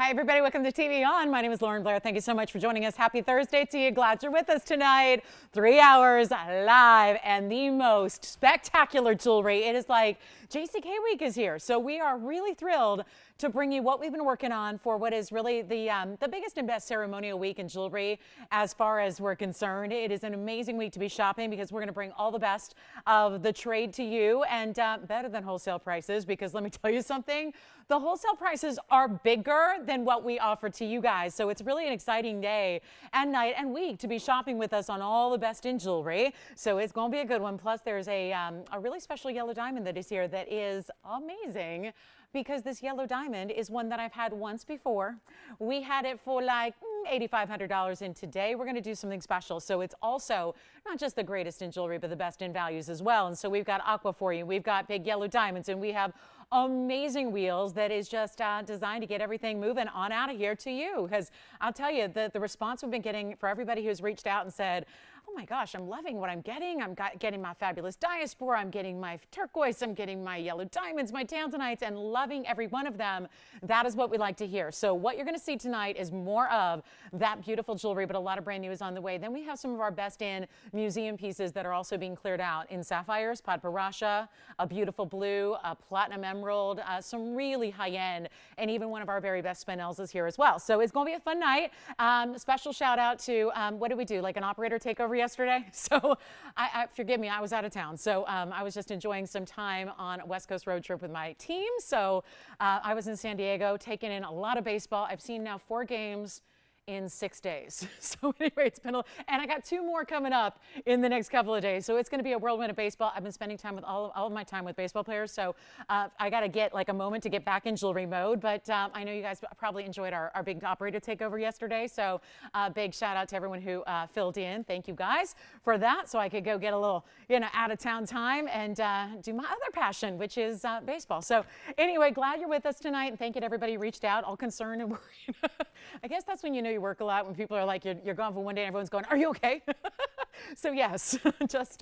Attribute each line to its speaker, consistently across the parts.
Speaker 1: Hi, everybody. Welcome to TVON. My name is Blair. Thank you so much for joining us. Happy Thursday to you. Glad you're with us tonight. 3 hours live and the most spectacular jewelry. It is like JCK week is here. So we are really thrilled to bring you what we've been working on for what is really the biggest and best ceremonial week in jewelry as far as we're concerned. It is an amazing week to be shopping because we're going to bring all the best of the trade to you and better than wholesale prices, because let me tell you something, the wholesale prices are bigger than what we offer to you guys. So it's really an exciting day and night and week to be shopping with us on all the best in jewelry. So it's going to be a good one. Plus there's a really special yellow diamond that is here that is amazing, because this yellow diamond is one that I've had once before. We had it for like $8,500, and today we're going to do something special. So it's also not just the greatest in jewelry, but the best in values as well. And so we've got aqua for you, we've got big yellow diamonds, and we have amazing wheels that is just designed to get everything moving on out of here to you. Because I'll tell you, the response we've been getting for everybody who's reached out and said, oh my gosh, I'm loving what I'm getting. I'm getting my fabulous diaspora, I'm getting my turquoise, I'm getting my yellow diamonds, my tanzanites, and loving every one of them. That is what we like to hear. So what you're going to see tonight is more of that beautiful jewelry, but a lot of brand new is on the way. Then we have some of our best in museum pieces that are also being cleared out in sapphires, padparasha, a beautiful blue, a platinum emerald, some really high end, and even one of our very best spinels is here as well. So it's going to be a fun night. Special shout out to, what did we do? Like an operator takeover yesterday. So forgive me, I was out of town. So I was just enjoying some time on a West Coast road trip with my team. So I was in San Diego taking in a lot of baseball. I've seen now 4 games in 6 days. So anyway, it's been and I got 2 more coming up in the next couple of days. So it's going to be a whirlwind of baseball. I've been spending time with all of my time with baseball players. So I got to get like a moment to get back in jewelry mode. But I know you guys probably enjoyed our big operator takeover yesterday. So big shout out to everyone who filled in. Thank you guys for that. So I could go get a little, out of town time and do my other passion, which is baseball. So anyway, glad you're with us tonight. And thank you to everybody who reached out, all concerned and worried. I guess that's when you know you work a lot, when people are like, you're gone for one day and everyone's going, are you okay? So yes, just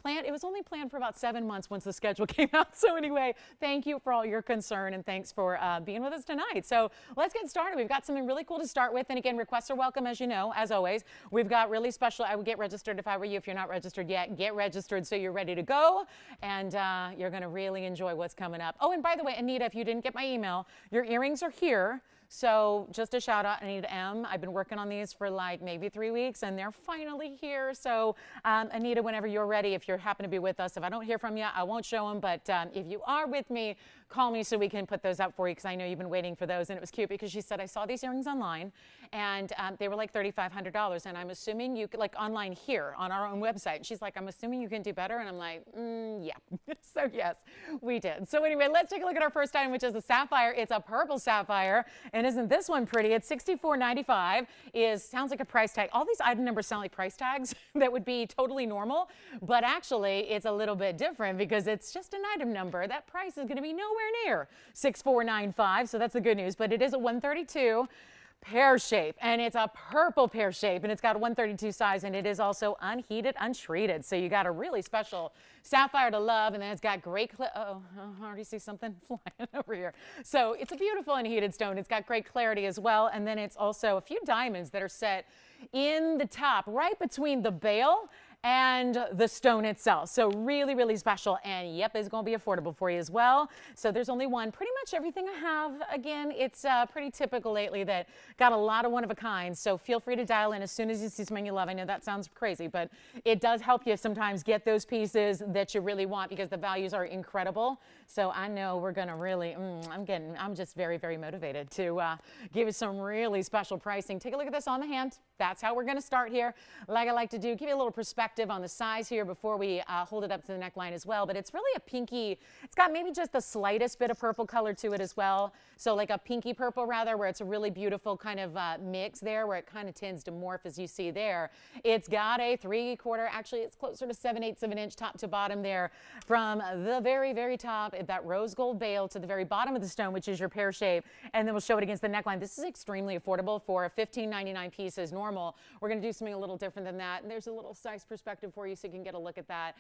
Speaker 1: planned. It was only planned for about 7 months once the schedule came out. So anyway, thank you for all your concern and thanks for being with us tonight. So let's get started. We've got something really cool to start with. And again, requests are welcome, as you know, as always. We've got really special, I would get registered if I were you. If you're not registered yet, get registered so you're ready to go. And you're going to really enjoy what's coming up. Oh, and by the way, Anita, if you didn't get my email, your earrings are here. So just a shout out, Anita M. I've been working on these for like maybe 3 weeks and they're finally here. So Anita, whenever you're ready, if you happen to be with us, if I don't hear from you, I won't show them. But if you are with me, call me so we can put those up for you, because I know you've been waiting for those. And it was cute because she said, I saw these earrings online and they were like $3,500. And I'm assuming you could, like online here on our own website. And she's like, I'm assuming you can do better. And I'm like, yeah. So yes, we did. So anyway, let's take a look at our first item, which is a sapphire. It's a purple sapphire. And isn't this one pretty? It's $64.95. Sounds like a price tag. All these item numbers sound like price tags that would be totally normal, but actually it's a little bit different because it's just an item number. That price is going to be nowhere near $64.95, so that's the good news. But it is a 132 pear shape, and it's a purple pear shape, and it's got a 132 size, and it is also unheated, untreated. So you got a really special sapphire to love, and then it's got great, I already see something flying over here. So it's a beautiful unheated stone. It's got great clarity as well, and then it's also a few diamonds that are set in the top, right between the bail and the stone itself. So really, really special. And yep, it's going to be affordable for you as well. So there's only one. Pretty much everything I have, again, it's pretty typical lately that got a lot of one of a kind. So feel free to dial in as soon as you see something you love. I know that sounds crazy, but it does help you sometimes get those pieces that you really want because the values are incredible. So I know we're going to really, I'm just very, very motivated to give you some really special pricing. Take a look at this on the hand. That's how we're going to start here. Like I like to do, give you a little perspective on the size here before we hold it up to the neckline as well. But it's really a pinky, it's got maybe just the slightest bit of purple color to it as well. So like a pinky purple rather, where it's a really beautiful kind of mix there where it kind of tends to morph as you see there. It's got a 3/4, actually it's closer to 7/8 of an inch top to bottom there from the very, very top, that rose gold bail to the very bottom of the stone, which is your pear shape. And then we'll show it against the neckline. This is extremely affordable for a $15.99 piece is normal. normal. We're going to do something a little different than that. And there's a little size perspective for you so you can get a look at that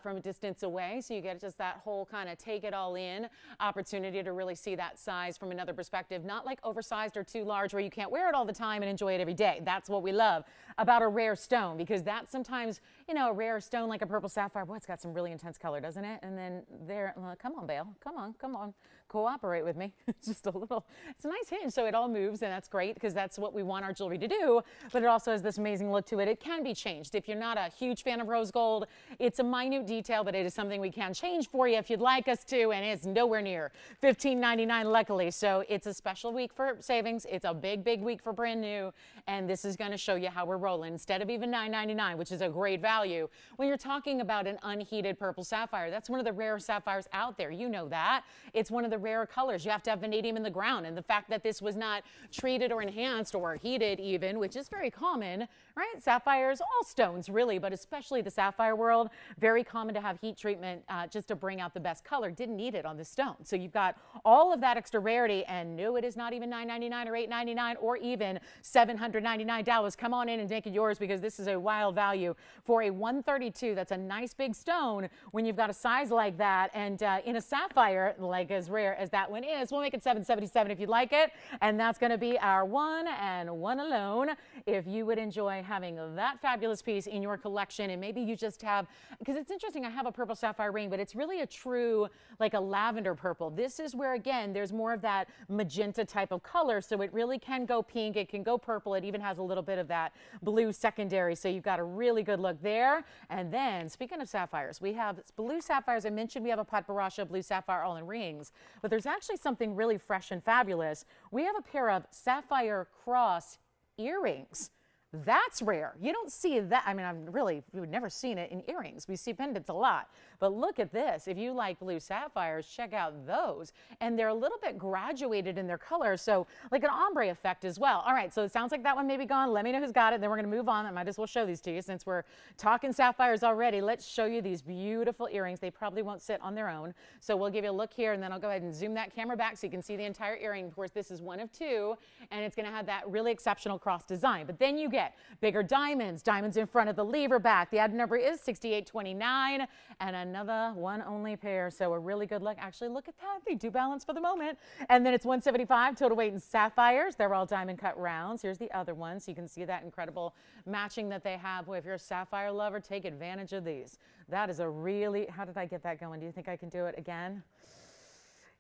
Speaker 1: from a distance away. So you get just that whole kind of take it all in opportunity to really see that size from another perspective. Not like oversized or too large where you can't wear it all the time and enjoy it every day. That's what we love about a rare stone, because that's sometimes, you know, a rare stone like a purple sapphire, boy, it's got some really intense color, doesn't it? And then there, come on, Bale, come on, cooperate with me. It's just a little, it's a nice hinge, so it all moves, and that's great because that's what we want our jewelry to do, but it also has this amazing look to it. It can be changed. If you're not a huge fan of rose gold, it's a minute detail, but it is something we can change for you if you'd like us to, and it's nowhere near $15.99 luckily. So it's a special week for savings. It's a big, big week for brand new, and this is going to show you how we're rolling instead of even $9.99, which is a great value. When you're talking about an unheated purple sapphire, that's one of the rare sapphires out there. You know that. It's one of the rare colors. You have to have vanadium in the ground, and the fact that this was not treated or enhanced or heated even, which is very common, right? Sapphires, all stones really, but especially the sapphire world, very common to have heat treatment just to bring out the best color. Didn't need it on this stone. So you've got all of that extra rarity, and no, it is not even $9.99 or $8.99 or even $799. Come on in and make it yours, because this is a wild value for a 132. That's a nice big stone when you've got a size like that, and in a sapphire like as rare as that one is, we'll make it $777 if you'd like it, and that's going to be our one and one alone. If you would enjoy having that fabulous piece in your collection, and maybe you just have, because it's interesting, I have a purple sapphire ring, but it's really a true, like a lavender purple. This is where, again, there's more of that magenta type of color, so it really can go pink, it can go purple, it even has a little bit of that blue secondary, so you've got a really good look there. And then, speaking of sapphires, we have blue sapphires. I mentioned we have a Pat Barasha blue sapphire all in rings, but there's actually something really fresh and fabulous. We have a pair of sapphire cross earrings. That's rare. You don't see that. I mean, we've never seen it in earrings. We see pendants a lot, but look at this. If you like blue sapphires, check out those. And they're a little bit graduated in their color, so like an ombre effect as well. All right, so it sounds like that one may be gone. Let me know who's got it. Then we're going to move on. I might as well show these to you since we're talking sapphires already. Let's show you these beautiful earrings. They probably won't sit on their own, so we'll give you a look here, and then I'll go ahead and zoom that camera back so you can see the entire earring. Of course, this is one of two, and it's going to have that really exceptional cross design. But then you get bigger diamonds in front of the lever back. The item number is 6829, and another one only pair. So a really good look. Actually, look at that. They do balance for the moment. And then it's 175 total weight in sapphires. They're all diamond cut rounds. Here's the other one, so you can see that incredible matching that they have. Boy, if you're a sapphire lover, take advantage of these. That is a really, how did I get that going? Do you think I can do it again?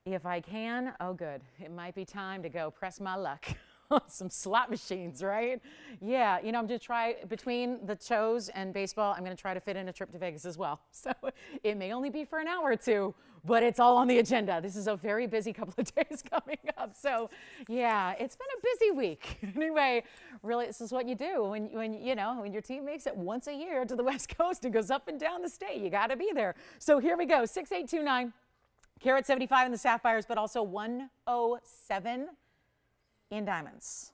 Speaker 1: If I can, oh good. It might be time to go press my luck. Some slot machines, right? Yeah, you know, I'm going to try, between the shows and baseball, I'm going to try to fit in a trip to Vegas as well. So it may only be for an hour or two, but it's all on the agenda. This is a very busy couple of days coming up. So yeah, it's been a busy week. Anyway, really, this is what you do when your team makes it once a year to the West Coast and goes up and down the state. You got to be there. So here we go, 6829, carat 75 in the sapphires, but also 107 in diamonds.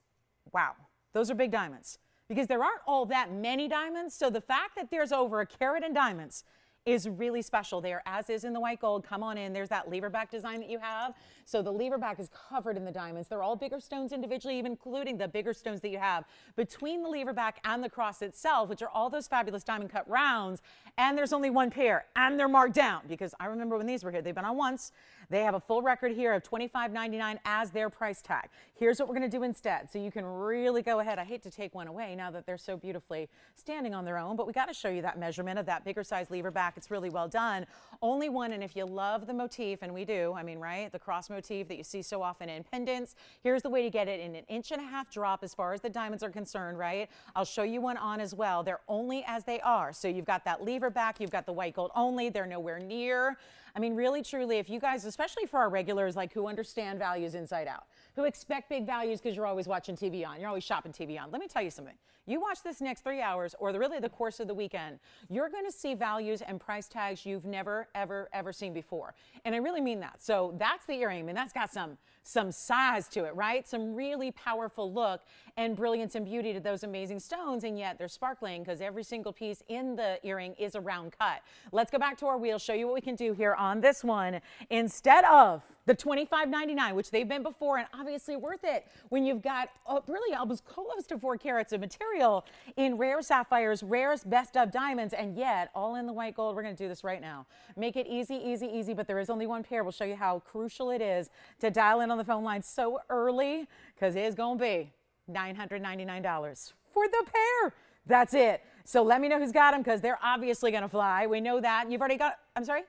Speaker 1: Wow, those are big diamonds, because there aren't all that many diamonds. So the fact that there's over a carat in diamonds is really special there, as is in the white gold. Come on in. There's that lever back design that you have. So the lever back is covered in the diamonds. They're all bigger stones individually, even including the bigger stones that you have between the lever back and the cross itself, which are all those fabulous diamond cut rounds. And there's only one pair, and they're marked down, because I remember when these were here. They've been on once. They have a full record here of $25.99 as their price tag. Here's what we're going to do instead, so you can really go ahead. I hate to take one away now that they're so beautifully standing on their own, but we got to show you that measurement of that bigger size lever back. It's really well done. Only one, and if you love the motif, and we do, I mean, right, the cross motif that you see so often in pendants, here's the way to get it in an 1.5 inch drop as far as the diamonds are concerned, right? I'll show you one on as well. They're only as they are. So you've got that lever back, you've got the white gold only, they're nowhere near. I mean, really, truly, if you guys, especially for our regulars, like who understand values inside out, who expect big values because you're always watching TVON, you're always shopping TVON. Let me tell you something. You watch this next 3 hours, or really the course of the weekend, you're going to see values and price tags you've never, ever, ever seen before. And I really mean that. So that's the earring, and that's got some size to it, right? Some really powerful look and brilliance and beauty to those amazing stones, and yet they're sparkling because every single piece in the earring is a round cut. Let's go back to our wheel, show you what we can do here on this one, instead of the $25.99, which they've been before and obviously worth it when you've got really almost close to 4 carats of material in rare sapphires, rarest best of diamonds, and yet all in the white gold. We're going to do this right now. Make it easy, easy, easy, but there is only one pair. We'll show you how crucial it is to dial in on the phone line so early, because it is going to be $999 for the pair. That's it. So let me know who's got them, because they're obviously going to fly. We know that. You've already got, I'm sorry?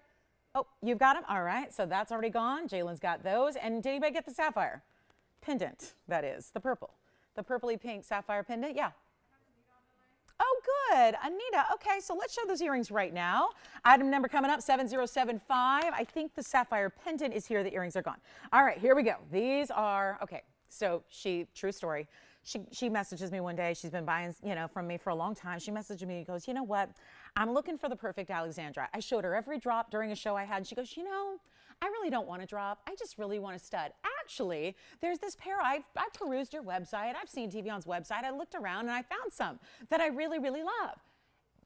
Speaker 1: Oh, you've got them? All right. So that's already gone. Jalen's got those. And did anybody get the sapphire pendant? That is the purple. The purpley pink sapphire pendant? Yeah. Oh, good. Anita. Okay, so let's show those earrings right now. Item number coming up, 7075. I think the sapphire pendant is here. The earrings are gone. All right, here we go. These are, okay, so true story. She messages me one day. She's been buying, from me for a long time. She messaged me and goes, you know what? I'm looking for the perfect Alexandrite. I showed her every drop during a show I had. And she goes, I really don't want a drop. I just really want a stud. Actually, there's this pair. I perused your website. I've seen TVON's website. I looked around and I found some that I really, really love.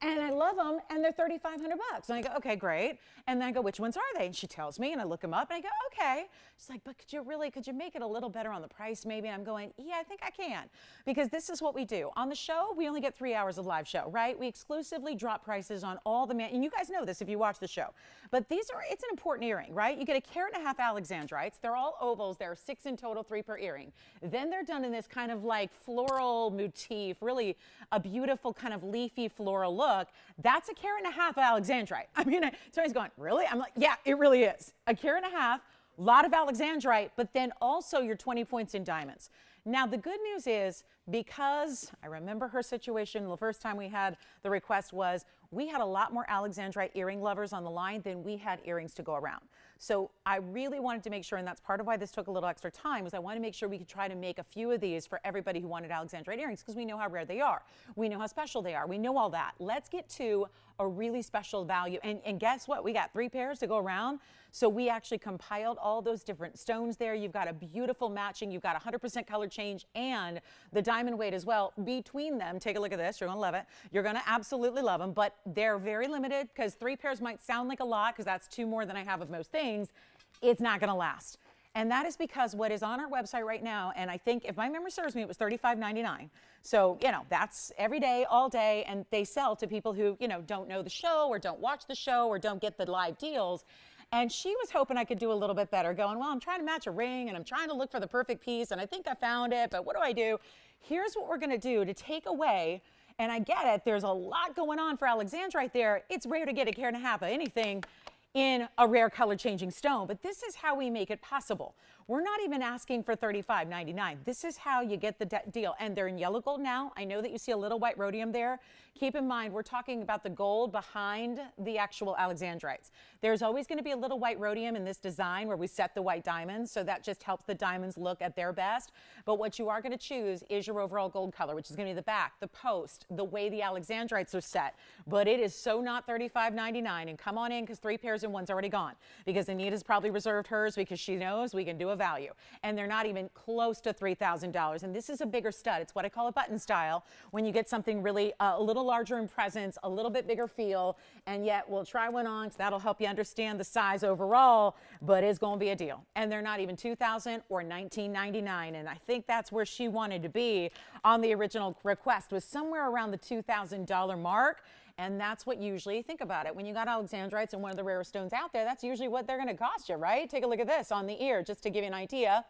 Speaker 1: And I love them, and they're $3,500. And I go, okay, great. And then I go, which ones are they? And she tells me, and I look them up, and I go, okay. She's like, but could you make it a little better on the price maybe? And I'm going, yeah, I think I can. Because this is what we do. On the show, we only get 3 hours of live show, right? We exclusively drop prices on all the, and you guys know this if you watch the show. But it's an important earring, right? You get a carat and a half Alexandrites. They're all ovals. There are 6 in total, 3 per earring. Then they're done in this kind of like floral motif, really a beautiful kind of leafy floral look. That's a carat and a half Alexandrite. I mean, somebody's going, really? I'm like, yeah, it really is. A carat and a half, a lot of Alexandrite, but then also your 20 points in diamonds. Now, the good news is, because I remember her situation the first time we had the request was, we had a lot more Alexandrite earring lovers on the line than we had earrings to go around. So I really wanted to make sure, and that's part of why this took a little extra time, was I wanted to make sure we could try to make a few of these for everybody who wanted Alexandrite earrings, because we know how rare they are. We know how special they are. We know all that. Let's get to a really special value. And guess what? We got 3 pairs to go around. So we actually compiled all those different stones there. You've got a beautiful matching. You've got 100% color change and the diamond weight as well. Between them, take a look at this. You're going to love it. You're going to absolutely love them, but they're very limited, because 3 pairs might sound like a lot, because that's 2 more than I have of most things. It's not going to last. And that is because what is on our website right now, and I think if my memory serves me, it was $35.99. So, that's every day, all day, and they sell to people who, don't know the show or don't watch the show or don't get the live deals. And she was hoping I could do a little bit better, going, well, I'm trying to match a ring and I'm trying to look for the perfect piece and I think I found it, but what do I do? Here's what we're going to do to take away, and I get it, there's a lot going on for Alexandrite there. It's rare to get a carat and a half of anything in a rare color changing stone, but this is how we make it possible. We're not even asking for $35.99. This is how you get the deal. And they're in yellow gold now. I know that you see a little white rhodium there. Keep in mind, we're talking about the gold behind the actual Alexandrites. There's always going to be a little white rhodium in this design where we set the white diamonds, so that just helps the diamonds look at their best. But what you are going to choose is your overall gold color, which is going to be the back, the post, the way the Alexandrites are set. But it is so not $35.99. And come on in, because 3 pairs and one's already gone, because Anita's probably reserved hers because she knows we can do a value. And they're not even close to $3,000. And this is a bigger stud. It's what I call a button style, when you get something really a little larger in presence, a little bit bigger feel, and yet we'll try one on, because that'll help you understand the size overall, but it's going to be a deal. And they're not even $2,000 or $19.99. And I think that's where she wanted to be on the original request, was somewhere around the $2,000 mark. And that's what usually, think about it, when you got Alexandrites and one of the rarest stones out there, that's usually what they're going to cost you, right? Take a look at this on the ear, just to give you an idea,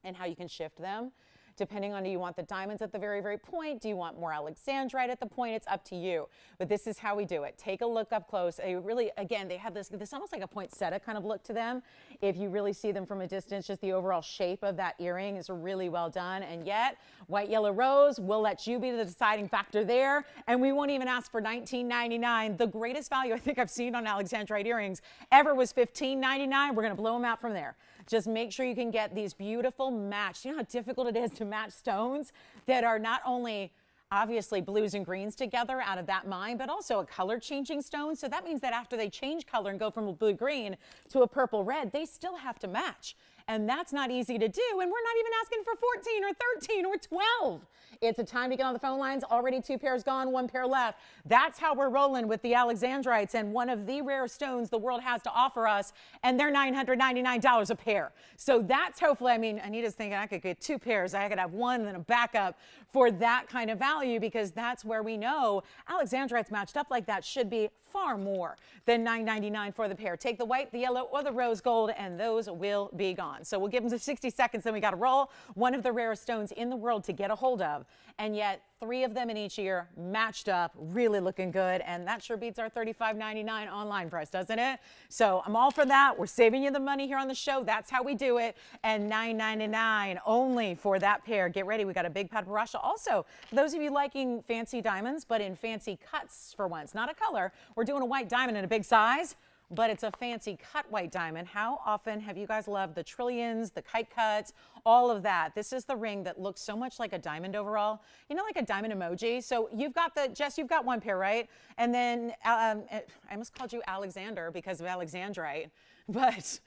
Speaker 1: and how you can shift them. Depending on, do you want the diamonds at the very, very point? Do you want more Alexandrite at the point? It's up to you. But this is how we do it. Take a look up close. They really, again, they have this almost like a poinsettia kind of look to them. If you really see them from a distance, just the overall shape of that earring is really well done. And yet, white, yellow, rose, we'll let you be the deciding factor there. And we won't even ask for $19.99. The greatest value I think I've seen on Alexandrite earrings ever was $15.99. We're going to blow them out from there. Just make sure you can get these beautiful matched. You know how difficult it is to match stones that are not only obviously blues and greens together out of that mine, but also a color changing stone. So that means that after they change color and go from a blue green to a purple red, they still have to match. And that's not easy to do. And we're not even asking for 14 or 13 or 12. It's a time to get on the phone lines. Already 2 pairs gone, 1 pair left. That's how we're rolling with the Alexandrites and one of the rare stones the world has to offer us. And they're $999 a pair. So that's hopefully, I mean, Anita's thinking I could get 2 pairs. I could have 1 and then a backup for that kind of value, because that's where we know Alexandrites matched up like that should be far more than $999 for the pair. Take the white, the yellow, or the rose gold, and those will be gone. So we'll give them 60 seconds, then we got to roll. One of the rarest stones in the world to get a hold of, and yet 3 of them in each year matched up, really looking good, and that sure beats our $35.99 online price, doesn't it? So I'm all for that. We're saving you the money here on the show. That's how we do it, and $9.99 only for that pair. Get ready. We got a big paparazzi. Also, those of you liking fancy diamonds, but in fancy cuts for once, not a color. We're doing a white diamond in a big size, but it's a fancy cut white diamond. How often have you guys loved the trillions, the kite cuts, all of that? This is the ring that looks so much like a diamond overall. You know, like a diamond emoji. So you've got the, Jess, you've got 1 pair, right? And then I almost called you Alexander because of Alexandrite, but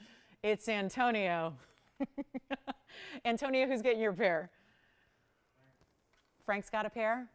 Speaker 1: it's Antonio. Antonio, who's getting your pair? Frank's got a pair?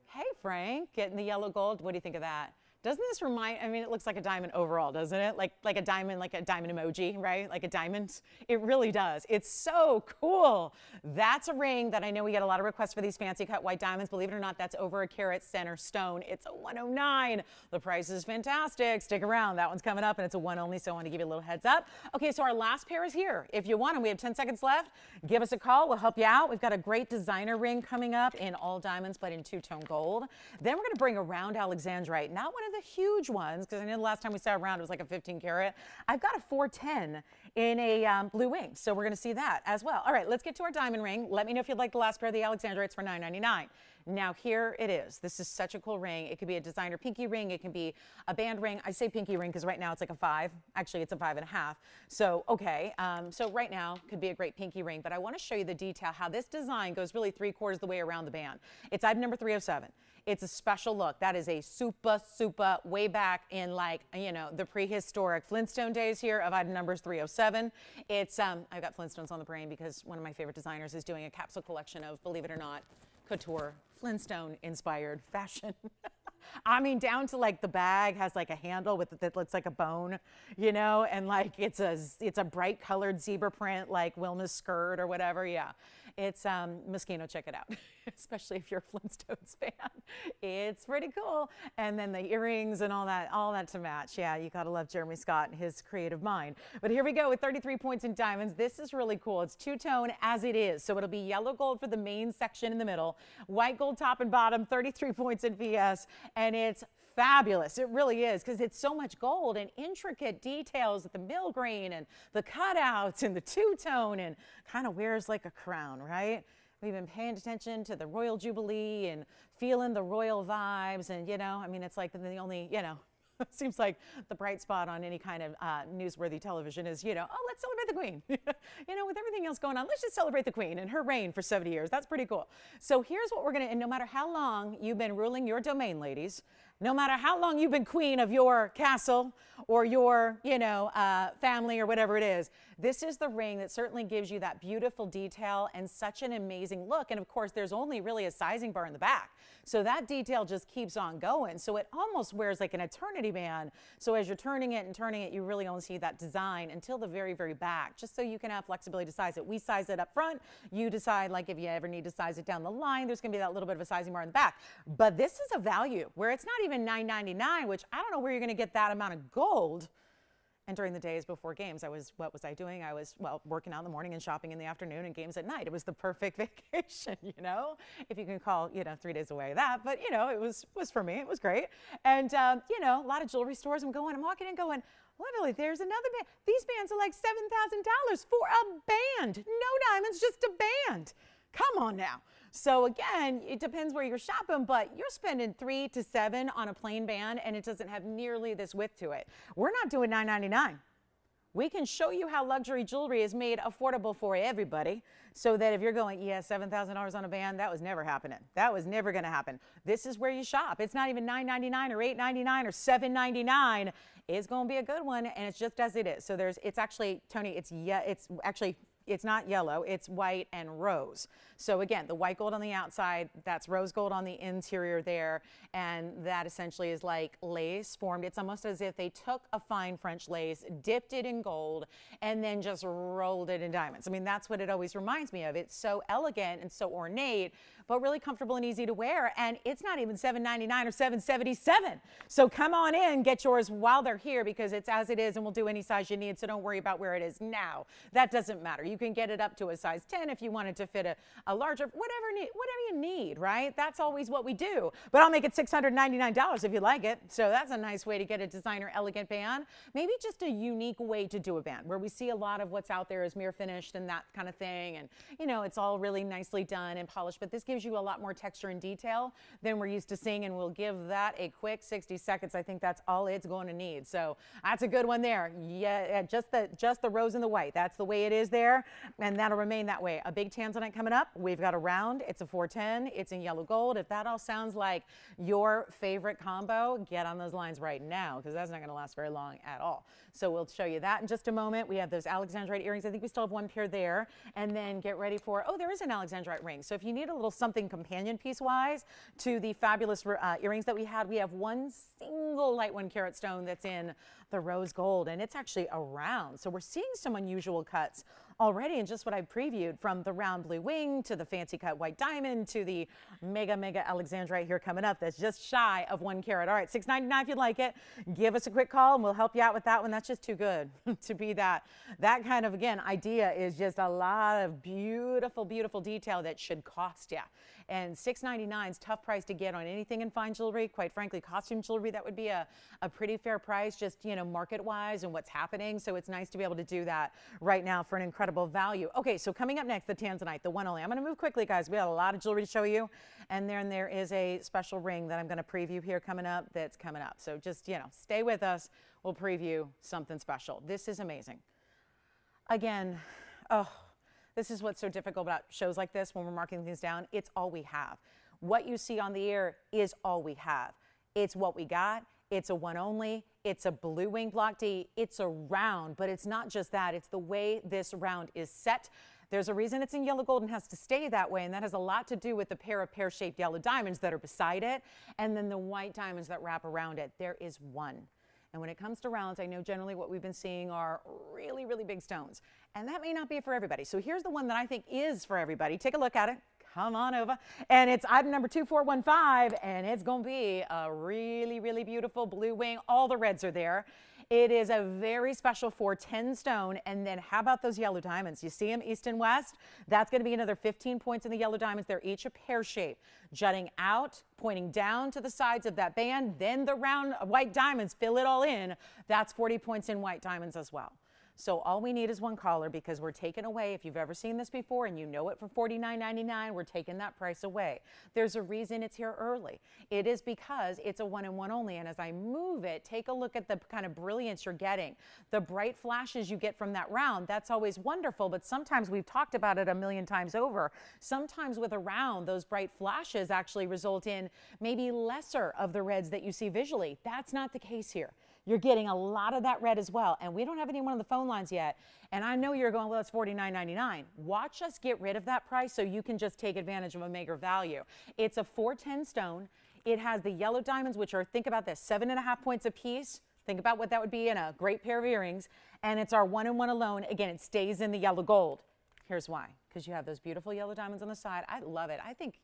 Speaker 1: Hey, Frank, getting the yellow gold. What do you think of that? Doesn't this remind, I mean, it looks like a diamond overall, doesn't it? Like a diamond emoji, right? Like a diamond. It really does. It's so cool. That's a ring that I know we get a lot of requests for, these fancy cut white diamonds. Believe it or not, that's over a carat center stone. It's a 109. The price is fantastic. Stick around. That one's coming up, and it's a 1 only, so I want to give you a little heads up. Okay, so our last pair is here. If you want them, we have 10 seconds left. Give us a call. We'll help you out. We've got a great designer ring coming up in all diamonds, but in 2-tone gold. Then we're going to bring a round Alexandrite, not one of the huge ones, because I know the last time we saw a round it was like a 15 karat. I've got a 410 in a blue wing, so we're going to see that as well. All right, let's get to our diamond ring. Let me know if you'd like the last pair of the Alexandrites for $9.99. Now here it is. This is such a cool ring. It could be a designer pinky ring. It can be a band ring. I say pinky ring because right now it's like a 5. Actually, it's a 5.5. So, okay. So right now could be a great pinky ring, but I want to show you the detail, how this design goes really 3/4 of the way around the band. It's item number 307. It's a special look. That is a super way back in, like, you know, the prehistoric Flintstone days here of item numbers 307. It's, I've got Flintstones on the brain because one of my favorite designers is doing a capsule collection of, believe it or not, couture Flintstone-inspired fashion. I mean, down to like the bag has like a handle with that looks like a bone, you know, and like it's a bright colored zebra print like Wilma's skirt or whatever. Yeah, it's Moschino, check it out, especially if you're a Flintstones fan. It's pretty cool. And then the earrings and all that to match. Yeah, you gotta love Jeremy Scott and his creative mind. But here we go with 33 points in diamonds. This is really cool. It's 2-tone as it is. So it'll be yellow gold for the main section in the middle, white gold top and bottom, 33 points in VS. And it's fabulous. It really is, because it's so much gold and intricate details with the mill grain and the cutouts and the 2-tone, and kind of wears like a crown, right? We've been paying attention to the Royal Jubilee and feeling the royal vibes. And, you know, I mean, it's like the only, you know, it seems like the bright spot on any kind of newsworthy television is, you know, oh, let's celebrate the Queen. You know, with everything else going on, let's just celebrate the Queen and her reign for 70 years. That's pretty cool. So here's what we're going to, and no matter how long you've been ruling your domain, ladies, no matter how long you've been queen of your castle or your, you know, family or whatever it is, this is the ring that certainly gives you that beautiful detail and such an amazing look. And of course, there's only really a sizing bar in the back. So that detail just keeps on going. So it almost wears like an eternity band. So as you're turning it and turning it, you really only see that design until the very, very back, just so you can have flexibility to size it. We size it up front. You decide, like, if you ever need to size it down the line, there's going to be that little bit of a sizing bar in the back. But this is a value where it's not even $9.99, which I don't know where you're going to get that amount of gold. And during the days before games, what was I doing? I was, well, working out in the morning and shopping in the afternoon and games at night. It was the perfect vacation, you know, if you can call, you know, 3 days away that. But, you know, it was for me. It was great. And, you know, a lot of jewelry stores, I'm walking in going, literally, there's another band. These bands are like $7,000 for a band. No diamonds, just a band. Come on now. So again, it depends where you're shopping, but you're spending 3 to 7 on a plain band, and it doesn't have nearly this width to it. We're not doing $9.99. We can show you how luxury jewelry is made affordable for everybody, so that if you're going, yeah, $7,000 on a band, that was never happening. That was never going to happen. This is where you shop. It's not even $9.99 or $8.99 or $7.99. It's going to be a good one, and it's just as it is. So it's actually, Tony, it's actually it's not yellow, it's white and rose. So again, the white gold on the outside, that's rose gold on the interior there. And that essentially is like lace formed. It's almost as if they took a fine French lace, dipped it in gold, and then just rolled it in diamonds. I mean, that's what it always reminds me of. It's so elegant and so ornate, but really comfortable and easy to wear. And it's not even $7.99 or $7.77. So come on in, get yours while they're here, because it's as it is, and we'll do any size you need. So don't worry about where it is now. That doesn't matter. You can get it up to a size 10 if you wanted to fit a larger, whatever you need, right? That's always what we do. But I'll make it $699 if you like it. So that's a nice way to get a designer elegant band. Maybe just a unique way to do a band, where we see a lot of what's out there is mirror finished and that kind of thing. And, you know, it's all really nicely done and polished, but this gives you a lot more texture and detail than we're used to seeing. And we'll give that a quick 60 seconds. I think that's all it's going to need. So that's a good one there. Yeah, just the rose and the white. That's the way it is there. And that'll remain that way. A big tanzanite coming up. We've got a round. It's a 410. It's in yellow gold. If that all sounds like your favorite combo, get on those lines right now, because that's not going to last very long at all. So we'll show you that in just a moment. We have those Alexandrite earrings. I think we still have one pair there. And then get ready for, oh, there is an Alexandrite ring. So if you need a little something companion piece-wise to the fabulous earrings that we have one single light 1 carat stone that's in the rose gold, and it's actually a round. So we're seeing some unusual cuts already in just what I previewed, from the round blue wing to the fancy cut white diamond to the mega Alexandrite here coming up that's just shy of 1 carat. All right, $6.99 if you'd like it. Give us a quick call and we'll help you out with that one. That's just too good to be that kind of, again, idea is just a lot of beautiful detail that should cost you. And $6.99 is tough price to get on anything in fine jewelry. Quite frankly, costume jewelry, that would be a pretty fair price, just, you know, market-wise and what's happening. So it's nice to be able to do that right now for an incredible value. Okay, so coming up next, the tanzanite, the one only. I'm going to move quickly, guys. We got a lot of jewelry to show you. And then there is a special ring that I'm going to preview here coming up that's coming up. So just, you know, stay with us. We'll preview something special. This is amazing. Again, oh, this is what's so difficult about shows like this when we're marking things down. It's all we have. What you see on the air is all we have. It's what we got. It's a one only. It's a blue wing block D. It's a round, but it's not just that. It's the way this round is set. There's a reason it's in yellow gold and has to stay that way, and that has a lot to do with the pair of pear-shaped yellow diamonds that are beside it, and then the white diamonds that wrap around it. There is one. And when it comes to rounds, I know generally what we've been seeing are really big stones. And that may not be for everybody. So here's the one that I think is for everybody. Take a look at it. Come on over. And it's item number 2415, and it's going to be a really beautiful blue wing. All the reds are there. It is a very special 410 stone. And then how about those yellow diamonds? You see them east and west? That's going to be another 15 points in the yellow diamonds. They're each a pear shape, jutting out, pointing down to the sides of that band. Then the round white diamonds fill it all in. That's 40 points in white diamonds as well. So all we need is one caller, because we're taking away, if you've ever seen this before and you know it for $49.99, we're taking that price away. There's a reason it's here early. It is because it's a one and one only. And as I move it, take a look at the kind of brilliance you're getting. The bright flashes you get from that round, that's always wonderful, but sometimes we've talked about it a million times over. Sometimes with a round, those bright flashes actually result in maybe lesser of the reds that you see visually. That's not the case here. You're getting a lot of that red as well. And we don't have anyone on the phone lines yet. And I know you're going, well, it's $49.99. Watch us get rid of that price so you can just take advantage of a meager value. It's a 410 stone. It has the yellow diamonds, which are, think about this, 7.5 points a piece. Think about what that would be in a great pair of earrings. And it's our one and one alone. Again, it stays in the yellow gold. Here's why. Because you have those beautiful yellow diamonds on the side. I love it. I think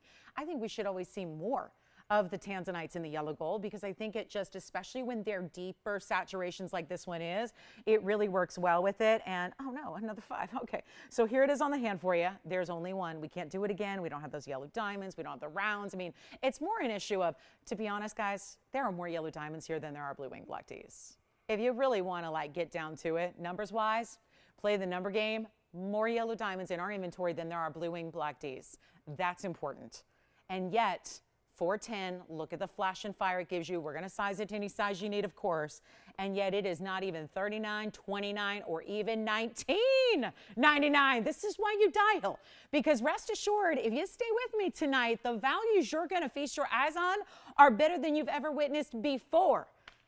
Speaker 1: we should always see more of the tanzanites in the yellow gold, because I think it just, especially when they're deeper saturations like this one is, it really works well with it. And oh no, another 5. Okay, so here it is on the hand for you. There's only one. We can't do it again. We don't have those yellow diamonds. We don't have the rounds. I mean, it's more an issue of, to be honest, guys, there are more yellow diamonds here than there are blue wing block Ds. If you really want to like get down to it, numbers wise, play the number game, more yellow diamonds in our inventory than there are blue wing block Ds. That's important. And yet, 410, look at the flash and fire it gives you. We're going to size it to any size you need, of course. And yet it is not even $39, $29, or even $19.99. This is why you dial. Because rest assured, if you stay with me tonight, the values you're going to feast your eyes on are better than you've ever witnessed before.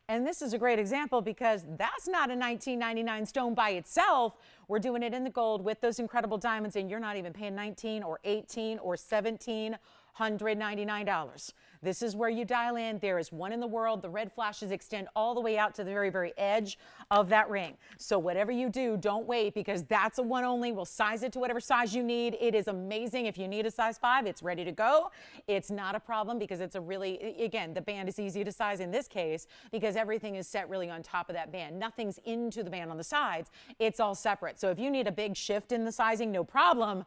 Speaker 1: And this is a great example because that's not a $19.99 stone by itself. We're doing it in the gold with those incredible diamonds, and you're not even paying $19 or $18 or $1,799. This is where you dial in. There is one in the world. The red flashes extend all the way out to the very, very edge of that ring. So whatever you do, don't wait, because that's a one only. We'll size it to whatever size you need. It is amazing. If you need a size 5, it's ready to go. It's not a problem because it's a really, again, the band is easy to size in this case because everything is set really on top of that band. Nothing's into the band on the sides. It's all separate. So if you need a big shift in the sizing, no problem.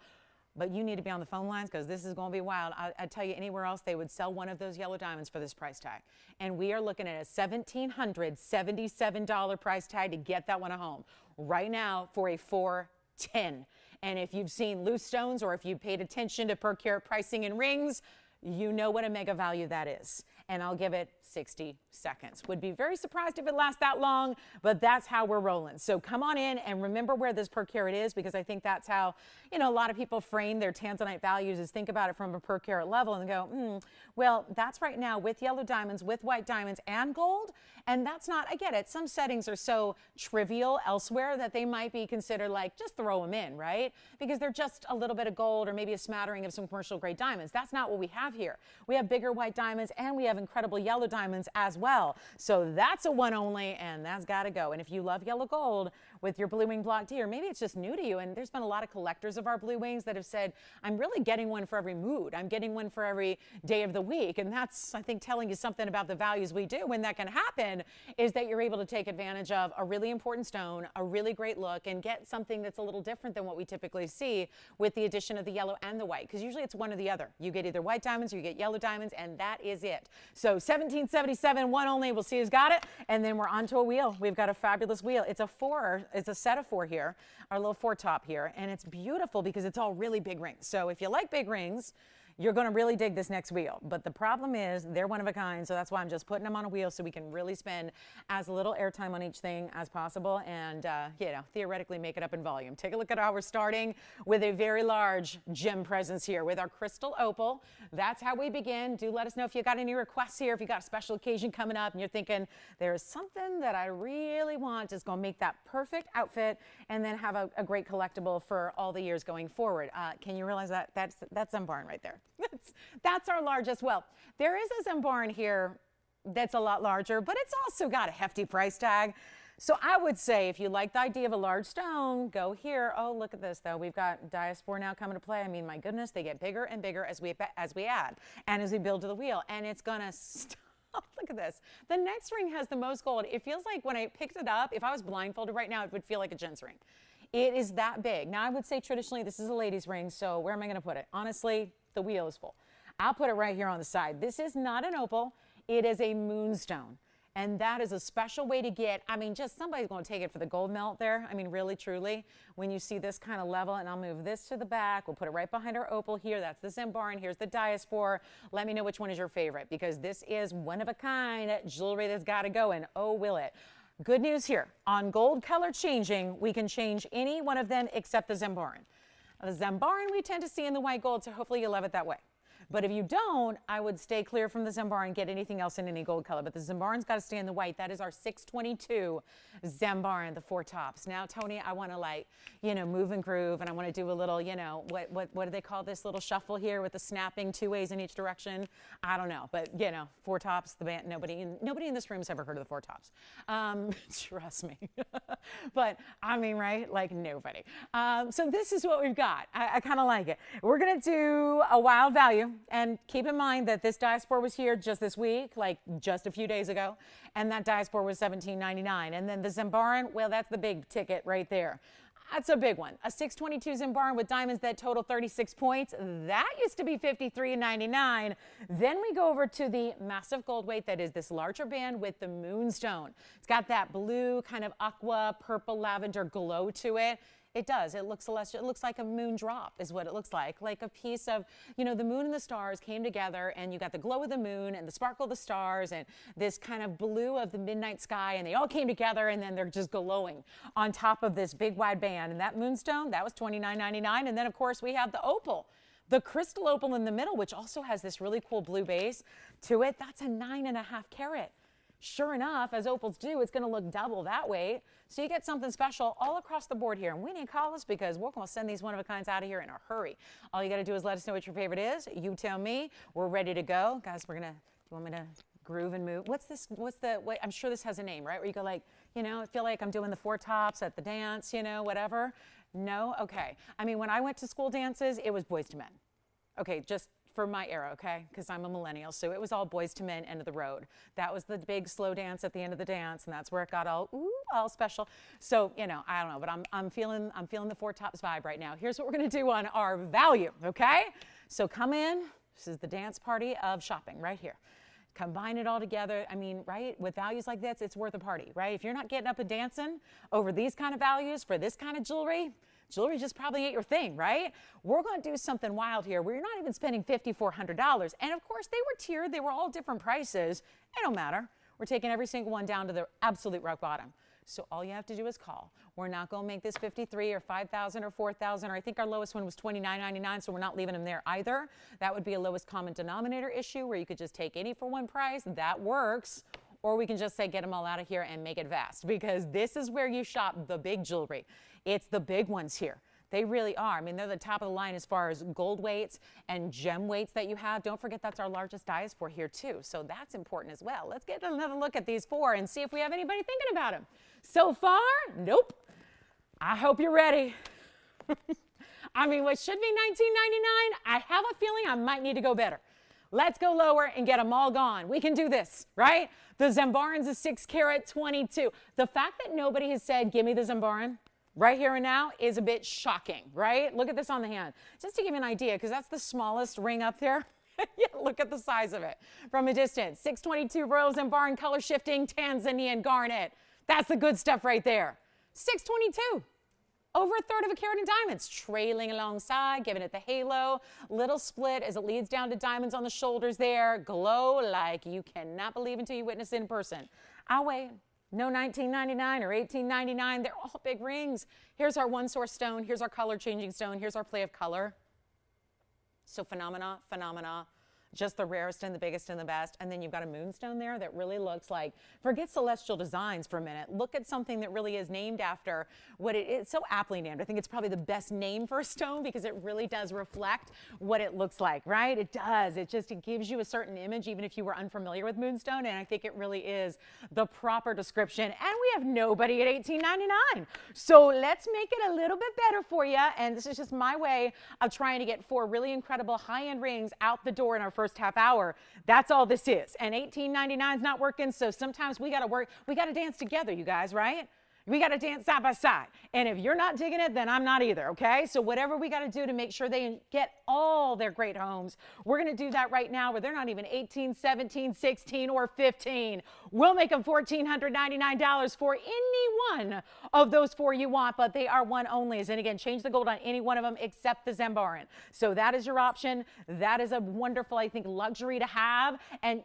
Speaker 1: But you need to be on the phone lines because this is going to be wild. I tell you, anywhere else, they would sell one of those yellow diamonds for this price tag. And we are looking at a $1,777 price tag to get that one at home right now for a $410. And if you've seen loose stones or if you paid attention to per carat pricing in rings, you know what a mega value that is. And I'll give it 60 seconds. Would be very surprised if it lasts that long, but that's how we're rolling. So come on in and remember where this per carat is, because I think that's how, you know, a lot of people frame their tanzanite values, is think about it from a per carat level and go, well, that's right now with yellow diamonds, with white diamonds and gold. And that's not, I get it. Some settings are so trivial elsewhere that they might be considered like, just throw them in, right? Because they're just a little bit of gold or maybe a smattering of some commercial grade diamonds. That's not what we have here. We have bigger white diamonds and we have incredible yellow diamonds as well. So that's a one only, and that's got to go. And if you love yellow gold with your blue wing block D, or maybe it's just new to you, and there's been a lot of collectors of our blue wings that have said, I'm really getting one for every mood. I'm getting one for every day of the week. And that's, I think, telling you something about the values we do. When that can happen is that you're able to take advantage of a really important stone, a really great look, and get something that's a little different than what we typically see with the addition of the yellow and the white, because usually it's one or the other. You get either white diamonds or you get yellow diamonds, and that is it. So 1777, one only. We'll see who's got it. And then we're onto a wheel. We've got a fabulous wheel. It's a set of 4 here, our little 4 top here. And it's beautiful because it's all really big rings. So if you like big rings, you're going to really dig this next wheel. But the problem is they're one of a kind, so that's why I'm just putting them on a wheel so we can really spend as little airtime on each thing as possible and, you know, theoretically make it up in volume. Take a look at how we're starting with a very large gem presence here with our crystal opal. That's how we begin. Do let us know if you got any requests here, if you got a special occasion coming up and you're thinking, there's something that I really want is going to make that perfect outfit and then have a great collectible for all the years going forward. Can you realize that? That's Zembarn right there. That's our largest. Well, there is a Zembarn here that's a lot larger, but it's also got a hefty price tag. So I would say if you like the idea of a large stone, go here. Oh, look at this though. We've got diaspora now coming to play. I mean, my goodness, they get bigger and bigger as we add and as we build to the wheel, and it's gonna stop. Look at this. The next ring has the most gold. It feels like when I picked it up, if I was blindfolded right now, it would feel like a gents ring. It is that big. Now I would say traditionally this is a lady's ring, so where am I gonna put it? Honestly, the wheel is full. I'll put it right here on the side. This is not an opal, it is a moonstone. And that is a special way to get, I mean, just somebody's going to take it for the gold melt there. I mean, really, truly, when you see this kind of level, and I'll move this to the back. We'll put it right behind our opal here. That's the Zembarn. Here's the diaspora. Let me know which one is your favorite, because this is one of a kind jewelry that's got to go, and oh, will it. Good news here. On gold color changing, we can change any one of them except the Zembarn. The Zembarn we tend to see in the white gold, so hopefully you love it that way. But if you don't, I would stay clear from the Zembarn and get anything else in any gold color. But the Zembarn's got to stay in the white. That is our 622 Zembarn, the 4 tops. Now, Tony, I want to, like, you know, move and groove, and I want to do a little, you know, what do they call this little shuffle here with the snapping 2 ways in each direction? I don't know, but you know, 4 tops. The band, nobody in this room has ever heard of the 4 tops. Trust me. But I mean, right? Like nobody. So this is what we've got. I kind of like it. We're gonna do a wild value. And keep in mind that this diaspora was here just this week, like just a few days ago, and that diaspora was $17.99. And then the Zembarn, well, that's the big ticket right there. That's a big one. A 622 Zembarn with diamonds that total 36 points. That used to be $53.99. Then we go over to the massive gold weight that is this larger band with the moonstone. It's got that blue kind of aqua, purple, lavender glow to it. It does. It looks celestial. It looks like a moon drop is what it looks like a piece of, you know, the moon and the stars came together, and you got the glow of the moon and the sparkle of the stars and this kind of blue of the midnight sky, and they all came together, and then they're just glowing on top of this big wide band. And that moonstone, that was $29.99. And then, of course, we have the opal. The crystal opal in the middle, which also has this really cool blue base to it. That's a 9.5 carat. Sure enough, as opals do, it's going to look double that weight. So you get something special all across the board here. And we need to call us because we're going to send these one-of-a-kinds out of here in a hurry. All you got to do is let us know what your favorite is. You tell me. We're ready to go. Guys, we're going to, do you want me to groove and move? What's this, wait, I'm sure this has a name, right? Where you go like, you know, I feel like I'm doing the four tops at the dance, you know, whatever. No? Okay. I mean, when I went to school dances, it was boys to men. Okay, just for my era, okay? Because I'm a millennial, so it was all boys to men, end of the road. That was the big slow dance at the end of the dance, and that's where it got all, ooh, all special. So, you know, I don't know, but I'm feeling the four tops vibe right now. Here's what we're gonna do on our value, okay? So come in, this is the dance party of shopping right here. Combine it all together. I mean, right, with values like this, it's worth a party, right? If you're not getting up and dancing over these kind of values for this kind of jewelry just probably ain't your thing, right? We're going to do something wild here where you're not even spending $5,400. And of course, they were tiered. They were all different prices. It don't matter. We're taking every single one down to the absolute rock bottom. So all you have to do is call. We're not going to make this $53,000 or $5,000 or $4,000, or I think our lowest one was $29.99, so we're not leaving them there either. That would be a lowest common denominator issue where you could just take any for one price. That works. Or we can just say get them all out of here and make it vast, because this is where you shop the big jewelry. It's the big ones here. They really are. I mean, they're the top of the line as far as gold weights and gem weights that you have. Don't forget that's our largest diaspora here too. So that's important as well. Let's get another look at these four and see if we have anybody thinking about them. So far, nope. I hope you're ready. I mean, what should be $19.99, I have a feeling I might need to go better. Let's go lower and get them all gone. We can do this, right? The Zambarans is 6 carat 22. The fact that nobody has said, give me the Zambaran right here and now is a bit shocking, right? Look at this on the hand. Just to give you an idea, because that's the smallest ring up there. Yeah, look at the size of it from a distance. 622 Royal Zambaran color shifting Tanzanian garnet. That's the good stuff right there. 622. Over a third of a carat in diamonds, trailing alongside, giving it the halo. Little split as it leads down to diamonds on the shoulders there. Glow like you cannot believe until you witness it in person. I'll wait. No $19.99 or $18.99. They're all big rings. Here's our one source stone. Here's our color changing stone. Here's our play of color. So phenomena. Just the rarest and the biggest and the best. And then you've got a moonstone there that really looks like, forget celestial designs for a minute. Look at something that really is named after what it is. So aptly named. I think it's probably the best name for a stone because it really does reflect what it looks like, right? It does. It gives you a certain image even if you were unfamiliar with moonstone. And I think it really is the proper description. And we have nobody at $18.99. So let's make it a little bit better for you. And this is just my way of trying to get 4 really incredible high-end rings out the door in our first half hour. That's all this is. And $18.99 is not working, so sometimes we got to work. We got to dance together, you guys, right? We got to dance side by side. And if you're not digging it, then I'm not either, okay? So whatever we got to do to make sure they get all their great homes, we're going to do that right now where they're not even 18, 17, 16, or 15. We'll make them $1,499 for any one of those 4 you want, but they are one onlys. And again, change the gold on any one of them except the Zambaran. So that is your option. That is a wonderful, I think, luxury to have. And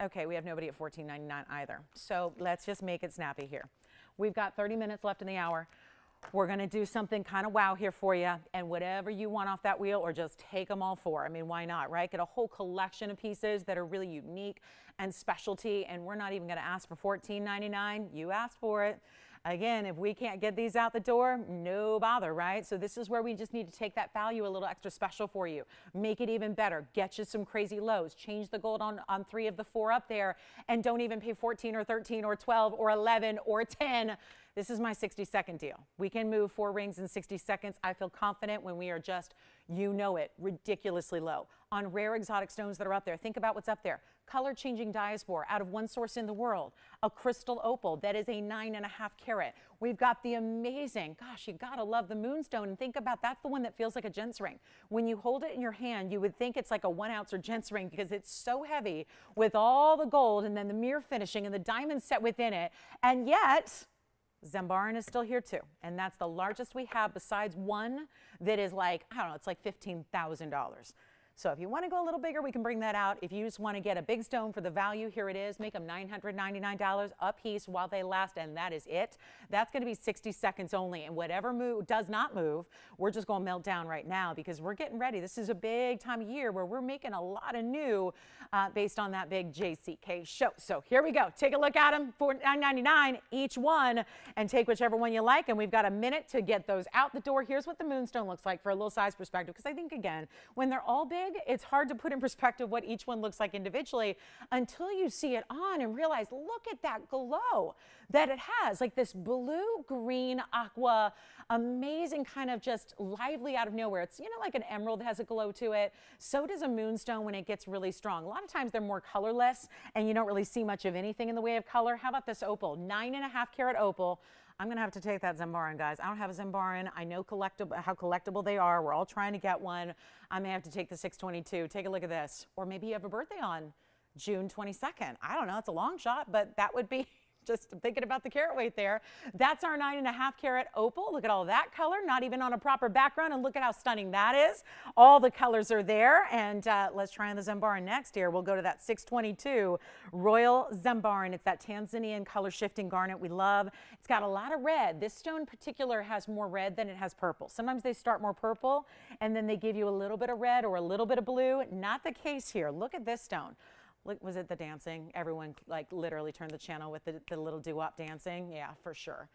Speaker 1: okay, we have nobody at $14.99 either. So let's just make it snappy here. We've got 30 minutes left in the hour. We're going to do something kind of wow here for you. And whatever you want off that wheel, or just take them all for. I mean, why not, right? Get a whole collection of pieces that are really unique and specialty. And we're not even going to ask for $14.99. You asked for it. Again, if we can't get these out the door, no bother, right? So this is where we just need to take that value a little extra special for you. Make it even better. Get you some crazy lows. Change the gold on 3 of the 4 up there. And don't even pay 14 or 13 or 12 or 11 or 10. This is my 60-second deal. We can move 4 rings in 60 seconds. I feel confident when we are just, you know it, ridiculously low. On rare exotic stones that are up there, think about what's up there. Color-changing diaspora out of one source in the world. A crystal opal that is a 9.5 carat. We've got the amazing, gosh, you gotta love the moonstone. And think about, that's the one that feels like a gents ring. When you hold it in your hand, you would think it's like a 1 ounce or gents ring because it's so heavy with all the gold and then the mirror finishing and the diamonds set within it. And yet, Zambaran is still here too, and that's the largest we have besides one that is like, I don't know, it's like $15,000. So if you want to go a little bigger, we can bring that out. If you just want to get a big stone for the value, here it is. Make them $999 a piece while they last, and that is it. That's going to be 60 seconds only, and whatever does not move, we're just going to melt down right now because we're getting ready. This is a big time of year where we're making a lot of new based on that big JCK show. So here we go. Take a look at them for $9.99 each one, and take whichever one you like, and we've got a minute to get those out the door. Here's what the moonstone looks like for a little size perspective, because I think, again, when they're all big, it's hard to put in perspective what each one looks like individually until you see it on and realize, look at that glow that it has, like this blue, green, aqua, amazing kind of just lively out of nowhere. It's, you know, like an emerald has a glow to it. So does a moonstone when it gets really strong. A lot of times they're more colorless and you don't really see much of anything in the way of color. How about this opal? 9.5 carat opal. I'm going to have to take that Zembaran, guys. I don't have a Zembaran. I know how collectible they are. We're all trying to get one. I may have to take the 622. Take a look at this. Or maybe you have a birthday on June 22nd. I don't know. It's a long shot, but that would be just thinking about the carat weight there. That's our 9.5 carat opal. Look at all that color, not even on a proper background, and look at how stunning that is. All the colors are there, and let's try on the Zembaran next here. We'll go to that 622 Royal Zembaran. It's that Tanzanian color shifting garnet we love. It's got a lot of red. This stone in particular has more red than it has purple. Sometimes they start more purple, and then they give you a little bit of red or a little bit of blue. Not the case here. Look at this stone. Look, was it the dancing? Everyone like literally turned the channel with the little doo-wop dancing. Yeah, for sure.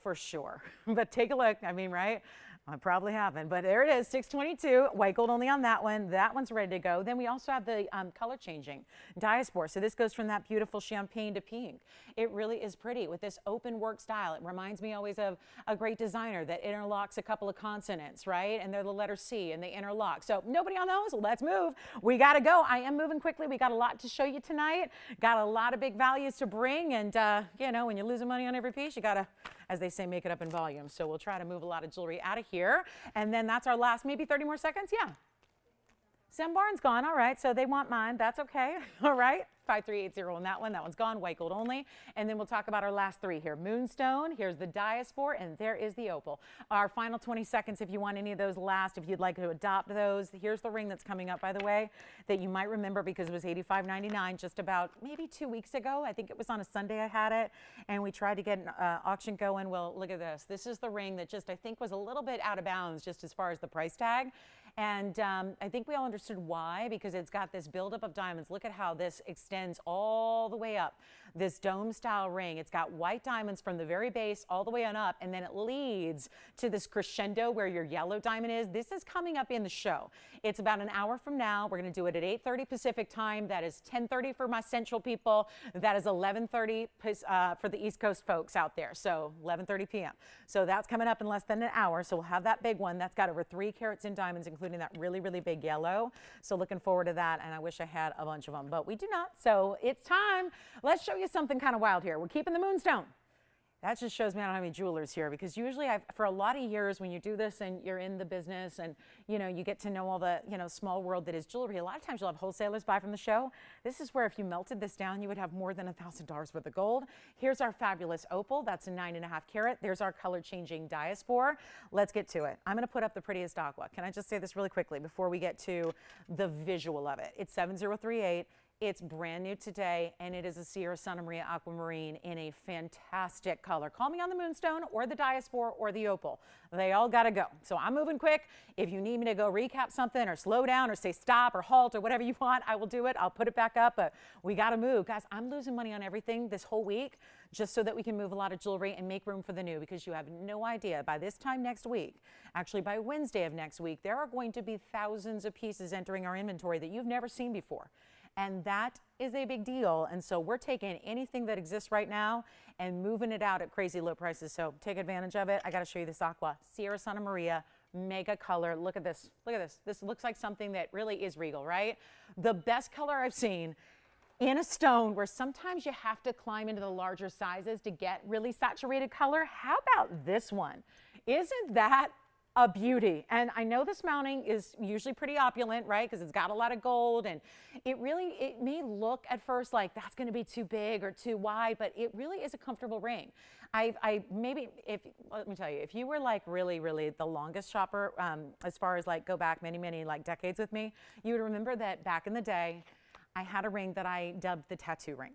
Speaker 1: For sure. But take a look. I mean, right? I probably haven't, but there it is, 622, white gold only on that one. That one's ready to go. Then we also have the color changing diaspora. So this goes from that beautiful champagne to pink. It really is pretty with this open work style. It reminds me always of a great designer that interlocks a couple of consonants, right? And they're the letter C and they interlock. So nobody on those, let's move. We got to go. I am moving quickly. We got a lot to show you tonight. Got a lot of big values to bring. And, you know, when you're losing money on every piece, you got to, as they say, make it up in volume. So we'll try to move a lot of jewelry out of here. And then that's our last, maybe 30 more seconds. Yeah. Zembaran's gone. All right. So they want mine. That's okay. All right. 5380 on that one. That one's gone. White gold only. And then we'll talk about our last three here. Moonstone. Here's the diaspora. And there is the opal. Our final 20 seconds if you want any of those last, if you'd like to adopt those. Here's the ring that's coming up, by the way, that you might remember because it was $85.99 just about maybe 2 weeks ago. I think it was on a Sunday I had it. And we tried to get an auction going. Well, look at this. This is the ring that just I think was a little bit out of bounds just as far as the price tag. And I think we all understood why, because it's got this buildup of diamonds. Look at how this extends all the way up. This dome style ring. It's got white diamonds from the very base all the way on up, and then it leads to this crescendo where your yellow diamond is. This is coming up in the show. It's about an hour from now. We're going to do it at 8:30 Pacific time. That is 10:30 for my central people. That is 11:30 for the East Coast folks out there. So 11:30 p.m. So that's coming up in less than an hour. So we'll have that big one. That's got over 3 carats in diamonds, including that really, really big yellow. So looking forward to that. And I wish I had a bunch of them, but we do not. So it's time. Let's show you something kind of wild here. We're keeping the moonstone. That just shows me I don't have any jewelers here, because usually for a lot of years when you do this and you're in the business and, you know, you get to know all the, you know, small world that is jewelry, a lot of times you'll have wholesalers buy from the show. This is where if you melted this down, you would have more than $1,000 worth of gold. Here's our fabulous opal. That's a 9.5 carat. There's our color changing diaspora. Let's get to it. I'm going to put up the prettiest aqua. Can I just say this really quickly before we get to the visual of it? It's 7038. It's brand new today, and it is a Sierra Santa Maria Aquamarine in a fantastic color. Call me on the moonstone or the diaspora or the opal. They all got to go. So I'm moving quick. If you need me to go recap something or slow down or say stop or halt or whatever you want, I will do it. I'll put it back up, but we got to move. Guys, I'm losing money on everything this whole week just so that we can move a lot of jewelry and make room for the new, because you have no idea. By this time next week, actually by Wednesday of next week, there are going to be thousands of pieces entering our inventory that you've never seen before. And that is a big deal. And so we're taking anything that exists right now and moving it out at crazy low prices. So take advantage of it. I got to show you this aqua. Sierra Santa Maria, mega color. Look at this. Look at this. This looks like something that really is regal, right? The best color I've seen in a stone, where sometimes you have to climb into the larger sizes to get really saturated color. How about this one? Isn't that a beauty? And I know this mounting is usually pretty opulent, right? Because it's got a lot of gold, and it may look at first like that's going to be too big or too wide, but it really is a comfortable ring. Maybe let me tell you, if you were like really, really the longest shopper, as far as like go back many, many like decades with me, you would remember that back in the day, I had a ring that I dubbed the tattoo ring.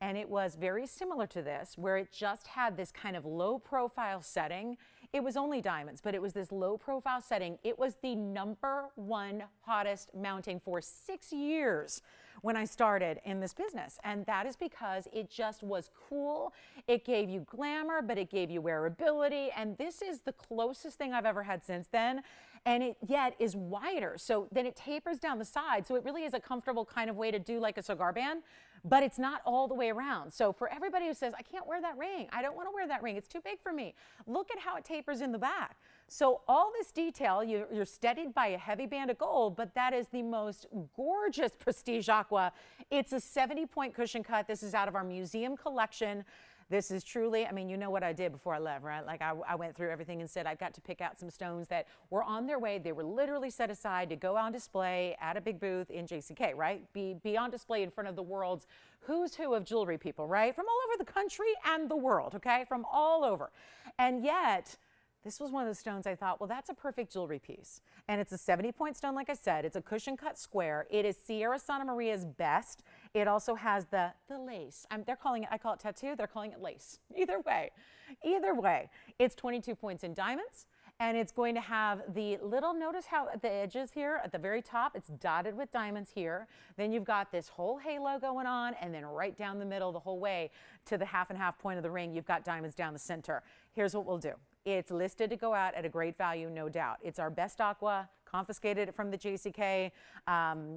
Speaker 1: And it was very similar to this, where it just had this kind of low profile setting. It was only diamonds, but it was this low profile setting. It was the #1 hottest mounting for 6 years when I started in this business. And that is because it just was cool. It gave you glamour, but it gave you wearability. And this is the closest thing I've ever had since then. And it yet is wider. So then it tapers down the side. So it really is a comfortable kind of way to do like a cigar band, but it's not all the way around. So for everybody who says, I can't wear that ring, I don't want to wear that ring, it's too big for me, look at how it tapers in the back. So all this detail, you're steadied by a heavy band of gold, but that is the most gorgeous prestige aqua. It's a 70-point cushion cut. This is out of our museum collection. This is truly, I mean, you know what I did before I left, right? Like I went through everything and said I got to pick out some stones that were on their way. They were literally set aside to go on display at a big booth in JCK, right? Be on display in front of the world's who's who of jewelry people, right? From all over the country and the world, okay? From all over. And yet, this was one of the stones I thought, well, that's a perfect jewelry piece. And it's a 70-point stone, like I said. It's a cushion cut square. It is Sierra Santa Maria's best. It also has the lace. They're calling it, I call it tattoo, they're calling it lace. Either way, it's 22 points in diamonds. And it's going to have the little, notice how at the edges here, at the very top, it's dotted with diamonds here. Then you've got this whole halo going on, and then right down the middle the whole way to the half and half point of the ring, you've got diamonds down the center. Here's what we'll do. It's listed to go out at a great value, no doubt. It's our best aqua, confiscated it from the JCK,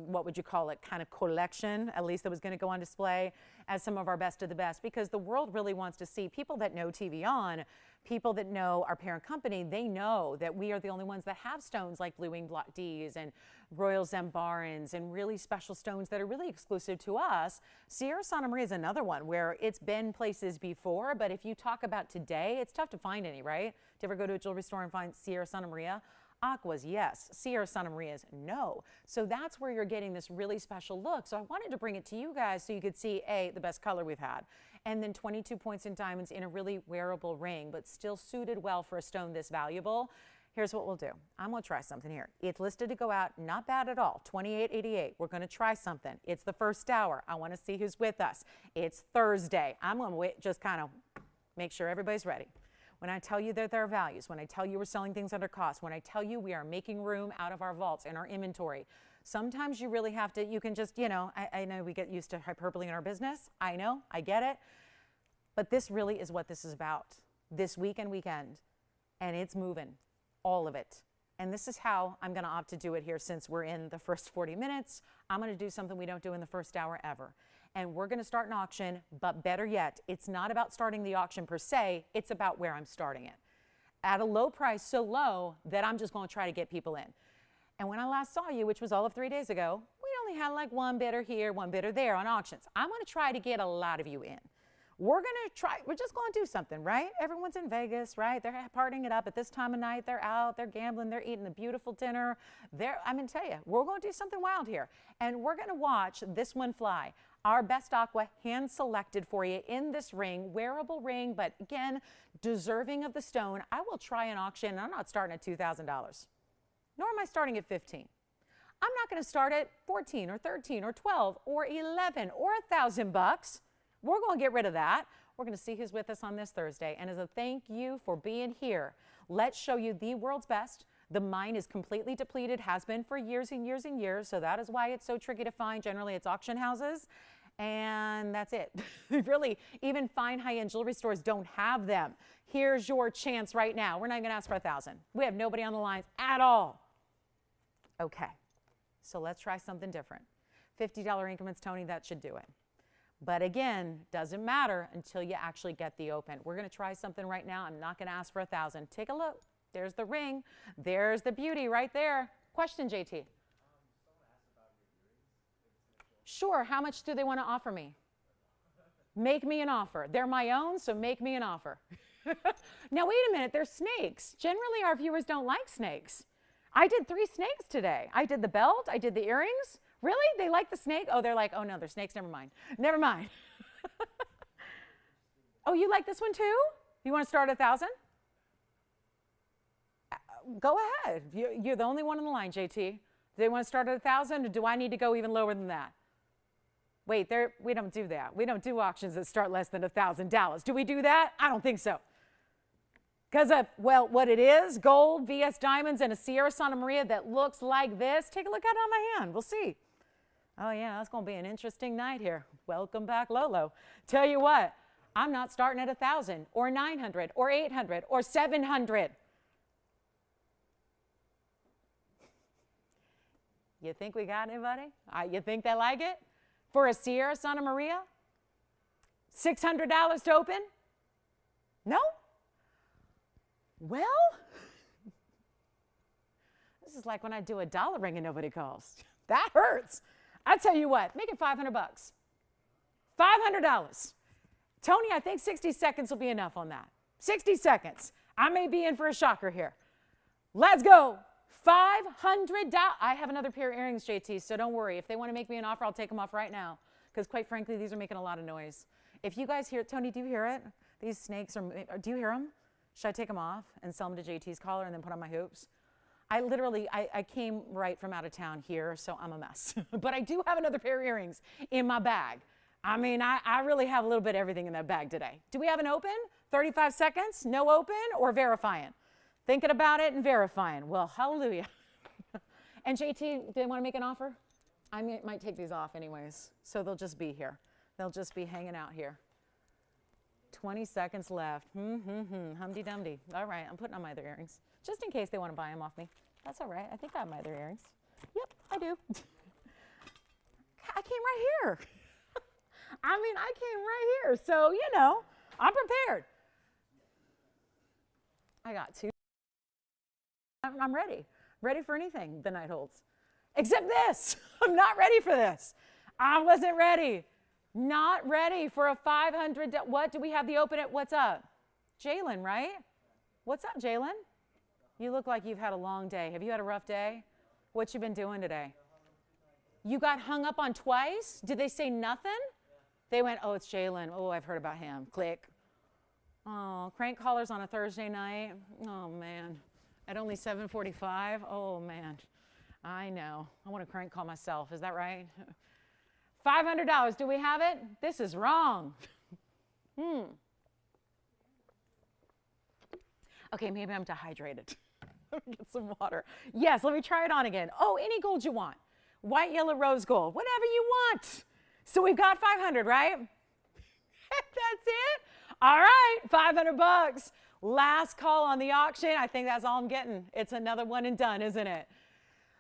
Speaker 1: what would you call it, kind of collection, at least that was going to go on display as some of our best of the best, because the world really wants to see people that know TVON, people that know our parent company, they know that we are the only ones that have stones like Blue Wing Block Ds and Royal Zambarans and really special stones that are really exclusive to us. Sierra Santa Maria is another one where it's been places before, but if you talk about today, it's tough to find any, right? Do you ever go to a jewelry store and find Sierra Santa Maria? Aquas, yes. Sierra Santa Maria's, no. So that's where you're getting this really special look. So I wanted to bring it to you guys so you could see, A, the best color we've had, and then 22 points in diamonds in a really wearable ring, but still suited well for a stone this valuable. Here's what we'll do. I'm going to try something here. It's listed to go out, not bad at all, $28.88. We're going to try something. It's the first hour. I want to see who's with us. It's Thursday. I'm going to wait, just kind of make sure everybody's ready. When I tell you that there are values, when I tell you we're selling things under cost, when I tell you we are making room out of our vaults and our inventory, sometimes you really have to, you can just, you know, I know we get used to hyperbole in our business. I know, I get it. But this really is what this is about. This week and weekend. And it's moving, all of it. And this is how I'm going to opt to do it here since we're in the first 40 minutes. I'm going to do something we don't do in the first hour ever. And we're going to start an auction, but better yet, it's not about starting the auction per se, it's about where I'm starting it. At a low price, so low that I'm just going to try to get people in. And when I last saw you, which was all of 3 days ago, we only had like one bidder here, one bidder there on auctions. I'm going to try to get a lot of you in. We're just going to do something, right? Everyone's in Vegas, right? They're partying it up at this time of night. They're out, they're gambling, they're eating a beautiful dinner. I'm going to tell you, we're going to do something wild here. And we're going to watch this one fly. Our best aqua hand selected for you in this ring, wearable ring, but again, deserving of the stone. I will try an auction, and I'm not starting at $2,000, nor am I starting at $15. I'm not going to start at 14 or 13 or 12 or 11 or $1,000. We're going to get rid of that. We're going to see who's with us on this Thursday. And as a thank you for being here, let's show you the world's best. The mine is completely depleted, has been for years and years and years. So that is why it's so tricky to find. Generally, it's auction houses. And that's it. Really, even fine high-end jewelry stores don't have them. Here's your chance right now. We're not going to ask for $1,000. We have nobody on the lines at all. Okay. So let's try something different. $50 increments, Tony, that should do it. But again, doesn't matter until you actually get the open. We're going to try something right now. I'm not going to ask for $1,000. Take a look. There's the ring. There's the beauty right there. Question, JT. Someone asked about your earrings. Sure. How much do they want to offer me? Make me an offer. They're my own, so make me an offer. Now, wait a minute. They're snakes. Generally, our viewers don't like snakes. I did 3 snakes today. I did the belt. I did the earrings. Really? They like the snake? Oh, they're like, oh no, they're snakes. Never mind. Never mind. Oh, you like this one too? You want to start at 1,000? Go ahead. You're the only one on the line, JT. Do they want to start at 1,000, or do I need to go even lower than that? Wait, we don't do that. We don't do auctions that start less than $1,000. Do we do that? I don't think so. Because of, well, what it is, gold, VS diamonds, and a Sierra Santa Maria that looks like this. Take a look at it on my hand. We'll see. Oh, yeah, that's going to be an interesting night here. Welcome back, Lolo. Tell you what, I'm not starting at 1,000 or 900 or 800 or 700. You think we got anybody? You think they like it? For a Sierra Santa Maria? $600 to open? No? Well, this is like when I do a dollar ring and nobody calls. That hurts. I tell you what, make it $500. $500. Tony, I think 60 seconds will be enough on that. 60 seconds. I may be in for a shocker here. Let's go. $500. I have another pair of earrings, JT, so don't worry. If they want to make me an offer, I'll take them off right now, because quite frankly, these are making a lot of noise. If you guys hear it, Tony, do you hear it? These snakes are, do you hear them? Should I take them off and sell them to JT's collar and then put on my hoops? I came right from out of town here, so I'm a mess. But I do have another pair of earrings in my bag. I mean, I really have a little bit of everything in that bag today. Do we have an open? 35 seconds? No open or verifying? Thinking about it and verifying. Well, hallelujah. And JT, do they want to make an offer? I might take these off anyways, so they'll just be here. They'll just be hanging out here. 20 seconds left. Humdy-dumdy. All right, I'm putting on my other earrings, just in case they want to buy them off me. That's all right. I think I have my other earrings. Yep, I do. I came right here. I mean, I came right here. So, you know, I'm prepared. I got two. I'm ready. Ready for anything the night holds. Except this. I'm not ready for this. I wasn't ready. Not ready for a 500. What do we have the open at? What's up? Jalen, right? What's up, Jalen? You look like you've had a long day. Have you had a rough day? What you been doing today? You got hung up on twice? Did they say nothing? They went, oh, it's Jalen. Oh, I've heard about him. Click. Oh, crank callers on a Thursday night. Oh, man. At only 7:45. Oh, man. I know. I want to crank call myself. Is that right? $500. Do we have it? This is wrong. Okay, maybe I'm dehydrated. Let me get some water. Yes, let me try it on again. Oh, any gold you want. White, yellow, rose gold. Whatever you want. So we've got 500, right? That's it? All right, $500. Last call on the auction. I think that's all I'm getting. It's another one and done, isn't it?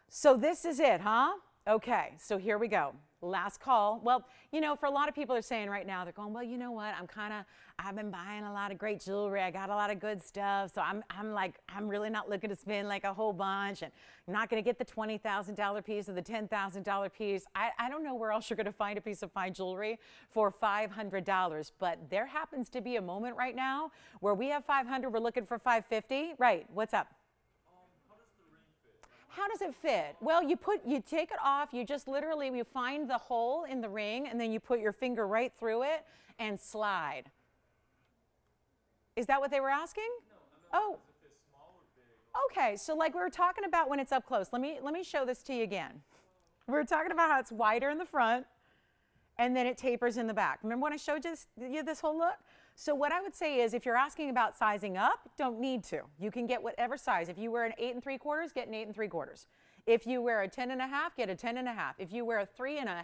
Speaker 1: So this is it, huh? Okay, so here we go. Last call. Well, you know, for a lot of people are saying right now, they're going, well, you know what? I've been buying a lot of great jewelry. I got a lot of good stuff. So I'm really not looking to spend like a whole bunch, and I'm not going to get the $20,000 piece or the $10,000 piece. I don't know where else you're going to find a piece of fine jewelry for $500, but there happens to be a moment right now where we have 500, we're looking for 550. Right, what's up? How does it fit? Well, you take it off, you just literally, you find the hole in the ring, and then you put your finger right through it and slide. Is that what they were asking? No, oh. If it's small or big. Okay, so like we were talking about when it's up close. Let me show this to you again. We were talking about how it's wider in the front, and then it tapers in the back. Remember when I showed you this whole look? So what I would say is, if you're asking about sizing up, don't need to. You can get whatever size. If you wear an 8 3/4, get an 8 3/4. If you wear a 10 1/2, get a 10 1/2. If you wear a 3 1/2,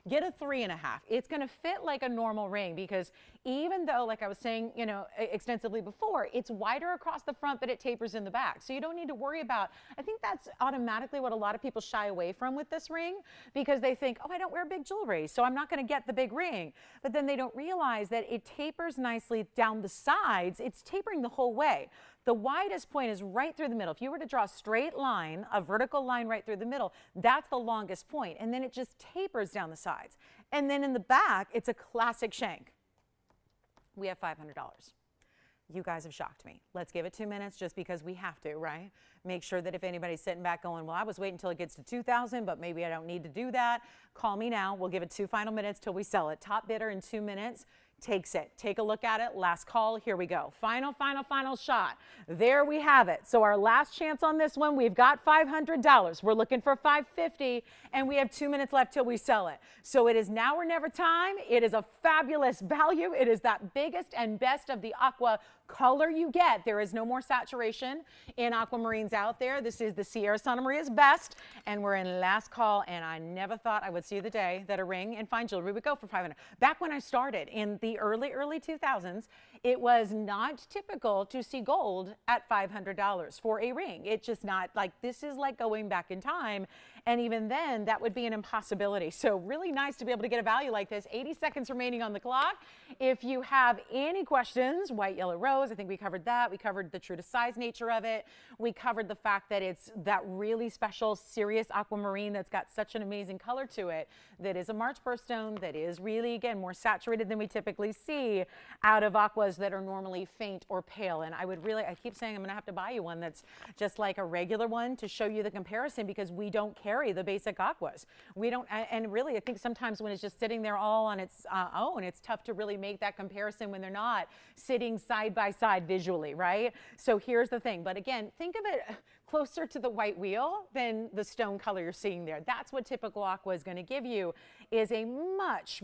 Speaker 1: get a 3 1/2. It's going to fit like a normal ring, because even though, like I was saying, you know, extensively before, it's wider across the front, but it tapers in the back. So you don't need to worry about, I think that's automatically what a lot of people shy away from with this ring, because they think, oh, I don't wear big jewelry, so I'm not going to get the big ring. But then they don't realize that it tapers nicely down the sides. It's tapering the whole way. The widest point is right through the middle. If you were to draw a straight line, a vertical line right through the middle, that's the longest point. And then it just tapers down the sides. And then in the back, it's a classic shank. We have $500. You guys have shocked me. Let's give it 2 minutes, just because we have to, right? Make sure that if anybody's sitting back going, well, I was waiting until it gets to 2,000, but maybe I don't need to do that. Call me now. We'll give it 2 final minutes till we sell it. Top bidder in 2 minutes. takes it. Take a look at it. Last call. Here we go. Final shot. There we have it. So our last chance on this one, we've got $500. We're looking for $550, and we have 2 minutes left till we sell it. So it is now or never time. It is a fabulous value. It is that biggest and best of the aqua color you get. There is no more saturation in aquamarines out there. This is the Sierra Santa Maria's best, and we're in last call, and I never thought I would see the day that a ring and fine jewelry would go for $500. Back when I started in the early 2000s, it was not typical to see gold at $500 for a ring. It's just not, like, this is like going back in time, and even then that would be an impossibility. So really nice to be able to get a value like this. 80 seconds remaining on the clock. If you have any questions, white, yellow, rose, I think we covered that. We covered the true to size nature of it. We covered the fact that it's that really special serious aquamarine that's got such an amazing color to it, that is a March birthstone, that is really, again, more saturated than we typically see out of aquas that are normally faint or pale. And I keep saying I'm gonna have to buy you one that's just like a regular one to show you the comparison, because we don't carry the basic aquas. We don't, and really I think sometimes when it's just sitting there all on its own, it's tough to really make that comparison when they're not sitting side by side visually, right? So here's the thing, but again, think of it closer to the white wheel than the stone color you're seeing there. That's what typical aqua is going to give you, is a much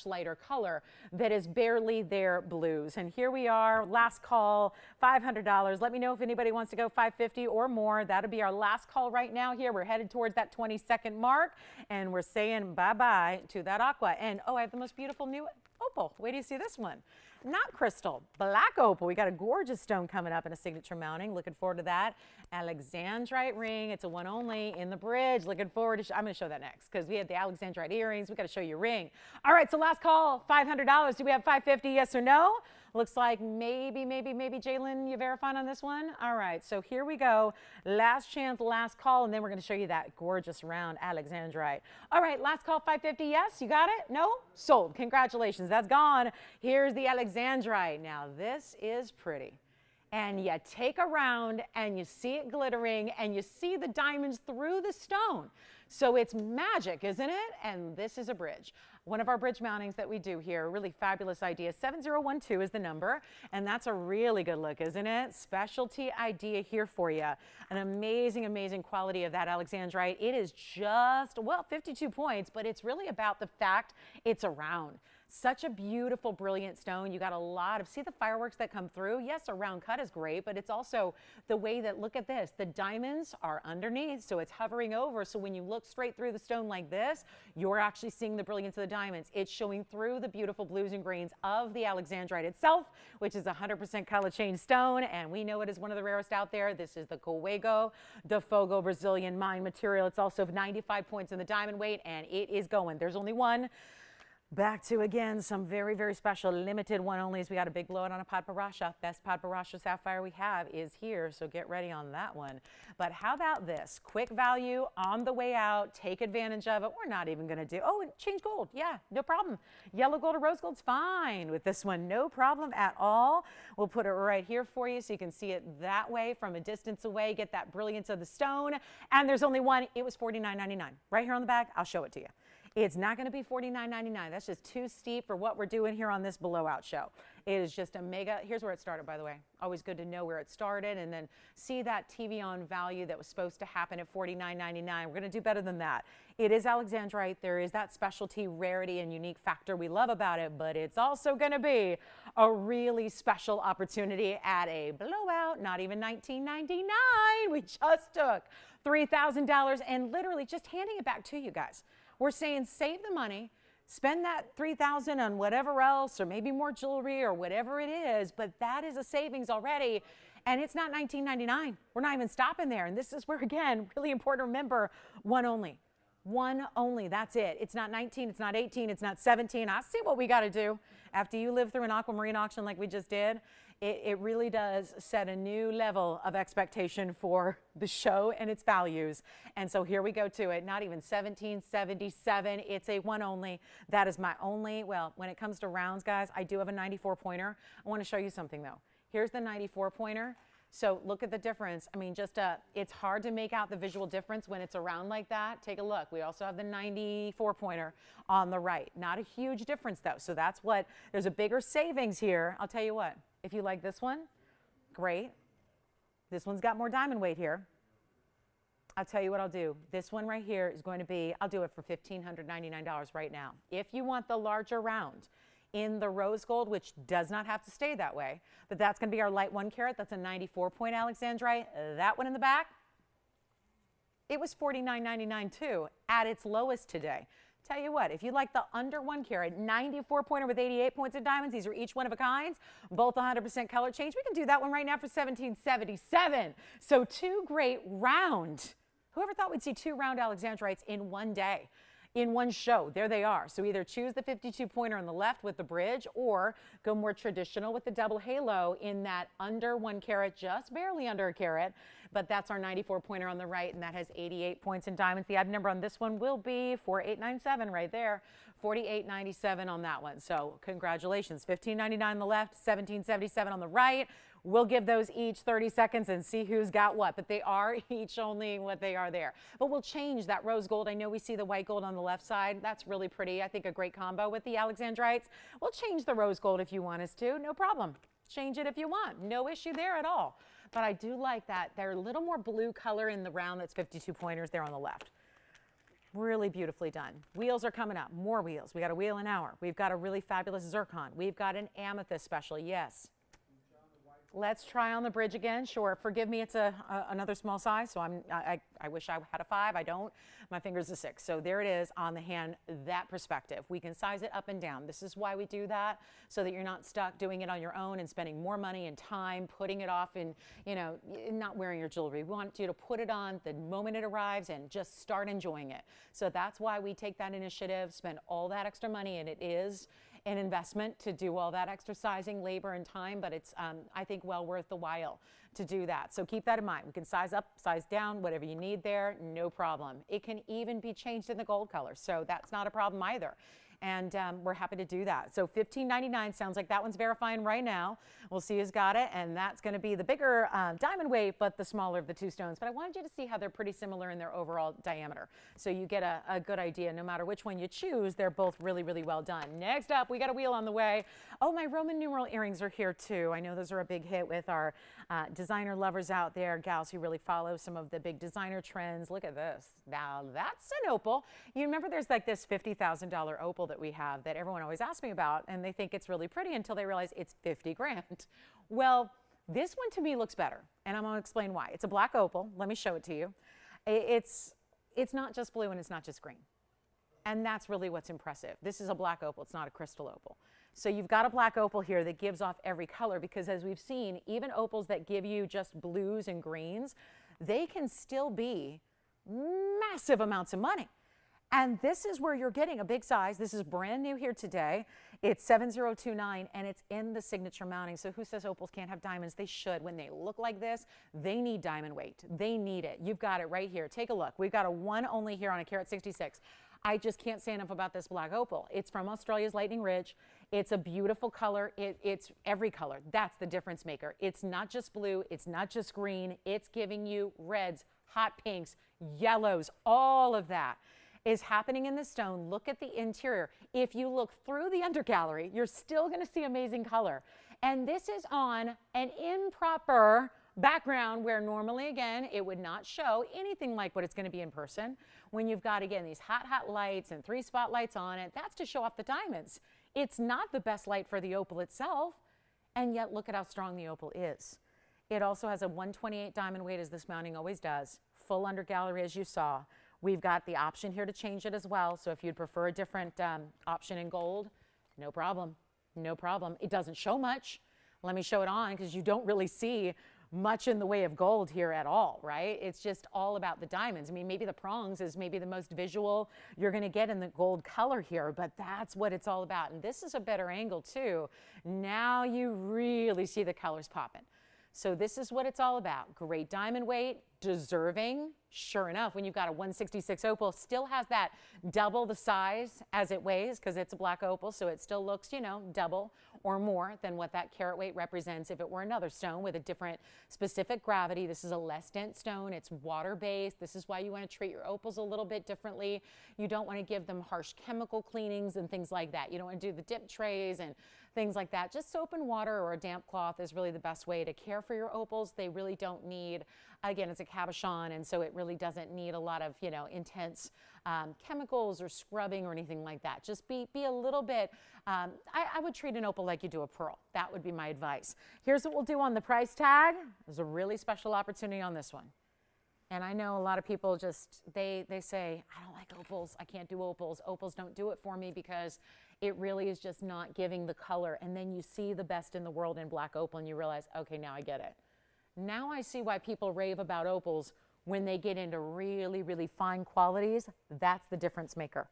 Speaker 1: lighter color that is barely their blues. And here we are, last call, $500. Let me know if anybody wants to go $550 or more. That'll be our last call right now here. We're headed towards that 20-second mark, and we're saying bye-bye to that aqua. And oh, I have the most beautiful new opal. Wait till you see this one. Not crystal, black opal. We got a gorgeous stone coming up in a signature mounting. Looking forward to that. Alexandrite ring. It's a one only in the bridge. Looking forward to, I'm going to show that next, because we have the Alexandrite earrings. We got to show you a ring. All right, so last call, $500. Do we have $550, yes or no? Looks like maybe Jalen, you verifying on this one? All right, so here we go. Last chance, last call, and then we're going to show you that gorgeous round Alexandrite. All right, last call, $550, yes? You got it? No? Sold. Congratulations, that's gone. Here's the Alexandrite. Now, this is pretty. And you take a round and you see it glittering and you see the diamonds through the stone. So it's magic, isn't it? And this is a bridge. One of our bridge mountings that we do here, a really fabulous idea. 7012 is the number, and that's a really good look, isn't it? Specialty idea here for you. An amazing quality of that Alexandrite. It is just, well, 52 points, but it's really about the fact it's a round. Such a beautiful, brilliant stone. You got a lot of, see the fireworks that come through? Yes, a round cut is great, but it's also the way that, look at this, the diamonds are underneath, so it's hovering over. So when you look straight through the stone like this, you're actually seeing the brilliance of the diamonds. It's showing through the beautiful blues and greens of the Alexandrite itself, which is 100% color change stone, and we know it is one of the rarest out there. This is the Coego de Fogo Brazilian mine material. It's also 95 points in the diamond weight, and it is going. There's only one. Back to, again, some very special limited one onlys. We got a big blowout on a Padparassha. Best Padparassha sapphire we have is here, so get ready on that one. But how about this? Quick value on the way out. Take advantage of it. We're not even going to do, oh, change gold. Yeah, no problem. Yellow gold or rose gold's fine with this one. No problem at all. We'll put it right here for you so you can see it that way from a distance away. Get that brilliance of the stone. And there's only one. It was $49.99. Right here on the back, I'll show it to you. It's not going to be $49.99. That's just too steep for what we're doing here on this blowout show. It is just a mega, here's where it started, by the way. Always good to know where it started and then see that TVON value that was supposed to happen at $49.99. We're going to do better than that. It is Alexandrite. There is that specialty, rarity, and unique factor we love about it, but it's also going to be a really special opportunity at a blowout, not even $19.99. We just took $3,000 and literally just handing it back to you guys. We're saying save the money, spend that $3,000 on whatever else, or maybe more jewelry or whatever it is, but that is a savings already. And it's not $19.99. We're not even stopping there. And this is where, again, really important to remember, one only. One only, that's it. It's not 19, it's not 18, it's not 17. I see what we got to do. After you live through an aquamarine auction like we just did, it really does set a new level of expectation for the show and its values. And so here we go to it. Not even 1777. It's a one only. That is my only, well, when it comes to rounds, guys, I do have a 94 pointer. I want to show you something though. Here's the 94 pointer. So look at the difference. I mean, just it's hard to make out the visual difference when it's around like that. Take a look. We also have the 94 pointer on the right. Not a huge difference though. So that's what, there's a bigger savings here. I'll tell you what, if you like this one, great. This one's got more diamond weight here. I'll tell you what I'll do. This one right here is going to be, I'll do it for $1,599 right now. If you want the larger round in the rose gold, which does not have to stay that way, but that's going to be our light 1 carat. That's a 94 point Alexandrite. That one in the back, it was $49.99 too, at its lowest today. Tell you what, if you like the under 1 carat, 94 pointer with 88 points of diamonds, these are each one of a kind, both 100% color change. We can do that one right now for $1,777. So 2 great round. Whoever thought we'd see 2 round Alexandrites in one day, in one show? There they are. So either choose the 52 pointer on the left with the bridge, or go more traditional with the double halo in that under 1 carat, just barely under a carat. But that's our 94 pointer on the right, and that has 88 points in diamonds. The item number on this one will be 4897 right there, 4897 on that one. So congratulations, $15.99 on the left, $17.77 on the right. We'll give those each 30 seconds and see who's got what, but they are each only what they are there. But we'll change that rose gold. I know we see the white gold on the left side. That's really pretty. I think a great combo with the Alexandrites. We'll change the rose gold if you want us to. No problem. Change it if you want. No issue there at all. But I do like that. They're a little more blue color in the round that's 52 pointers there on the left. Really beautifully done. Wheels are coming up. More wheels. We got a wheel an hour. We've got a really fabulous zircon. We've got an amethyst special. Yes. Let's try on the bridge again. Sure. Forgive me, it's another small size, so I wish I had a 5. I don't. My finger's a 6. So there it is on the hand, that perspective. We can size it up and down. This is why we do that, so that you're not stuck doing it on your own and spending more money and time putting it off and, you know, not wearing your jewelry. We want you to put it on the moment it arrives and just start enjoying it. So that's why we take that initiative, spend all that extra money, and it is an investment to do all that extra sizing, labor, and time, but it's, I think, well worth the while to do that. So keep that in mind. We can size up, size down, whatever you need there, no problem. It can even be changed in the gold color, so that's not a problem either. And we're happy to do that. So $15.99 sounds like that one's verifying right now. We'll see who's got it, and that's going to be the bigger diamond weight, but the smaller of the 2 stones. But I wanted you to see how they're pretty similar in their overall diameter, so you get a good idea. No matter which one you choose, they're both really, really well done. Next up, we got a wheel on the way. Oh, my Roman numeral earrings are here too. I know those are a big hit with our designer lovers out there, gals who really follow some of the big designer trends. Look at this. Now that's an opal. You remember there's like this $50,000 opal that we have that everyone always asks me about, and they think it's really pretty until they realize it's 50 grand. Well, this one to me looks better, and I'm going to explain why. It's a black opal. Let me show it to you. It's not just blue and it's not just green. And that's really what's impressive. This is a black opal. It's not a crystal opal. So you've got a black opal here that gives off every color, because as we've seen, even opals that give you just blues and greens, they can still be massive amounts of money. And this is where you're getting a big size. This is brand new here today. It's 7029, and it's in the signature mounting. So who says opals can't have diamonds? They should. When they look like this, they need diamond weight. They need it. You've got it right here. Take a look. We've got a 1 only here on a carat 66. I just can't say enough about this black opal. It's from Australia's Lightning Ridge. It's a beautiful color. It's every color. That's the difference maker. It's not just blue. It's not just green. It's giving you reds, hot pinks, yellows, all of that is happening in the stone. Look at the interior. If you look through the undergallery, you're still going to see amazing color. And this is on an improper background where normally, again, it would not show anything like what it's going to be in person. When you've got, again, these hot, hot lights and 3 spotlights on it, that's to show off the diamonds. It's not the best light for the opal itself, and yet look at how strong the opal is. It also has a 128 diamond weight, as this mounting always does. Full undergallery, as you saw. We've got the option here to change it as well. So if you'd prefer a different option in gold, no problem. No problem. It doesn't show much. Let me show it on, because you don't really see much in the way of gold here at all, right? It's just all about the diamonds. I mean, maybe the prongs is maybe the most visual you're going to get in the gold color here, but that's what it's all about. And this is a better angle too. Now you really see the colors popping. So this is what it's all about. Great diamond weight, deserving. Sure enough, when you've got a 166 opal, still has that double the size as it weighs, because it's a black opal, so it still looks, you know, double or more than what that carat weight represents if it were another stone with a different specific gravity. This is a less dense stone. It's water-based. This is why you want to treat your opals a little bit differently. You don't want to give them harsh chemical cleanings and things like that. You don't want to do the dip trays and things like that. Just soap and water or a damp cloth is really the best way to care for your opals. They really don't need, again, it's a cabochon, and so it really doesn't need a lot of, intense chemicals or scrubbing or anything like that. Just be a little bit, I would treat an opal like you do a pearl. That would be my advice. Here's what we'll do on the price tag. There's a really special opportunity on this one. And I know a lot of people just, they say, I don't like opals. I can't do opals. Opals don't do it for me because it really is just not giving the color. And then you see the best in the world in black opal and you realize, okay, now I get it. Now I see why people rave about opals when they get into really, really fine qualities. That's the difference maker.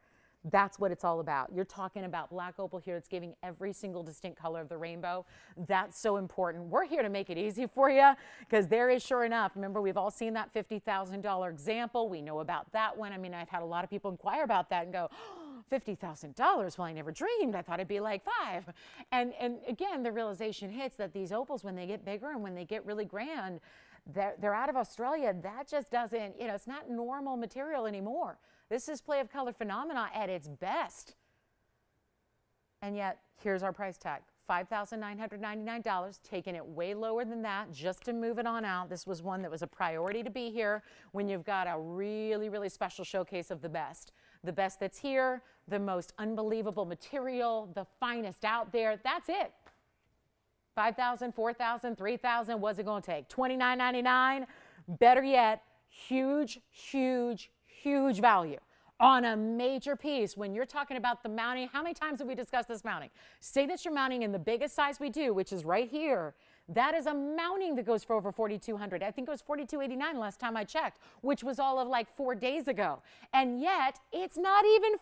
Speaker 1: That's what it's all about. You're talking about black opal here. It's giving every single distinct color of the rainbow. That's so important. We're here to make it easy for you because there is, sure enough, remember, we've all seen that $50,000 example. We know about that one. I mean, I've had a lot of people inquire about that and go, oh, $50,000? Well, I never dreamed. I thought it'd be like $5. And again, the realization hits that these opals, when they get bigger and when they get really grand, they're out of Australia. That just doesn't, it's not normal material anymore. This is play of color phenomena at its best. And yet, here's our price tag, $5,999, taking it way lower than that just to move it on out. This was one that was a priority to be here when you've got a really, really special showcase of the best. The best that's here, the most unbelievable material, the finest out there. That's it. $5,000, $4,000, $3,000, what's it going to take? $29.99. Better yet, huge, huge, huge value on a major piece. When you're talking about the mounting, how many times have we discussed this mounting? Signature mounting in the biggest size we do, which is right here. That is a mounting that goes for over $4,200. I think it was $4,289 last time I checked, which was all of like 4 days ago. And yet it's not even $4,000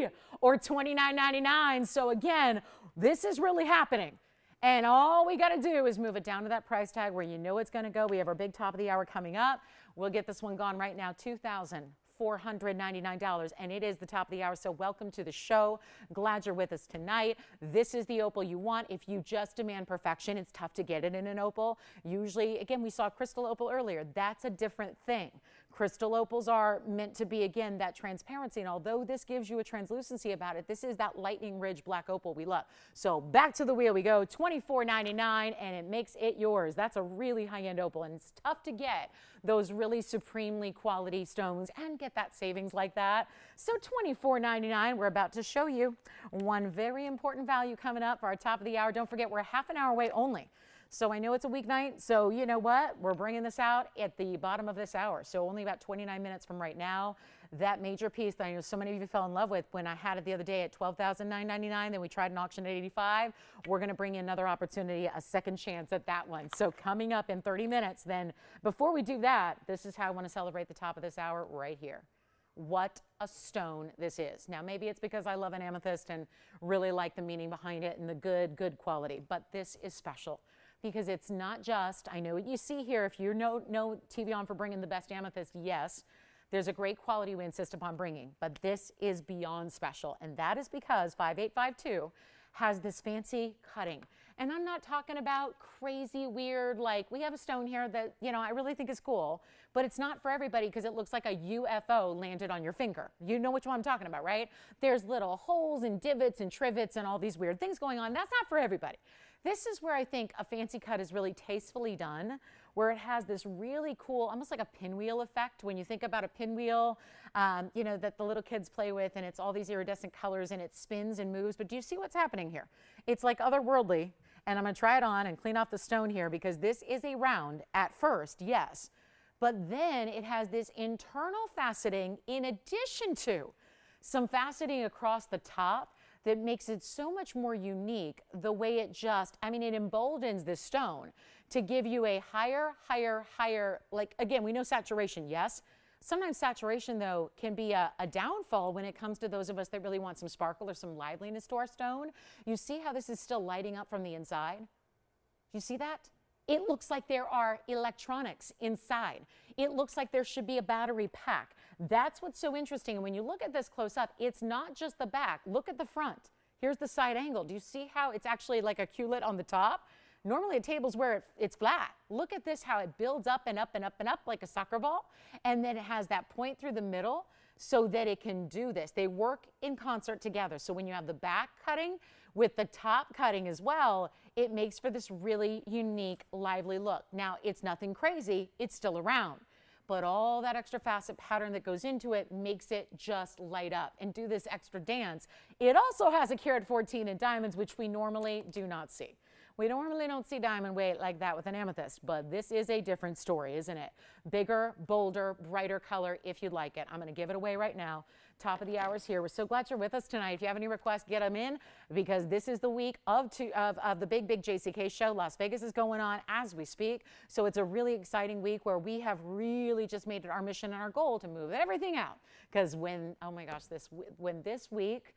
Speaker 1: or $3,000 or $29.99. So again, this is really happening. And all we got to do is move it down to that price tag where you know it's going to go. We have our big top of the hour coming up. We'll get this one gone right now, $2,499, and it is the top of the hour. So welcome to the show. Glad you're with us tonight. This is the opal you want. If you just demand perfection, it's tough to get it in an opal. Usually, again, we saw crystal opal earlier. That's a different thing. Crystal opals are meant to be, again, that transparency. And although this gives you a translucency about it, this is that lightning ridge black opal we love. So back to the wheel we go, $24.99, and it makes it yours. That's a really high-end opal, and it's tough to get those really supremely quality stones and get that savings like that. So $24.99, we're about to show you one very important value coming up for our top of the hour. Don't forget, we're half an hour away only. So I know it's a weeknight, so you know what? We're bringing this out at the bottom of this hour. So only about 29 minutes from right now. That major piece that I know so many of you fell in love with when I had it the other day at $12,999, then we tried an auction at $85. We're going to bring you another opportunity, a second chance at that one. So coming up in 30 minutes, then before we do that, this is how I want to celebrate the top of this hour right here. What a stone this is. Now, maybe it's because I love an amethyst and really like the meaning behind it and the good quality, but this is special. Because it's not just, I know what you see here, if you know TVON for bringing the best amethyst, yes, there's a great quality we insist upon bringing, but this is beyond special, and that is because 5852 has this fancy cutting. And I'm not talking about crazy, weird, like we have a stone here that, I really think is cool, but it's not for everybody because it looks like a UFO landed on your finger. You know which one I'm talking about, right? There's little holes and divots and trivets and all these weird things going on. That's not for everybody. This is where I think a fancy cut is really tastefully done, where it has this really cool, almost like a pinwheel effect. When you think about a pinwheel, that the little kids play with, and it's all these iridescent colors, and it spins and moves. But do you see what's happening here? It's like otherworldly, and I'm going to try it on and clean off the stone here because this is a round at first, yes. But then it has this internal faceting in addition to some faceting across the top that makes it so much more unique the way it it emboldens this stone to give you a higher, like, again, we know saturation, yes. Sometimes saturation, though, can be a downfall when it comes to those of us that really want some sparkle or some liveliness to our stone. You see how this is still lighting up from the inside? You see that? It looks like there are electronics inside. It looks like there should be a battery pack. That's what's so interesting. And when you look at this close up, it's not just the back. Look at the front. Here's the side angle. Do you see how it's actually like a culet on the top? Normally a table's where it's flat. Look at this, how it builds up and up and up and up like a soccer ball. And then it has that point through the middle so that it can do this. They work in concert together. So when you have the back cutting with the top cutting as well, it makes for this really unique, lively look. Now, it's nothing crazy. It's still around. But all that extra facet pattern that goes into it makes it just light up and do this extra dance. It also has a carat 14 in diamonds, which we normally do not see. We normally don't see diamond weight like that with an amethyst, but this is a different story, isn't it? Bigger, bolder, brighter color if you'd like it. I'm going to give it away right now. Top of the hour's here. We're so glad you're with us tonight. If you have any requests, get them in, because this is the week of the big JCK show. Las Vegas is going on as we speak. So it's a really exciting week where we have really just made it our mission and our goal to move everything out. Because when, oh my gosh, when this week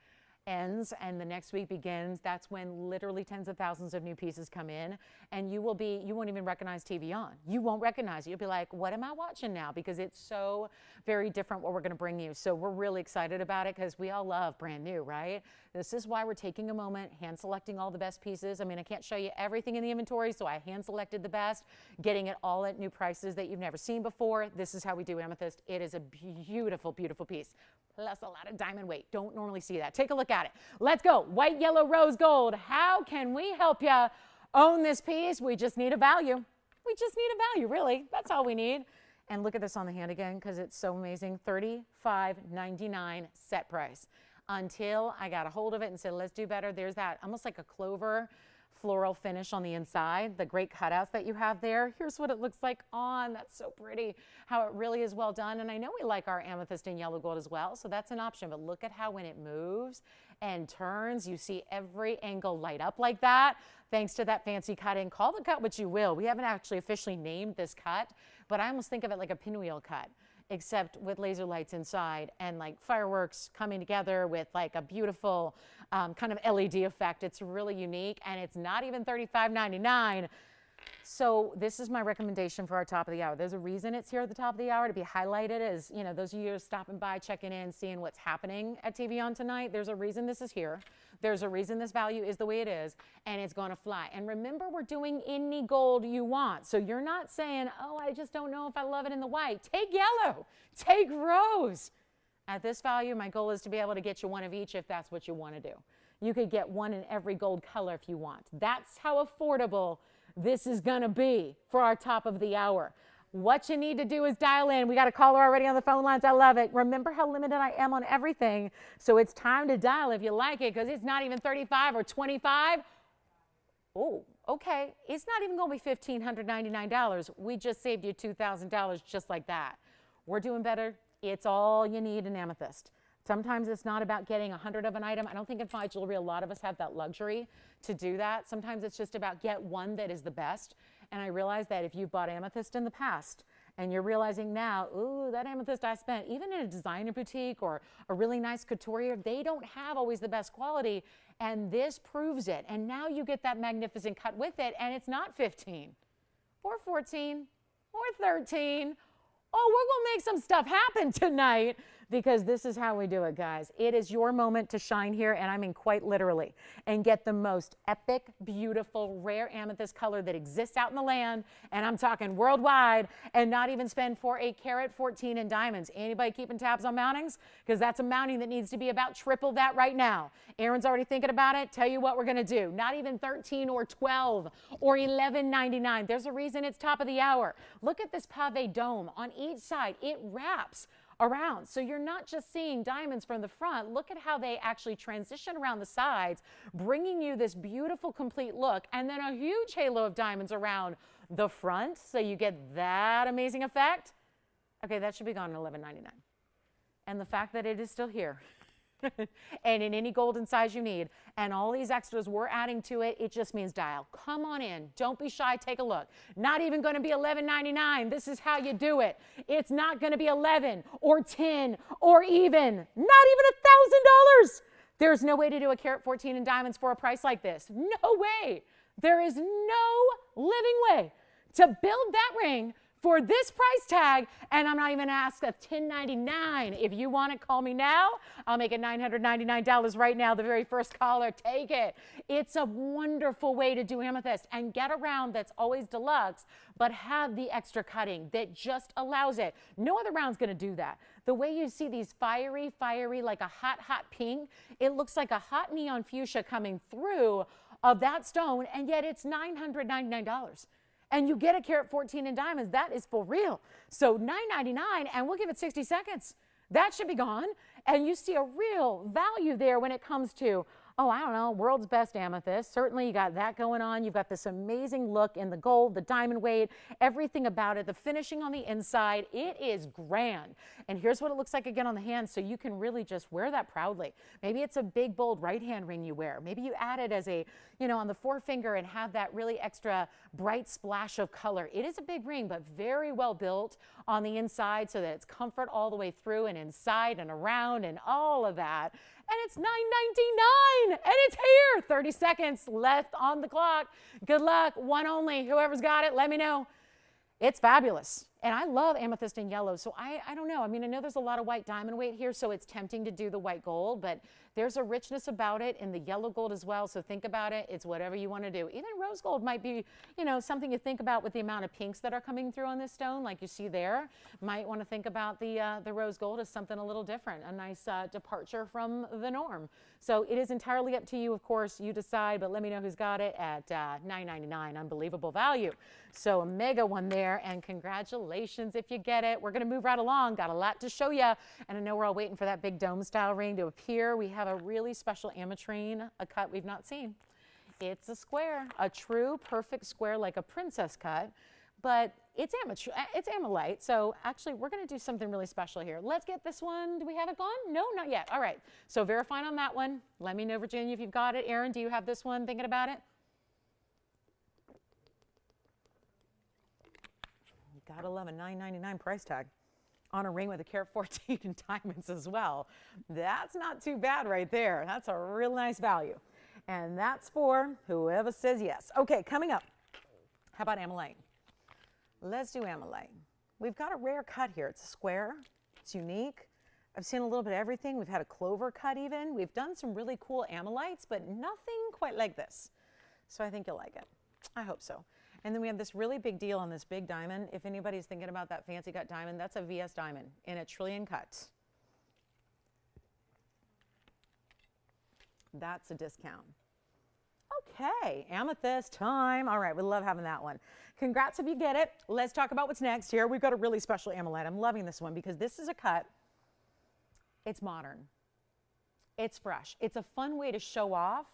Speaker 1: ends and the next week begins, that's when literally tens of thousands of new pieces come in, and you won't even recognize TVON. You won't recognize it. You'll be like, what am I watching now? Because it's so very different what we're going to bring you. So we're really excited about it because we all love brand new, right? This is why we're taking a moment, hand selecting all the best pieces. I mean, I can't show you everything in the inventory, so I hand selected the best, getting it all at new prices that you've never seen before. This is how we do amethyst. It is a beautiful, beautiful piece, plus a lot of diamond weight. Don't normally see that. Take a look at it. Let's go. White, yellow, rose gold. How can we help you own this piece? We just need a value. We just need a value, really. That's all we need. And look at this on the hand again, because it's so amazing. $35.99 set price. Until I got a hold of it and said, let's do better. There's that almost like a clover floral finish on the inside, the great cutouts that you have there. Here's what it looks like on. That's so pretty, how it really is well done. And I know we like our amethyst in yellow gold as well, so that's an option. But look at how when it moves and turns, you see every angle light up like that, thanks to that fancy cutting. Call the cut what you will. We haven't actually officially named this cut, but I almost think of it like a pinwheel cut, except with laser lights inside and like fireworks coming together with like a beautiful kind of LED effect. It's really unique, and it's not even $35.99. So this is my recommendation for our top of the hour. There's a reason it's here at the top of the hour to be highlighted, as you know, those of you stopping by, checking in, seeing what's happening at TVON tonight. There's a reason this is here. There's a reason this value is the way it is, and it's going to fly. And remember, we're doing any gold you want. So you're not saying, oh, I just don't know if I love it in the white. Take yellow. Take rose. At this value, my goal is to be able to get you one of each if that's what you want to do. You could get one in every gold color if you want. That's how affordable this is going to be for our top of the hour. What you need to do is dial in. We got a caller already on the phone lines. I love it. Remember how limited I am on everything. So it's time to dial if you like it, because it's not even 35 or 25. Oh, okay. It's not even going to be $1,599. We just saved you $2,000 just like that. We're doing better. It's all you need in amethyst. Sometimes it's not about getting 100 of an item. I don't think in fine jewelry a lot of us have that luxury to do that. Sometimes it's just about get one that is the best. And I realize that if you've bought amethyst in the past and you're realizing now, ooh, that amethyst I spent, even in a designer boutique or a really nice couturier, they don't have always the best quality. And this proves it. And now you get that magnificent cut with it, and it's not 15 or 14 or 13. Oh, we're going to make some stuff happen tonight, because this is how we do it, guys. It is your moment to shine here, and I mean quite literally, and get the most epic, beautiful, rare amethyst color that exists out in the land, and I'm talking worldwide, and not even spend for a carat 14 in diamonds. Anybody keeping tabs on mountings? Because that's a mounting that needs to be about triple that right now. Aaron's already thinking about it. Tell you what we're going to do. Not even 13 or 12 or $11.99. There's a reason it's top of the hour. Look at this pave dome on each side. It wraps around. So you're not just seeing diamonds from the front. Look at how they actually transition around the sides, bringing you this beautiful complete look, and then a huge halo of diamonds around the front, so you get that amazing effect. Okay, that should be gone at $11.99. And the fact that it is still here and in any golden size you need, and all these extras we're adding to it, it just means dial. Come on in. Don't be shy. Take a look. Not even going to be $11.99. This is how you do it. It's not going to be 11 or 10 or even, not even $1,000. There's no way to do a carat 14 in diamonds for a price like this. No way. There is no living way to build that ring for this price tag, and I'm not even asked a $10.99. If you want it, call me now. I'll make it $999 right now. The very first caller, take it. It's a wonderful way to do amethyst and get a round that's always deluxe, but have the extra cutting that just allows it. No other round's gonna do that. The way you see these fiery, like a hot, hot pink, it looks like a hot neon fuchsia coming through of that stone, and yet it's $999. And you get a carat 14 in diamonds. That is for real. So $9.99, and we'll give it 60 seconds. That should be gone. And you see a real value there when it comes to, oh, I don't know, world's best amethyst. Certainly you got that going on. You've got this amazing look in the gold, the diamond weight, everything about it, the finishing on the inside. It is grand. And here's what it looks like again on the hand, so you can really just wear that proudly. Maybe it's a big, bold right hand ring you wear. Maybe you add it as a, on the forefinger and have that really extra bright splash of color. It is a big ring, but very well built on the inside so that it's comfort all the way through and inside and around and all of that. And it's $9.99, and it's here. 30 seconds left on the clock. Good luck, one only. Whoever's got it, let me know. It's fabulous. And I love amethyst in yellow, so I don't know. I mean, I know there's a lot of white diamond weight here, so it's tempting to do the white gold, but there's a richness about it in the yellow gold as well, so think about it. It's whatever you want to do. Even rose gold might be, something you think about with the amount of pinks that are coming through on this stone, like you see there. Might want to think about the rose gold as something a little different, a nice departure from the norm. So it is entirely up to you, of course. You decide, but let me know who's got it at $9.99. Unbelievable value. So a mega one there, and congratulations if you get it. We're going to move right along. Got a lot to show you, and I know we're all waiting for that big dome style ring to appear. We have a really special ametrine, a cut we've not seen. It's a square, a true perfect square like a princess cut, but it's Ammolite. So actually we're going to do something really special here. Let's get this one. Do we have it gone? No, not yet. All right. So verifying on that one. Let me know, Virginia, if you've got it. Aaron, do you have this one? Thinking about it? Gotta love a $9.99 price tag on a ring with a carat 14 in diamonds as well. That's not too bad right there. That's a real nice value. And that's for whoever says yes. Okay, coming up, how about Ammolite? Let's do Ammolite. We've got a rare cut here. It's a square. It's unique. I've seen a little bit of everything. We've had a clover cut even. We've done some really cool Ammolites, but nothing quite like this. So I think you'll like it. I hope so. And then we have this really big deal on this big diamond. If anybody's thinking about that fancy cut diamond, that's a VS diamond in a trillion cuts. That's a discount. Okay, amethyst time. All right, we love having that one. Congrats if you get it. Let's talk about what's next here. We've got a really special Ammolite. I'm loving this one because this is a cut. It's modern. It's fresh. It's a fun way to show off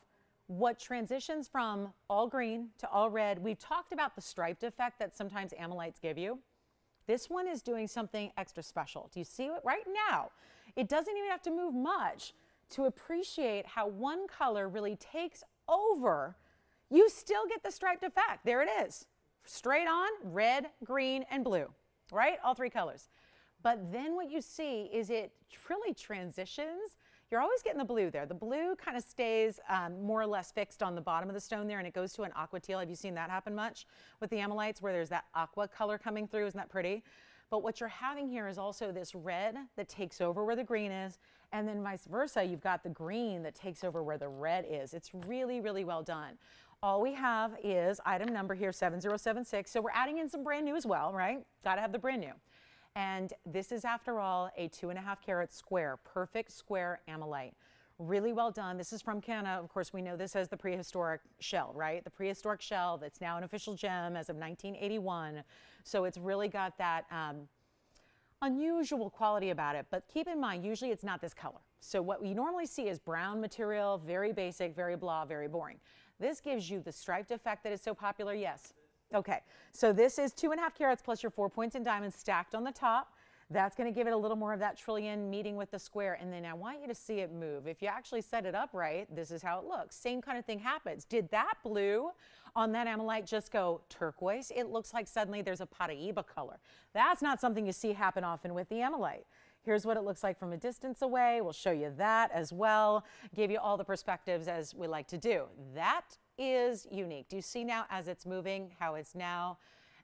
Speaker 1: what transitions from all green to all red. We've talked about the striped effect that sometimes Ammolites give you. This one is doing something extra special. Do you see it right now? It doesn't even have to move much to appreciate how one color really takes over. You still get the striped effect. There it is. Straight on, red, green, and blue, right? All three colors. But then what you see is it really transitions. You're always getting the blue there. The blue kind of stays more or less fixed on the bottom of the stone there, and it goes to an aqua teal. Have you seen that happen much with the Ammolites where there's that aqua color coming through? Isn't that pretty? But what you're having here is also this red that takes over where the green is, and then vice versa, you've got the green that takes over where the red is. It's really, really well done. All we have is item number here, 7076. So we're adding in some brand new as well, right? Got to have the brand new. And this is, after all, a 2.5 carat square, perfect square Ammolite. Really well done. This is from Canada. Of course, we know this as the prehistoric shell, right? The prehistoric shell that's now an official gem as of 1981. So it's really got that unusual quality about it. But keep in mind, usually it's not this color. So what we normally see is brown material, very basic, very blah, very boring. This gives you the striped effect that is so popular, yes. Okay, so this is 2.5 carats plus your 4 points in diamonds stacked on the top. That's going to give it a little more of that trillion meeting with the square. And then I want you to see it move. If you actually set it up right, this is how it looks. Same kind of thing happens. Did that blue on that Ammolite just go turquoise? It looks like suddenly there's a Paraíba color. That's not something you see happen often with the Ammolite. Here's what it looks like from a distance away. We'll show you that as well. Give you all the perspectives as we like to do. That is unique. Do you see now as it's moving how it's now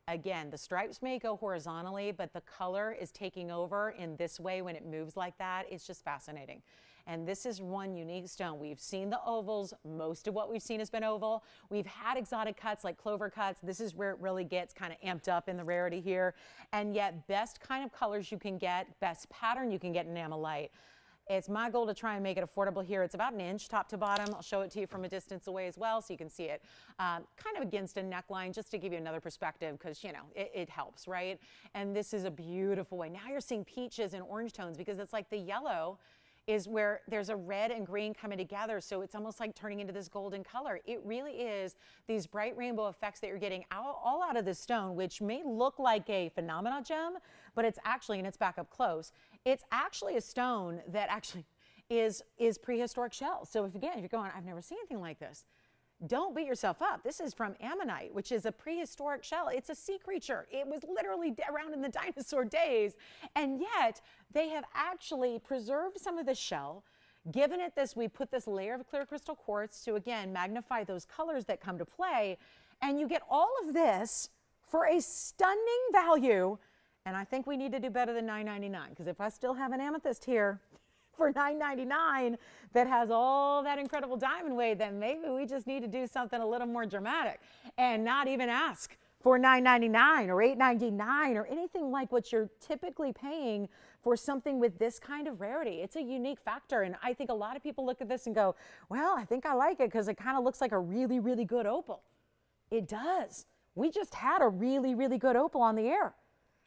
Speaker 1: Again, the stripes may go horizontally, but the color is taking over in this way when it moves like that. It's just fascinating. And this is one unique stone. We've seen the ovals. Most of what we've seen has been oval. We've had exotic cuts like clover cuts. This is where it really gets kind of amped up in the rarity here. And yet, best kind of colors you can get, best pattern you can get in Ammolite. It's my goal to try and make it affordable here. It's about 1 inch top to bottom. I'll show it to you from a distance away as well so you can see it kind of against a neckline just to give you another perspective because, you know, it helps, right? And this is a beautiful way. Now you're seeing peaches and orange tones because it's like the yellow is where there's a red and green coming together, so it's almost like turning into this golden color. It really is these bright rainbow effects that you're getting all out of this stone, which may look like a phenomenal gem, but it's actually, and it's back up close, it's actually a stone that actually is prehistoric shells. So if you're going, I've never seen anything like this, don't beat yourself up. This is from Ammonite, which is a prehistoric shell. It's a sea creature. It was literally around in the dinosaur days. And yet they have actually preserved some of the shell, given it this, we put this layer of clear crystal quartz to, again, magnify those colors that come to play. And you get all of this for a stunning value. And I think we need to do better than $9.99 because if I still have an amethyst here for $9.99 that has all that incredible diamond weight, then maybe we just need to do something a little more dramatic and not even ask for $9.99 or $8.99 or anything like what you're typically paying for something with this kind of rarity. It's a unique factor, and I think a lot of people look at this and go, well, I think I like it because it kind of looks like a really, really good opal. It does. We just had a really, really good opal on the air,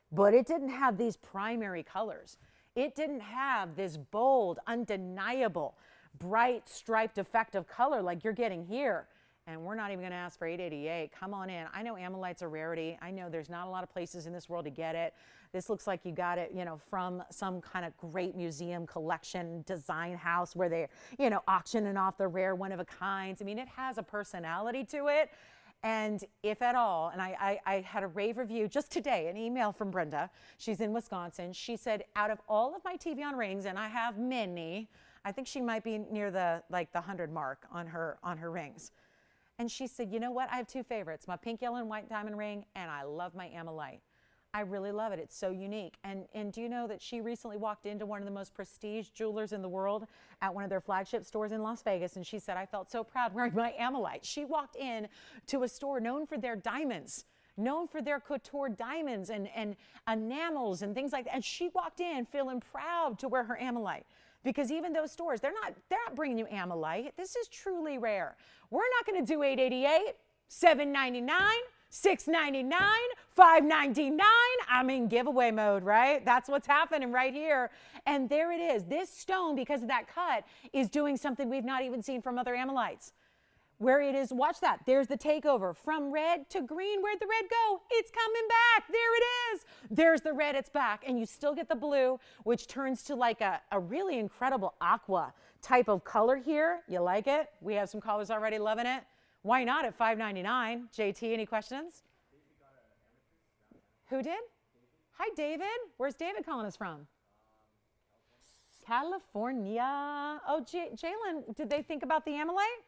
Speaker 1: but it didn't have these primary colors. It didn't have this bold, undeniable, bright, striped effect of color like you're getting here. And we're not even going to ask for $8.88. Come on in. I know Ammolite's a rarity. I know there's not a lot of places in this world to get it. This looks like you got it, you know, from some kind of great museum collection design house where they're, you know, auctioning off the rare one of a kinds. I mean, it has a personality to it. And if at all, and I had a rave review just today, an email from Brenda. She's in Wisconsin. She said, out of all of my TVON rings, and I have many, I think she might be near the 100 mark on her rings. And she said, you know what? I have 2 favorites, my pink, yellow, and white diamond ring, and I love my Ammolite. I really love it. It's so unique. And do you know that she recently walked into one of the most prestige jewelers in the world at one of their flagship stores in Las Vegas, and she said, I felt so proud wearing my Ammolite. She walked in to a store known for their diamonds, known for their couture diamonds and enamels and things like that. And she walked in feeling proud to wear her Ammolite. Because even those stores, they're not bringing you Ammolite. This is truly rare. We're not going to do $8.88, $7.99, $6.99, $5.99. I'm in giveaway mode, right? That's what's happening right here. And there it is. This stone, because of that cut, is doing something we've not even seen from other Ammolites. Where it is, watch that, there's the takeover from red to green. Where'd the red go? It's coming back. There it is. There's the red, it's back. And you still get the blue, which turns to like a really incredible aqua type of color here. You like it? We have some callers already loving it. Why not at $5.99? JT, any questions? Who did? Hi, David. Where's David calling us from? California. Oh, Jalen, did they think about the Ammolite?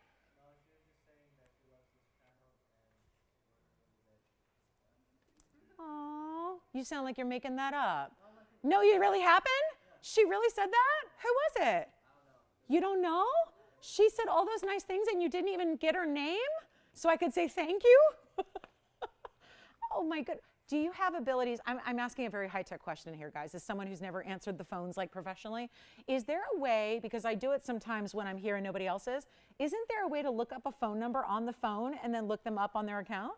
Speaker 1: Oh, you sound like you're making that up. No, you really happened? She really said that? Who was it? You don't know? She said all those nice things and you didn't even get her name? So I could say thank you? Oh my good. Do you have abilities? I'm asking a very high-tech question here, guys, as someone who's never answered the phones like professionally. Is there a way, because I do it sometimes when I'm here and nobody else is, isn't there a way to look up a phone number on the phone and then look them up on their account?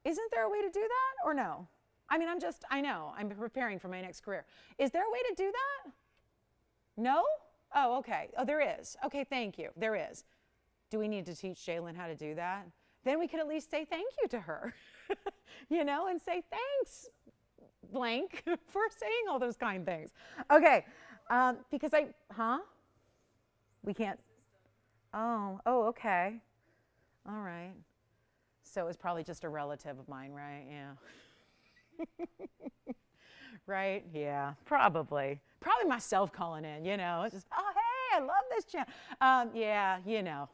Speaker 1: Isn't there a way to do that or no? I mean, I know, I'm preparing for my next career. Is there a way to do that? No? Oh, okay. Oh, there is. Okay, thank you. There is. Do we need to teach Jalen how to do that? Then we could at least say thank you to her, you know, and say thanks, blank, for saying all those kind things. Okay, because we can't. Oh, okay. All right. So it was probably just a relative of mine, right? Yeah. Right? Yeah, probably. Probably myself calling in, you know. It's just, oh, hey, I love this channel. Yeah, you know.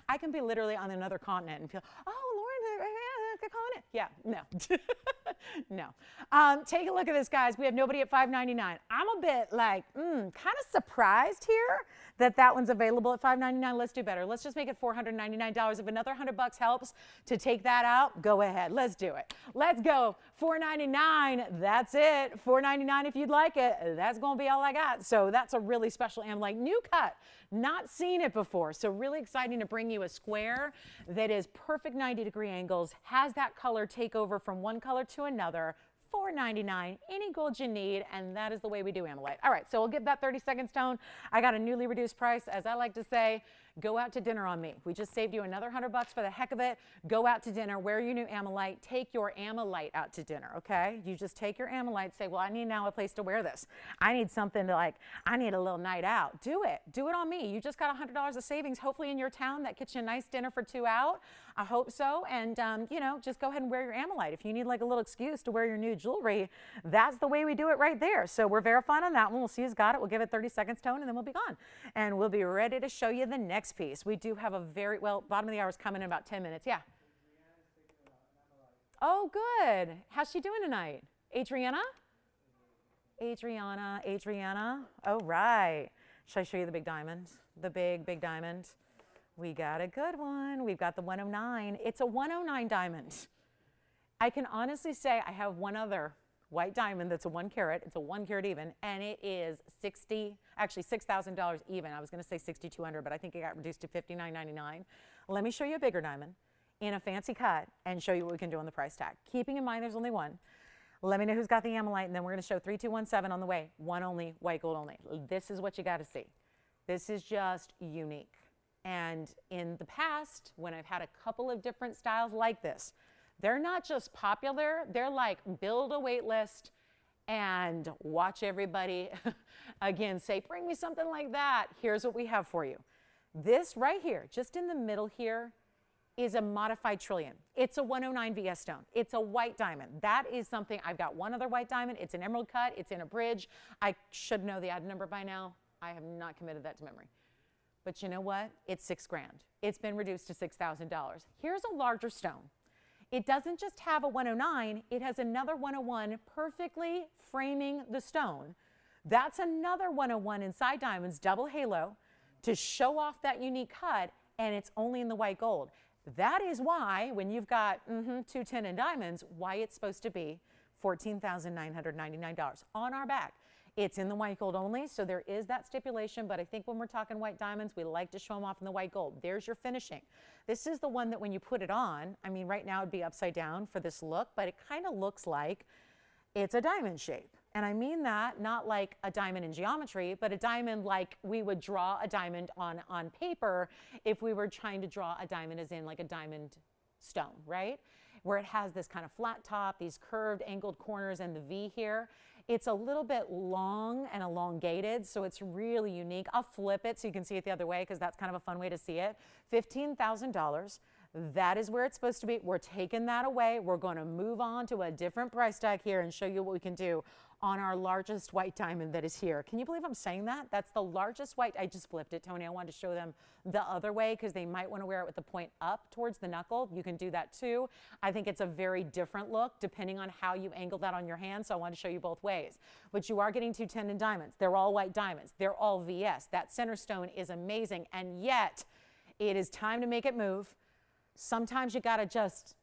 Speaker 1: I can be literally on another continent and feel, oh, Lauren, they're calling it? Yeah, no. No. Take a look at this, guys. We have nobody at $5.99. I'm a bit like, kind of surprised here that one's available at $5.99. Let's do better. Let's just make it $499. If another $100 helps to take that out, go ahead. Let's do it. Let's go. $4.99. That's it. $4.99 if you'd like it. That's going to be all I got. So that's a really special Ammolite. New cut. Not seen it before. So really exciting to bring you a square that is perfect 90-degree angles, has that color take over from one color to another. $4.99, any gold you need, and that is the way we do Ammolite. All right, so we'll give that 30-second stone. I got a newly reduced price. As I like to say, go out to dinner on me. We just saved you another $100 for the heck of it. Go out to dinner, wear your new Ammolite, take your Ammolite out to dinner, okay? You just take your Ammolite, say, well, I need now a place to wear this. I need something to like, I need a little night out. Do it. Do it on me. You just got $100 of savings, hopefully in your town. That gets you a nice dinner for 2 out. I hope so. And, you know, just go ahead and wear your Ammolite. If you need like a little excuse to wear your new jewelry, that's the way we do it right there. So we're verifying on that one. We'll see who's got it. We'll give it 30 seconds, Tone, and then we'll be gone. And we'll be ready to show you the next piece. We do have a very, well, bottom of the hour is coming in about 10 minutes. Yeah. Oh, good. How's she doing tonight? Adriana? Adriana. Oh, right. Should I show you the big diamond? The big diamond. We got a good one. We've got the 109. It's a 109 diamond. I can honestly say I have one other white diamond that's a 1 carat. It's a 1 carat even, and it is $6,000 even. I was going to say $6,200, but I think it got reduced to $59.99. Let me show you a bigger diamond in a fancy cut and show you what we can do on the price tag. Keeping in mind there's only one. Let me know who's got the Ammolite, and then we're going to show 3217 on the way. One only, white gold only. This is what you got to see. This is just unique. And in the past, when I've had a couple of different styles like this, they're not just popular, they're like build a wait list and watch everybody again say, bring me something like that. Here's what we have for you. This right here, just in the middle here, is a modified trillion. It's a 109 VS stone. It's a white diamond. That is something, I've got one other white diamond. It's an emerald cut. It's in a bridge. I should know the odd number by now. I have not committed that to memory. But you know what? It's $6 grand. It's been reduced to $6,000. Here's a larger stone. It doesn't just have a 109, it has another 101 perfectly framing the stone. That's another 101 inside diamonds, double halo, to show off that unique cut, and it's only in the white gold. That is why, when you've got 210 in diamonds, why it's supposed to be $14,999 on our back. It's in the white gold only, so there is that stipulation, but I think when we're talking white diamonds, we like to show them off in the white gold. There's your finishing. This is the one that when you put it on, I mean, right now it'd be upside down for this look, but it kind of looks like it's a diamond shape. And I mean that not like a diamond in geometry, but a diamond like we would draw a diamond on paper if we were trying to draw a diamond as in like a diamond stone, right? Where it has this kind of flat top, these curved angled corners, and the V here. It's a little bit long and elongated, so it's really unique. I'll flip it so you can see it the other way because that's kind of a fun way to see it. $15,000. That is where it's supposed to be. We're taking that away. We're going to move on to a different price tag here and show you what we can do on our largest white diamond that is here. Can you believe I'm saying that? That's the largest white. I just flipped it, Tony. I wanted to show them the other way because they might want to wear it with the point up towards the knuckle. You can do that too. I think it's a very different look depending on how you angle that on your hand, so I want to show you both ways. But you are getting 210 in diamonds. They're all white diamonds. They're all VS. That center stone is amazing, and yet it is time to make it move. Sometimes you got to just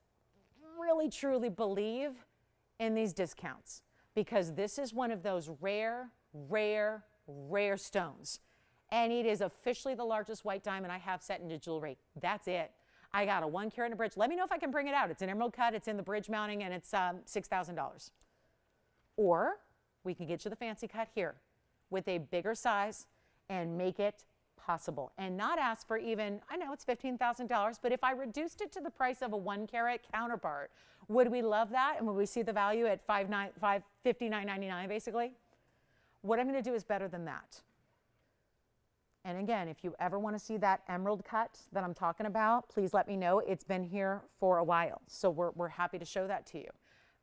Speaker 1: really truly believe in these discounts because this is one of those rare stones. And it is officially the largest white diamond I have set into jewelry. That's it. I got a 1 carat in a bridge. Let me know if I can bring it out. It's an emerald cut. It's in the bridge mounting, and it's $6,000. Or we can get you the fancy cut here with a bigger size and make it possible and not ask for even, I know it's $15,000, but if I reduced it to the price of a 1 carat counterpart, would we love that? And would we see the value at $59.99 basically? What I'm going to do is better than that. And again, if you ever want to see that emerald cut that I'm talking about, please let me know. It's been here for a while, so we're happy to show that to you.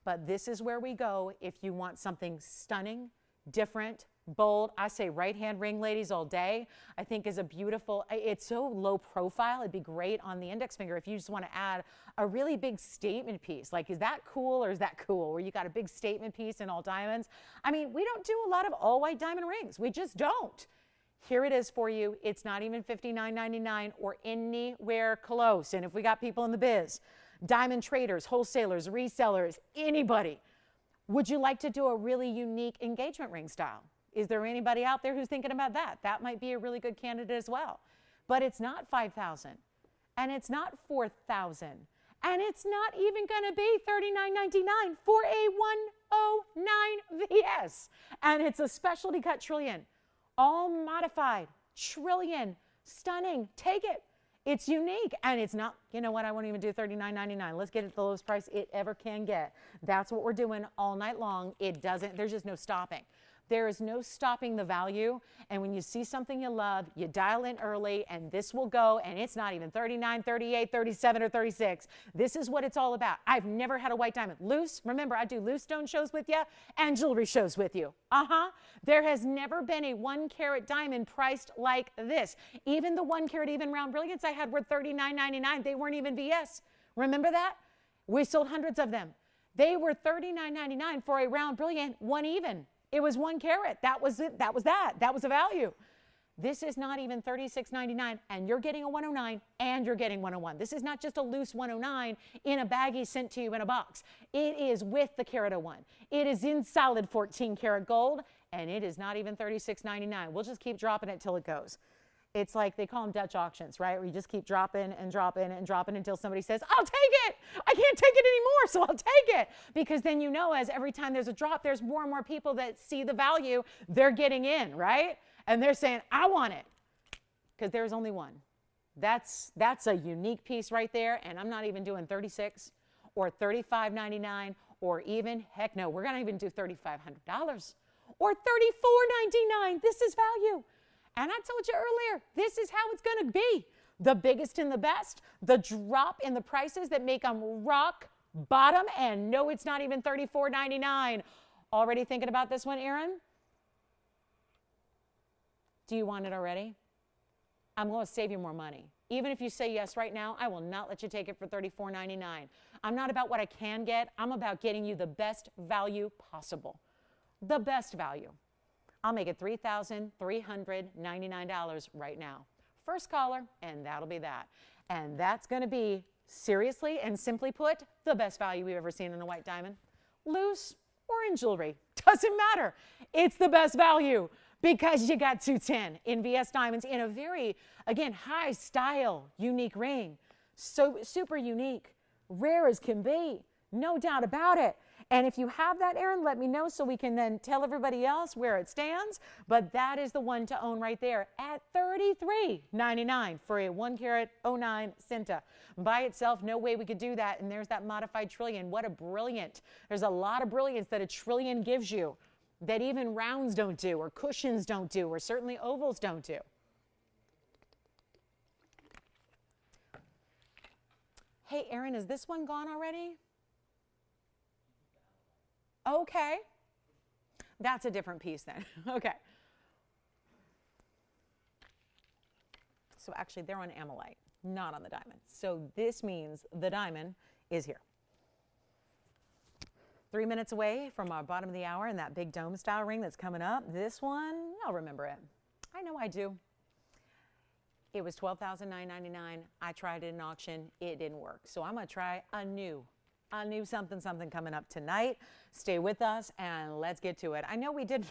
Speaker 1: But this is where we go if you want something stunning, different, bold. I say right hand ring, ladies, all day. I think is a beautiful, it's so low profile. It'd be great on the index finger if you just want to add a really big statement piece. Like, is that cool or is that cool? Where you got a big statement piece in all diamonds. I mean, we don't do a lot of all white diamond rings. We just don't. Here it is for you. It's not even $59.99 or anywhere close. And if we got people in the biz, diamond traders, wholesalers, resellers, anybody, would you like to do a really unique engagement ring style? Is there anybody out there who's thinking about that? That might be a really good candidate as well. But it's not $5,000, and it's not $4,000, and it's not even going to be $39.99 for a 109 VS. And it's a specialty cut trillion, all modified, trillion, stunning. Take it. It's unique, and it's not, you know what, I won't even do $39.99. Let's get it at the lowest price it ever can get. That's what we're doing all night long. It doesn't, there's just no stopping. There is no stopping the value, and when you see something you love, you dial in early, and this will go, and it's not even 39, 38, 37, or 36. This is what it's all about. I've never had a white diamond. Loose, remember, I do loose stone shows with you and jewelry shows with you. There has never been a 1 carat diamond priced like this. Even the 1 carat even round brilliants I had were $39.99. They weren't even VS. Remember that? We sold hundreds of them. They were $39.99 for a round brilliant, 1 even. It was 1 carat. That was it. That was that. That was the value. This is not even $36.99, and you're getting a 109, and you're getting 101. This is not just a loose 109 in a baggie sent to you in a box. It is with the carat 01. It is in solid 14 karat gold, and it is not even $36.99. We'll just keep dropping it till it goes. It's like they call them Dutch auctions, right? Where you just keep dropping and dropping and dropping until somebody says, I'll take it. I can't take it anymore, so I'll take it. Because then you know, as every time there's a drop, there's more and more people that see the value they're getting in, right? And they're saying, I want it. Because there's only one. That's a unique piece right there. And I'm not even doing 36 or $35.99 or even, heck no, we're going to even do $3,500 or $34.99. This is value. And I told you earlier, this is how it's going to be. The biggest and the best, the drop in the prices that make them rock bottom, and no, it's not even $34.99. Already thinking about this one, Aaron? Do you want it already? I'm going to save you more money. Even if you say yes right now, I will not let you take it for $34.99. I'm not about what I can get. I'm about getting you the best value possible. The best value. I'll make it $3,399 right now. First caller, and that'll be that. And that's going to be, seriously and simply put, the best value we've ever seen in a white diamond. Loose or in jewelry, doesn't matter. It's the best value because you got 210 in VS diamonds in a very, again, high style, unique ring. So super unique, rare as can be, no doubt about it. And if you have that, Aaron, let me know so we can then tell everybody else where it stands. But that is the one to own right there at $33.99 for a 1 carat 09 Cinta. By itself, no way we could do that. And there's that modified trillion. What a brilliant. There's a lot of brilliance that a trillion gives you that even rounds don't do, or cushions don't do, or certainly ovals don't do. Hey, Aaron, is this one gone already? Okay. That's a different piece then. Okay. So actually, they're on Ammolite, not on the diamond. So this means the diamond is here. 3 minutes away from our bottom of the hour and that big dome style ring that's coming up. This one, I'll remember it. I know I do. It was $12,999. I tried it in auction. It didn't work. So I'm going to try a new something coming up tonight. Stay with us and let's get to it. I know we did,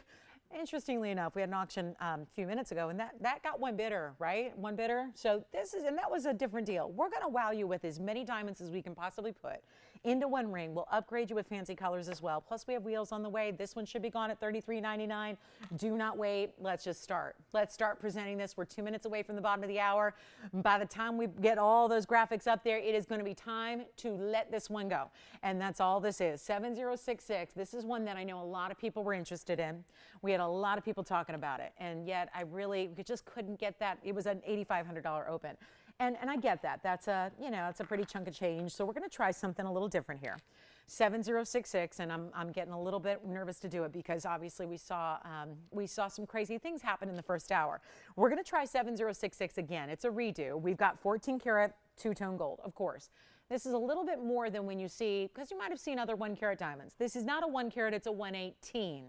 Speaker 1: interestingly enough, we had an auction a few minutes ago, and that got one bidder, right? One bidder. So and that was a different deal. We're going to wow you with as many diamonds as we can possibly put into one ring. We'll upgrade you with fancy colors as well. Plus, we have wheels on the way. This one should be gone at $33.99. Do not wait. Let's just start. Let's start presenting this. We're 2 minutes away from the bottom of the hour. By the time we get all those graphics up there, it is going to be time to let this one go. And that's all this is. 7066. This is one that I know a lot of people were interested in. We had a lot of people talking about it. And yet we just couldn't get that. It was an $8,500 open. And I get that. That's a, it's a pretty chunk of change. So we're going to try something a little different here. 7066, and I'm getting a little bit nervous to do it because obviously we saw some crazy things happen in the first hour. We're going to try 7066 again. It's a redo. We've got 14 karat two-tone gold, of course. This is a little bit more than when you see, because you might have seen other 1 carat diamonds. This is not a 1 carat, it's a 118.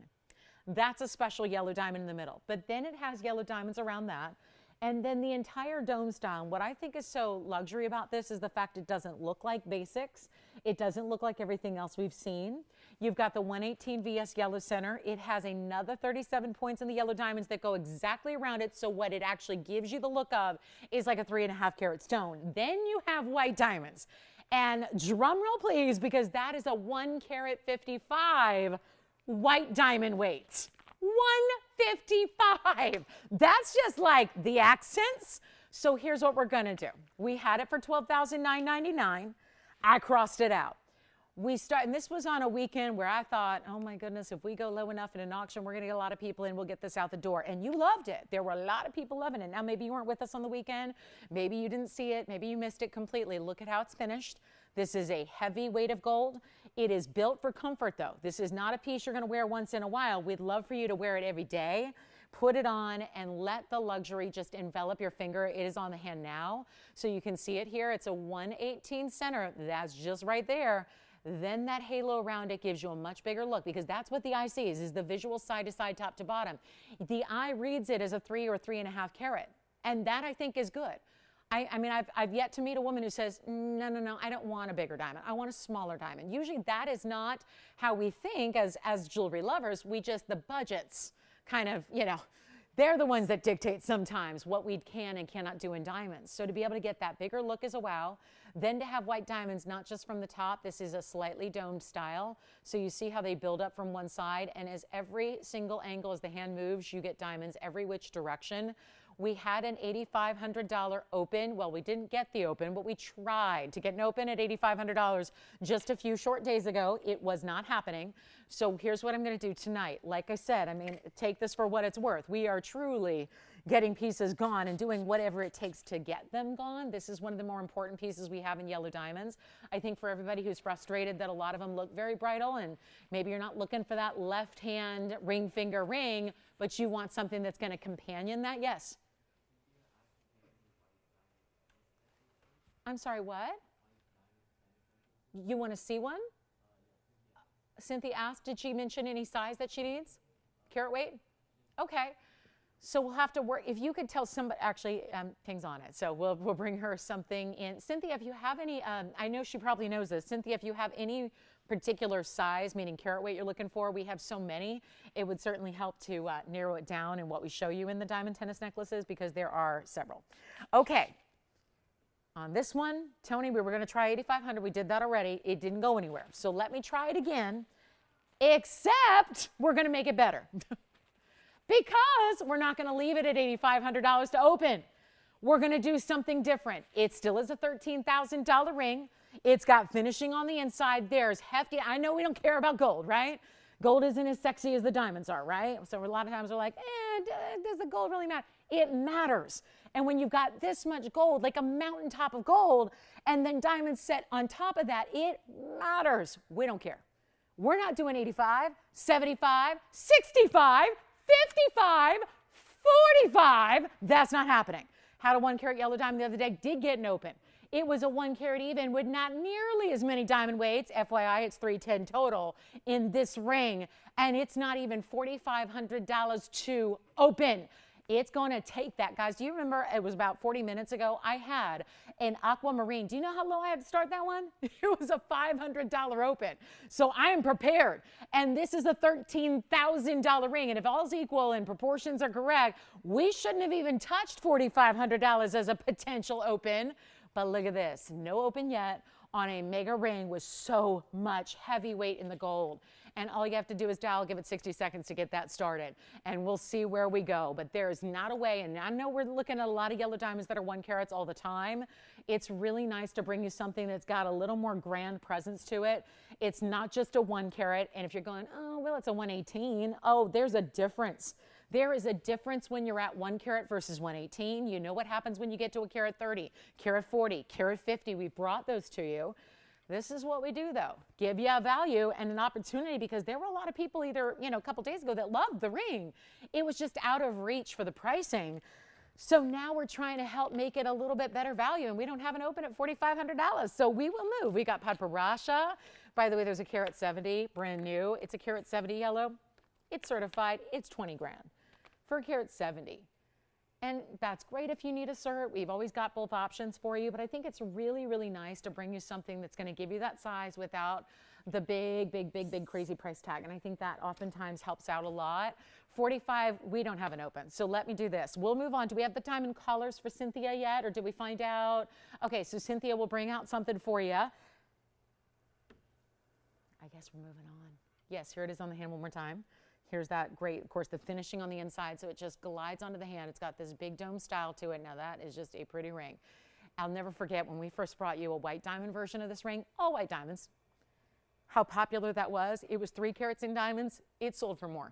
Speaker 1: That's a special yellow diamond in the middle. But then it has yellow diamonds around that. And then the entire dome style, what I think is so luxury about this is the fact it doesn't look like basics. It doesn't look like everything else we've seen. You've got the 118 VS yellow center. It has another 37 points in the yellow diamonds that go exactly around it. So what it actually gives you the look of is like a 3.5 carat stone. Then you have white diamonds. And drum roll please, because that is a 1 carat 55 white diamond weight. 155. That's just like the accents. So here's what we're going to do. We had it for $12,999. I crossed it out. And this was on a weekend where I thought, oh my goodness, if we go low enough in an auction, we're going to get a lot of people and we'll get this out the door. And you loved it. There were a lot of people loving it. Now, maybe you weren't with us on the weekend. Maybe you didn't see it. Maybe you missed it completely. Look at how it's finished. This is a heavy weight of gold. It is built for comfort, though. This is not a piece you're going to wear once in a while. We'd love for you to wear it every day. Put it on and let the luxury just envelop your finger. It is on the hand now, so you can see it here. It's a 118 center. That's just right there. Then that halo around it gives you a much bigger look, because that's what the eye sees, is the visual side to side, top to bottom. The eye reads it as a 3 or 3.5 carat, and that I think is good. I mean, I've yet to meet a woman who says, no, I don't want a bigger diamond. I want a smaller diamond. Usually that is not how we think as jewelry lovers. We just, the budgets kind of, you know, they're the ones that dictate sometimes what we can and cannot do in diamonds. So to be able to get that bigger look is a wow. Then to have white diamonds, not just from the top, this is a slightly domed style. So you see how they build up from one side, and as every single angle, as the hand moves, you get diamonds every which direction. We had an $8,500 open. Well, we didn't get the open, but we tried to get an open at $8,500 just a few short days ago. It was not happening. So here's what I'm going to do tonight. Like I said, I mean, take this for what it's worth. We are truly getting pieces gone and doing whatever it takes to get them gone. This is one of the more important pieces we have in yellow diamonds. I think for everybody who's frustrated that a lot of them look very bridal, and maybe you're not looking for that left hand ring finger ring, but you want something that's going to companion that. Yes. I'm sorry, what? You want to see one? Cynthia asked, did she mention any size that she needs? Carat weight? Okay. So we'll have to work. If you could tell somebody, actually, things on it. So we'll bring her something in. Cynthia, if you have any, I know she probably knows this. Cynthia, if you have any particular size, meaning carat weight you're looking for, we have so many. It would certainly help to narrow it down in what we show you in the diamond tennis necklaces, because there are several. Okay. On this one, Tony, we were going to try 8,500. We did that already. It didn't go anywhere. So let me try it again, except we're going to make it better. Because we're not going to leave it at $8,500 to open. We're going to do something different. It still is a $13,000 ring. It's got finishing on the inside. There's hefty. I know we don't care about gold, right? Gold isn't as sexy as the diamonds are, right? So a lot of times we're like, does the gold really matter? It matters. And when you've got this much gold, like a mountaintop of gold, and then diamonds set on top of that, it matters. We don't care. We're not doing 85, 75, 65, 55, 45. That's not happening. Had a 1 carat yellow diamond the other day, did get an open. It was a 1 carat even with not nearly as many diamond weights. FYI, it's 310 total in this ring, and it's not even $4,500 to open. It's going to take that, guys. Do you remember, it was about 40 minutes ago, I had an Aquamarine. Do you know how low I had to start that one? It was a $500 open. So I am prepared. And this is a $13,000 ring. And if all's equal and proportions are correct, we shouldn't have even touched $4,500 as a potential open. But look at this, no open yet on a mega ring with so much heavyweight in the gold. And all you have to do is dial, give it 60 seconds to get that started. And we'll see where we go. But there's not a way, and I know we're looking at a lot of yellow diamonds that are 1 carats all the time. It's really nice to bring you something that's got a little more grand presence to it. It's not just a 1 carat. And if you're going, oh, well, it's a 118. Oh, there's a difference. There is a difference when you're at 1 carat versus 118. You know what happens when you get to a carat 30, carat 40, carat 50. We brought those to you. This is what we do, though. Give you a value and an opportunity, because there were a lot of people either, a couple days ago that loved the ring. It was just out of reach for the pricing. So now we're trying to help make it a little bit better value, and we don't have an open at $4,500. So we will move. We got Paparasha. By the way, there's a carat 70, brand new. It's a carat 70 yellow. It's certified. It's 20 grand for a carat 70. And that's great if you need a cert. We've always got both options for you, but I think it's really, really nice to bring you something that's going to give you that size without the big crazy price tag. And I think that oftentimes helps out a lot. 45, we don't have an open. So let me do this. We'll move on. Do we have the diamond collars for Cynthia yet, or did we find out? Okay, so Cynthia will bring out something for you. I guess we're moving on. Yes, here it is on the hand one more time. Here's that great, of course, the finishing on the inside, so it just glides onto the hand. It's got this big dome style to it. Now that is just a pretty ring. I'll never forget when we first brought you a white diamond version of this ring, all white diamonds, how popular that was. It was 3 carats in diamonds. It sold for more.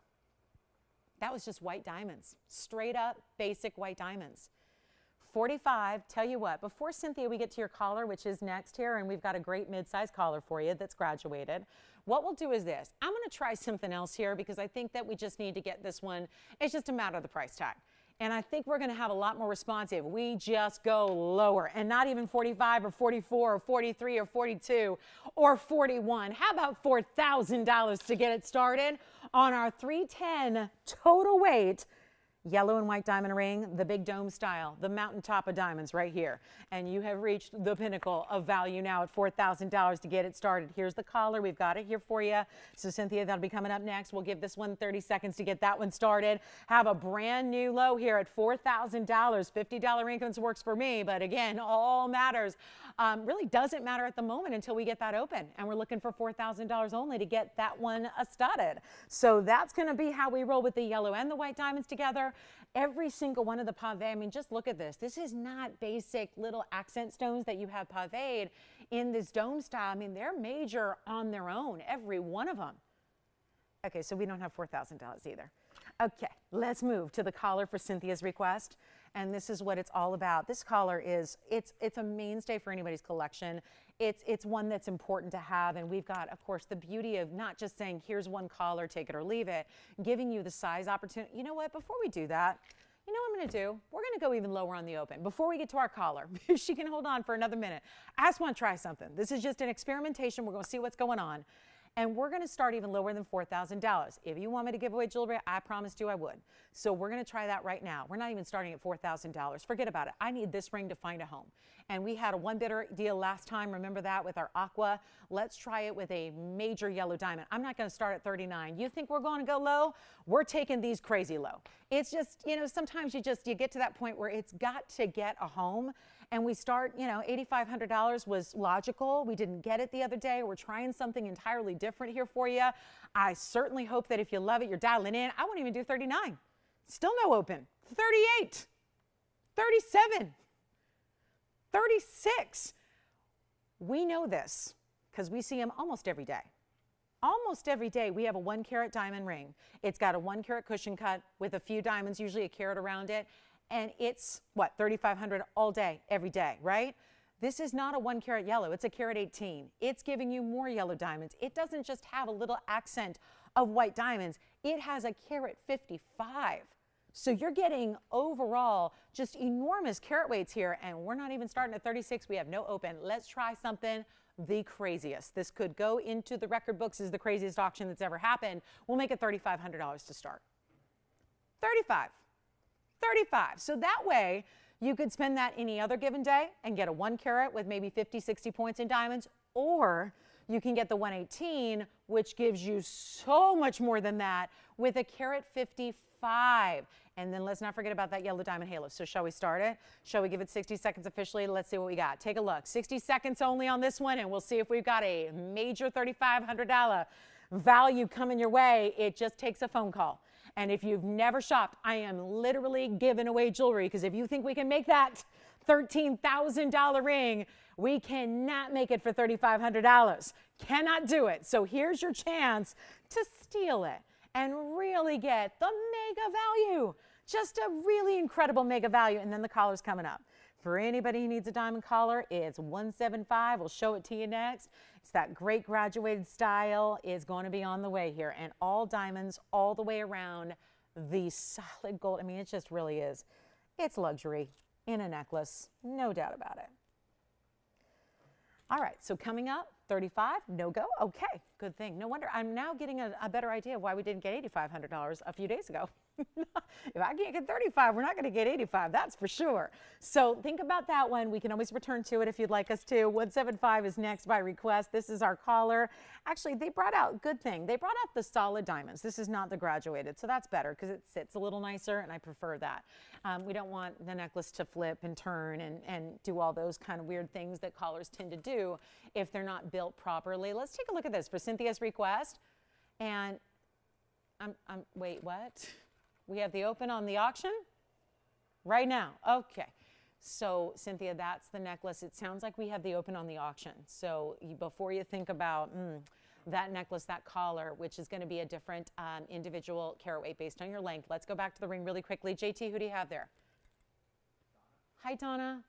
Speaker 1: That was just white diamonds, straight up basic white diamonds. 45, tell you what, before Cynthia, we get to your collar, which is next here, and we've got a great mid-size collar for you that's graduated. What we'll do is this. I'm going to try something else here, because I think that we just need to get this one. It's just a matter of the price tag. And I think we're going to have a lot more response if we just go lower, and not even 45 or 44 or 43 or 42 or 41. How about $4,000 to get it started on our 310 total weight yellow and white diamond ring, the big dome style, the mountaintop of diamonds right here. And you have reached the pinnacle of value now at $4,000 to get it started. Here's the collar. We've got it here for you. So Cynthia, that'll be coming up next. We'll give this one 30 seconds to get that one started. Have a brand new low here at $4,000. $50 increments works for me, but again, all matters. Really doesn't matter at the moment until we get that open. And we're looking for $4,000 only to get that one studded. So that's going to be how we roll with the yellow and the white diamonds together. Every single one of the pave, I mean, just look at this. This is not basic little accent stones that you have paved in this dome style. I mean, they're major on their own, every one of them. Okay, so we don't have $4,000 either. Okay, let's move to the collar for Cynthia's request. And this is what it's all about. This collar is, it's a mainstay for anybody's collection. It's one that's important to have. And we've got, of course, the beauty of not just saying, here's one collar, take it or leave it, giving you the size opportunity. You know what, before we do that, you know what I'm going to do? We're going to go even lower on the open. Before we get to our collar, she can hold on for another minute. I just want to try something. This is just an experimentation. We're going to see what's going on. And we're going to start even lower than $4,000. If you want me to give away jewelry, I promised you I would. So we're going to try that right now. We're not even starting at $4,000. Forget about it. I need this ring to find a home. And we had a one bidder deal last time. Remember that with our aqua. Let's try it with a major yellow diamond. I'm not going to start at 39. You think we're going to go low? We're taking these crazy low. It's just, you know, sometimes you get to that point where it's got to get a home. And we start, you know, $8,500 was logical. We didn't get it the other day. We're trying something entirely different here for you. I certainly hope that if you love it, you're dialing in. I won't even do 39. Still no open. 38, 37, 36. We know this because we see them almost every day. Almost every day we have a 1 carat diamond ring. It's got a 1 carat cushion cut with a few diamonds, usually a carat around it. And it's, what, $3,500 all day, every day, right? This is not a 1 carat yellow. It's a carat 18. It's giving you more yellow diamonds. It doesn't just have a little accent of white diamonds. It has a carat 55. So you're getting overall just enormous carat weights here. And we're not even starting at 36. We have no open. Let's try something the craziest. This could go into the record books as the craziest auction that's ever happened. We'll make it $3,500 to start. 35. 35. So that way you could spend that any other given day and get a 1 carat with maybe 50, 60 points in diamonds, or you can get the 118, which gives you so much more than that with a carat 55. And then let's not forget about that yellow diamond halo. So shall we start it? Shall we give it 60 seconds officially? Let's see what we got. Take a look. 60 seconds only on this one, and we'll see if we've got a major $3,500 value coming your way. It just takes a phone call. And if you've never shopped, I am literally giving away jewelry, because if you think we can make that $13,000 ring, we cannot make it for $3,500. Cannot do it. So here's your chance to steal it and really get the mega value. Just a really incredible mega value. And then the collar's coming up. For anybody who needs a diamond collar, it's 175. We'll show it to you next. It's that great graduated style is going to be on the way here. And all diamonds all the way around, the solid gold. I mean, it just really is. It's luxury in a necklace, no doubt about it. All right, so coming up, 35, no go. Okay, good thing. No wonder I'm now getting a better idea of why we didn't get $8,500 a few days ago. If I can't get 35, we're not going to get 85, that's for sure. So think about that one. We can always return to it if you'd like us to. 175 is next by request. This is our collar. Actually, they brought out, good thing, they brought out the solid diamonds. This is not the graduated, so that's better because it sits a little nicer, and I prefer that. We don't want the necklace to flip and turn and do all those kind of weird things that collars tend to do if they're not built properly. Let's take a look at this for Cynthia's request. And wait, what? We have the open on the auction right now. Okay. So Cynthia, that's the necklace. It sounds like we have the open on the auction. So before you think about that necklace, that collar, which is going to be a different individual carat weight based on your length, let's go back to the ring really quickly. JT, who do you have there? Hi, Donna.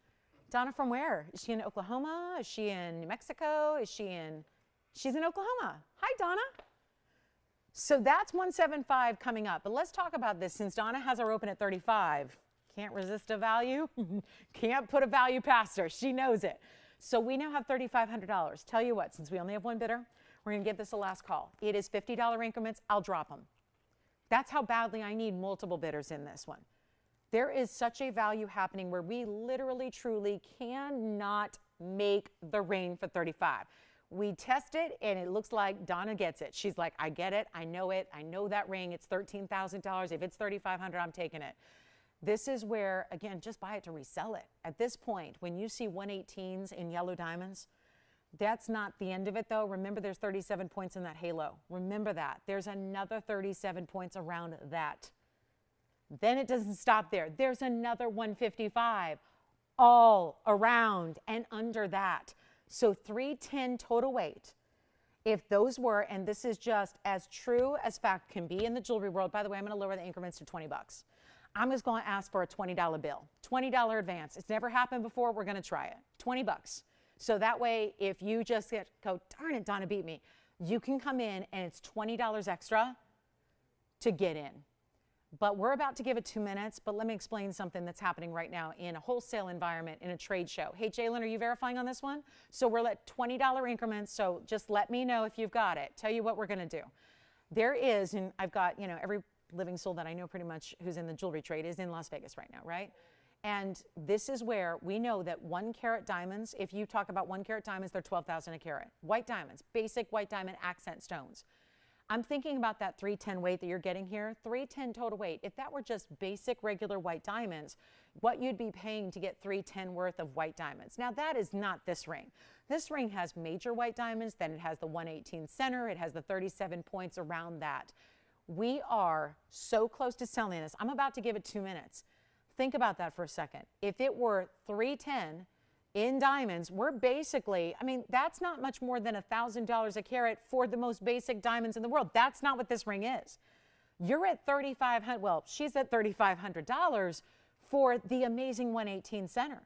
Speaker 1: Donna from where? Is she in Oklahoma? Is she in New Mexico? She's in Oklahoma. Hi, Donna. So that's 175 coming up. But let's talk about this since Donna has her open at 35. Can't resist a value. Can't put a value past her. She knows it. So we now have $3,500. Tell you what, since we only have one bidder, we're going to give this a last call. It is $50 increments. I'll drop them. That's how badly I need multiple bidders in this one. There is such a value happening where we literally, truly cannot make the ring for 35. We test it, and it looks like Donna gets it. She's like, I get it. I know it. I know that ring. It's $13,000. If it's $3,500, I'm taking it. This is where, again, just buy it to resell it. At this point, when you see 118s in yellow diamonds, that's not the end of it, though. Remember, there's 37 points in that halo. Remember that. There's another 37 points around that. Then it doesn't stop there. There's another 155 all around and under that. So 310 total weight. If those were, and this is just as true as fact can be in the jewelry world. By the way, I'm going to lower the increments to 20 bucks. I'm just going to ask for a $20 bill, $20 advance. It's never happened before. We're going to try it. 20 bucks. So that way, if you just go, darn it, Donna beat me, you can come in and it's $20 extra to get in. But we're about to give it 2 minutes, but let me explain something that's happening right now in a wholesale environment, in a trade show. Hey, Jalen, are you verifying on this one? So we're at $20 increments, so just let me know if you've got it. Tell you what we're going to do. There is, and I've got, every living soul that I know pretty much who's in the jewelry trade is in Las Vegas right now, right? And this is where we know that 1 carat diamonds, if you talk about 1 carat diamonds, they're $12,000 a carat. White diamonds, basic white diamond accent stones. I'm thinking about that 310 weight that you're getting here, 310 total weight. If that were just basic regular white diamonds, what you'd be paying to get 310 worth of white diamonds. Now that is not this ring. This ring has major white diamonds, then it has the 118 center, it has the 37 points around that. We are so close to selling this. I'm about to give it 2 minutes. Think about that for a second. If it were 310 in diamonds, we're basically, that's not much more than $1,000 a carat for the most basic diamonds in the world. That's not what this ring is. You're at $3,500, well, she's at $3,500 for the amazing 118 center.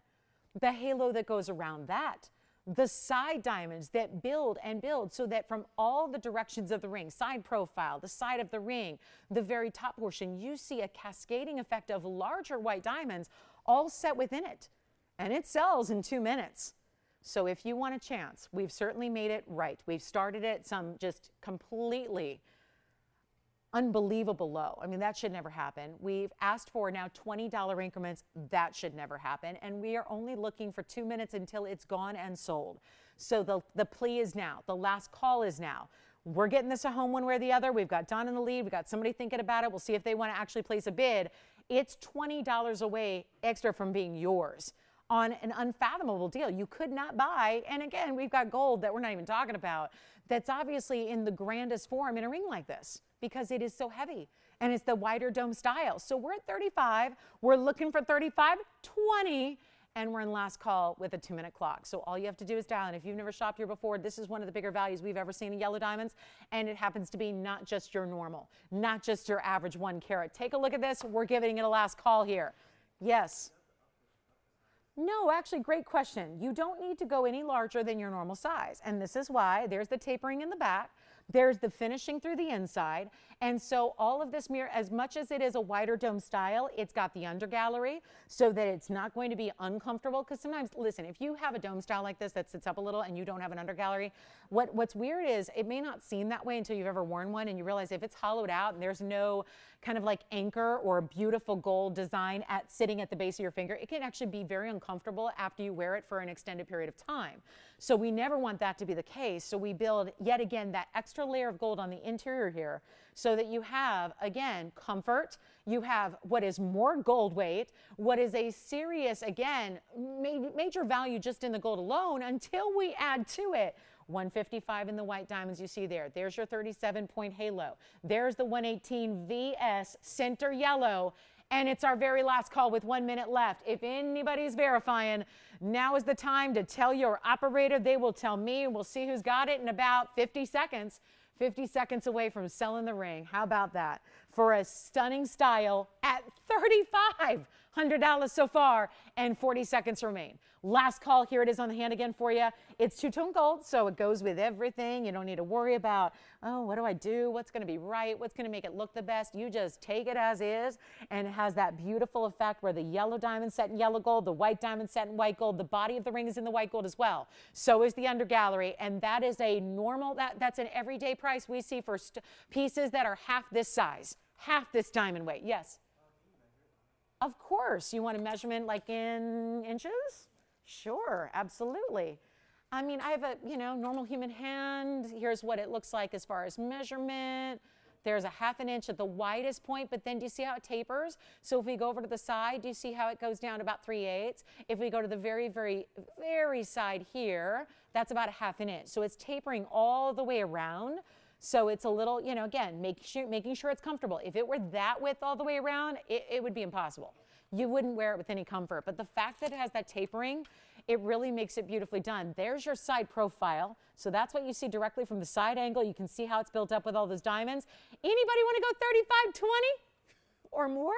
Speaker 1: The halo that goes around that, the side diamonds that build and build so that from all the directions of the ring, side profile, the side of the ring, the very top portion, you see a cascading effect of larger white diamonds all set within it. And it sells in 2 minutes. So if you want a chance, we've certainly made it right. We've started at some just completely unbelievable low. That should never happen. We've asked for now $20 increments. That should never happen. And we are only looking for 2 minutes until it's gone and sold. So the plea is now. The last call is now. We're getting this a home one way or the other. We've got Don in the lead. We've got somebody thinking about it. We'll see if they want to actually place a bid. It's $20 away extra from being yours on an unfathomable deal. You could not buy, and again, we've got gold that we're not even talking about, that's obviously in the grandest form in a ring like this because it is so heavy and it's the wider dome style. So we're at 35, we're looking for 35, 20, and we're in last call with a 2-minute clock. So all you have to do is dial in. If you've never shopped here before, this is one of the bigger values we've ever seen in yellow diamonds, and it happens to be not just your normal, not just your average 1 carat. Take a look at this. We're giving it a last call here. Yes. No, actually, great question. You don't need to go any larger than your normal size. And this is why there's the tapering in the back. There's the finishing through the inside. And so all of this mirror, as much as it is a wider dome style, it's got the under gallery so that it's not going to be uncomfortable. Because sometimes, listen, if you have a dome style like this that sits up a little and you don't have an under gallery, what's weird is it may not seem that way until you've ever worn one and you realize if it's hollowed out and there's no kind of like anchor or beautiful gold design sitting at the base of your finger, it can actually be very uncomfortable after you wear it for an extended period of time. So we never want that to be the case. So we build, yet again, that extra layer of gold on the interior here so that you have, again, comfort. You have what is more gold weight, what is a serious, again, major value just in the gold alone until we add to it 155 in the white diamonds you see there. There's your 37-point halo. There's the 118 VS center yellow. And it's our very last call with 1 minute left. If anybody's verifying, now is the time to tell your operator. They will tell me. We'll see who's got it in about 50 seconds. 50 seconds away from selling the ring. How about that? For a stunning style at $3,500 so far, and 40 seconds remain. Last call, here it is on the hand again for you. It's two-tone gold, so it goes with everything. You don't need to worry about, oh, what do I do? What's going to be right? What's going to make it look the best? You just take it as is, and it has that beautiful effect where the yellow diamond set in yellow gold, the white diamond set in white gold, the body of the ring is in the white gold as well. So is the under gallery, and that is a normal, that's an everyday price we see for pieces that are half this size, half this diamond weight. Yes? Of course. You want a measurement like in inches? Sure, absolutely. I mean, I have a, normal human hand. Here's what it looks like as far as measurement. There's a ½ inch at the widest point, but then do you see how it tapers? So if we go over to the side, do you see how it goes down about 3/8? If we go to the very, very, very side here, that's about a ½ inch. So it's tapering all the way around. So it's a little, again, making sure it's comfortable. If it were that width all the way around, it would be impossible. You wouldn't wear it with any comfort. But the fact that it has that tapering, it really makes it beautifully done. There's your side profile. So that's what you see directly from the side angle. You can see how it's built up with all those diamonds. Anybody want to go 35, 20 or more?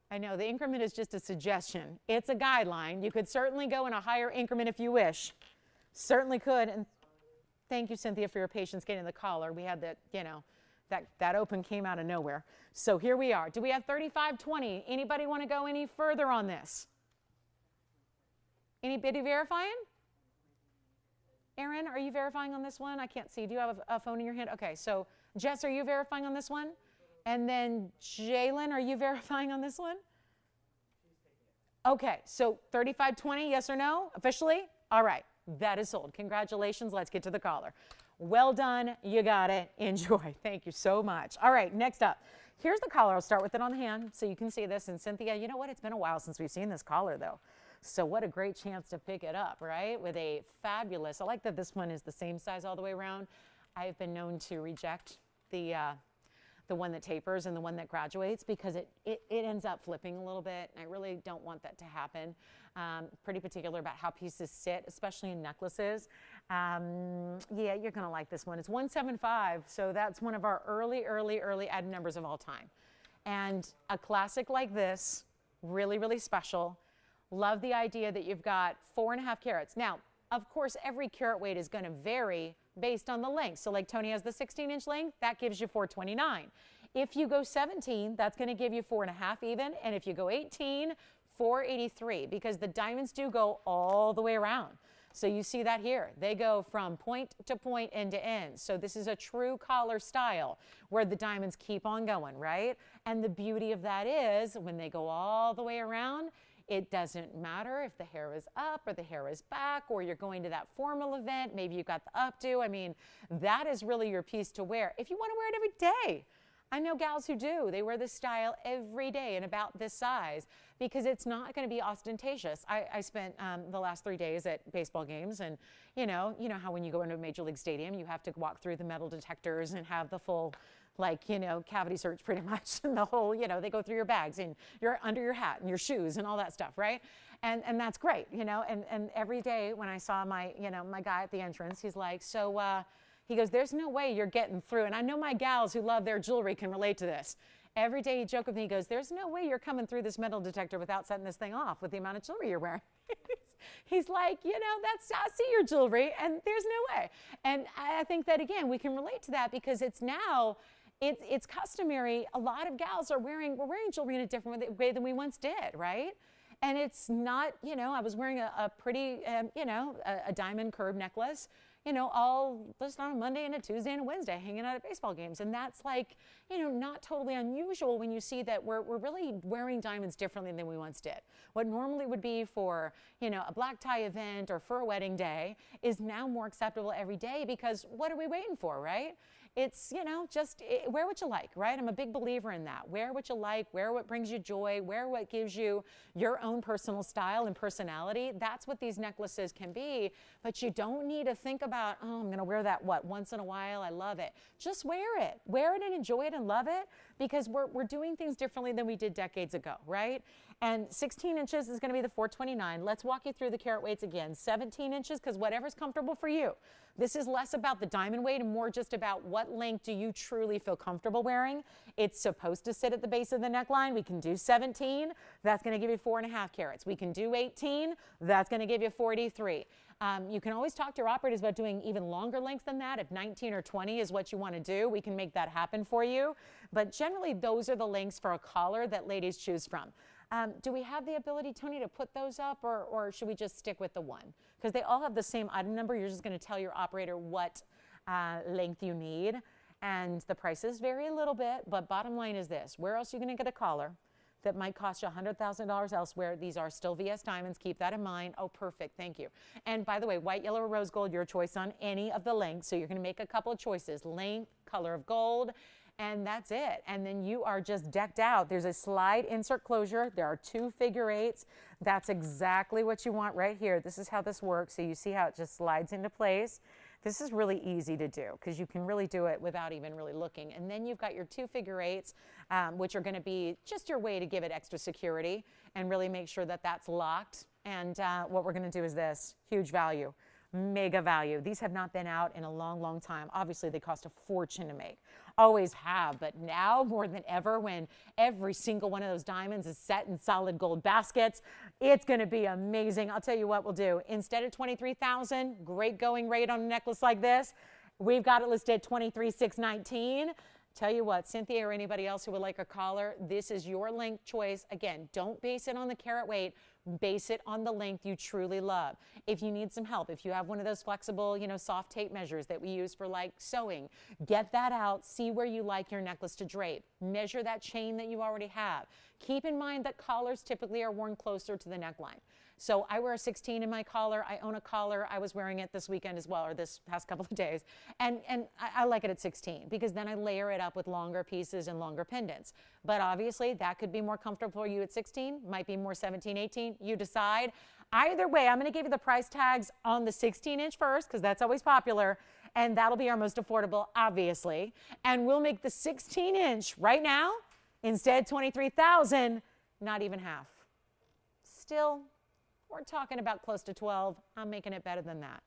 Speaker 1: I know the increment is just a suggestion. It's a guideline. You could certainly go in a higher increment if you wish. Certainly could. And thank you, Cynthia, for your patience getting the collar. We had that, that open came out of nowhere. So here we are. Do we have 35, 20? Anybody want to go any further on this? Anybody verifying? Aaron, are you verifying on this one? I can't see. Do you have a phone in your hand? Okay, so Jess, are you verifying on this one? And then Jalen, are you verifying on this one? Okay, so 35, 20, yes or no? Officially? All right, that is sold. Congratulations. Let's get to the caller. Well done. You got it. Enjoy. Thank you so much. All right, next up. Here's the collar. I'll start with it on the hand so you can see this. And Cynthia, you know what? It's been a while since we've seen this collar, though. So what a great chance to pick it up, right? With a fabulous, I like that this one is the same size all the way around. I've been known to reject the one that tapers and the one that graduates because it ends up flipping a little bit. And I really don't want that to happen. Pretty particular about how pieces sit, especially in necklaces. Yeah, you're going to like this one. It's 175, so that's one of our early added numbers of all time. And a classic like this, really, really special. Love the idea that you've got 4.5 carats. Now, of course, every carat weight is going to vary based on the length. So like Tony has the 16-inch length, that gives you 429. If you go 17, that's going to give you 4.5 even. And if you go 18, 483, because the diamonds do go all the way around. So you see that here. They go from point to point, end to end. So this is a true collar style where the diamonds keep on going, right? And the beauty of that is when they go all the way around, it doesn't matter if the hair is up or the hair is back or you're going to that formal event, maybe you've got the updo. I mean, that is really your piece to wear. If you want to wear it every day, I know gals who do. They wear this style every day and about this size because it's not going to be ostentatious. I spent the last 3 days at baseball games and you know how when you go into a major league stadium, you have to walk through the metal detectors and have the full cavity search pretty much and the whole, they go through your bags and you're under your hat and your shoes and all that stuff, right? And that's great, and every day when I saw my guy at the entrance, he's like, so, he goes, there's no way you're getting through. And I know my gals who love their jewelry can relate to this. every day he joked with me, he goes, there's no way you're coming through this metal detector without setting this thing off with the amount of jewelry you're wearing. He's like, you know, I see your jewelry and there's no way. And I think that, again, we can relate to that because it's now, it's customary. A lot of gals we're wearing jewelry in a different way than we once did, right? And it's not, you know, I was wearing a pretty, you know, a diamond curved necklace, you know, all just on a Monday and a Tuesday and a Wednesday hanging out at baseball games. And that's like, you know, not totally unusual when you see that we're really wearing diamonds differently than we once did. What normally would be for, you know, a black tie event or for a wedding day is now more acceptable every day because what are we waiting for, right? It's, you know, just wear what you like, right? I'm a big believer in that. Wear what you like, wear what brings you joy, wear what gives you your own personal style and personality. That's what these necklaces can be. But you don't need to think about, oh, I'm going to wear that, once in a while. I love it. Just wear it. Wear it and enjoy it and love it because we're doing things differently than we did decades ago, right? And 16 inches is going to be the 429. Let's walk you through the carat weights again. 17 inches, because whatever's comfortable for you. This is less about the diamond weight and more just about what length do you truly feel comfortable wearing. It's supposed to sit at the base of the neckline. We can do 17. That's going to give you 4.5 carats. We can do 18. That's going to give you 43. You can always talk to your operators about doing even longer lengths than that. If 19 or 20 is what you want to do, we can make that happen for you. But generally, those are the lengths for a collar that ladies choose from. Do we have the ability, Tony, to put those up, or should we just stick with the one? Because they all have the same item number. You're just going to tell your operator what length you need. And the prices vary a little bit, but bottom line is this. Where else are you going to get a collar that might cost you $100,000 elsewhere? These are still VS diamonds. Keep that in mind. Oh, perfect. Thank you. And by the way, white, yellow, or rose gold, your choice on any of the lengths. So you're going to make a couple of choices. Length, color of gold, and that's it. And then you are just decked out. There's a slide insert closure. There are 2 figure eights. That's exactly what you want right here. This is how this works. So you see how it just slides into place. This is really easy to do because you can really do it without even really looking. And then you've got your 2 figure eights, which are going to be just your way to give it extra security and really make sure that that's locked. And what we're going to do is this, huge value. Mega value. These have not been out in a long, long time. Obviously, they cost a fortune to make. Always have, but now more than ever, when every single one of those diamonds is set in solid gold baskets, it's going to be amazing. I'll tell you what we'll do. Instead of $23,000, great going rate on a necklace like this, we've got it listed at $23,619. Tell you what, Cynthia or anybody else who would like a collar, this is your length choice. Again, don't base it on the carat weight. Base it on the length you truly love. If you need some help, if you have one of those flexible, you know, soft tape measures that we use for like sewing, get that out, see where you like your necklace to drape. Measure that chain that you already have. Keep in mind that collars typically are worn closer to the neckline. So I wear a 16 in my collar. I own a collar. I was wearing it this weekend as well, or this past couple of days. And I like it at 16 because then I layer it up with longer pieces and longer pendants. But obviously that could be more comfortable for you at 16, might be more 17, 18. You decide. Either way, I'm going to give you the price tags on the 16 inch first because that's always popular. And that'll be our most affordable, obviously. And we'll make the 16 inch right now, instead $23,000, not even half. Still, we're talking about close to 12. I'm making it better than that.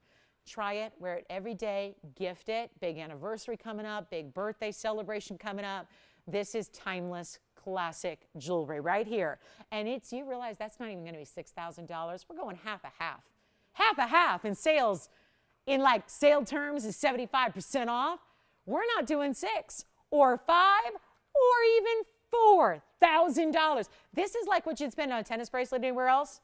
Speaker 1: Try it, wear it every day, gift it. Big anniversary coming up, big birthday celebration coming up. This is timeless, classic jewelry right here. And it's, you realize that's not even going to be $6,000. We're going half a half. Half a half in sales. In like sale terms is 75% off. We're not doing $6 or $5 or even $4,000. This is like what you'd spend on a tennis bracelet anywhere else.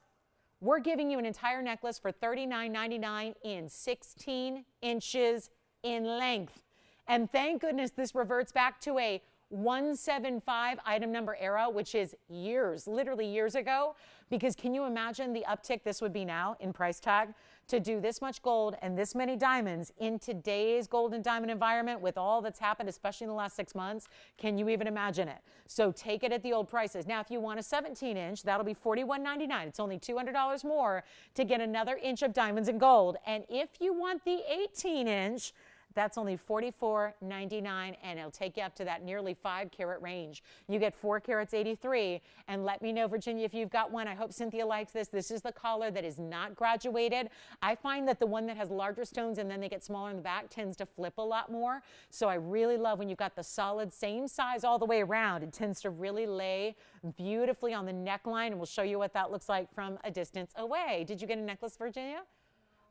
Speaker 1: We're giving you an entire necklace for $39.99 in 16 inches in length. And thank goodness this reverts back to a 175 item number era, which is years, literally years ago, because can you imagine the uptick this would be now in price tag to do this much gold and this many diamonds in today's gold and diamond environment with all that's happened, especially in the last 6 months? Can you even imagine it? So take it at the old prices. Now, if you want a 17 inch, that'll be $41.99. It's only $200 more to get another inch of diamonds and gold. And if you want the 18 inch, That's only $44.99, and it'll take you up to that nearly 5 carat range. You get 4 carats, 83, and let me know, Virginia, if you've got one. I hope Cynthia likes this. This is the collar that is not graduated. I find that the one that has larger stones and then they get smaller in the back tends to flip a lot more. So I really love when you've got the solid same size all the way around. It tends to really lay beautifully on the neckline, and we'll show you what that looks like from a distance away. Did you get a necklace, Virginia?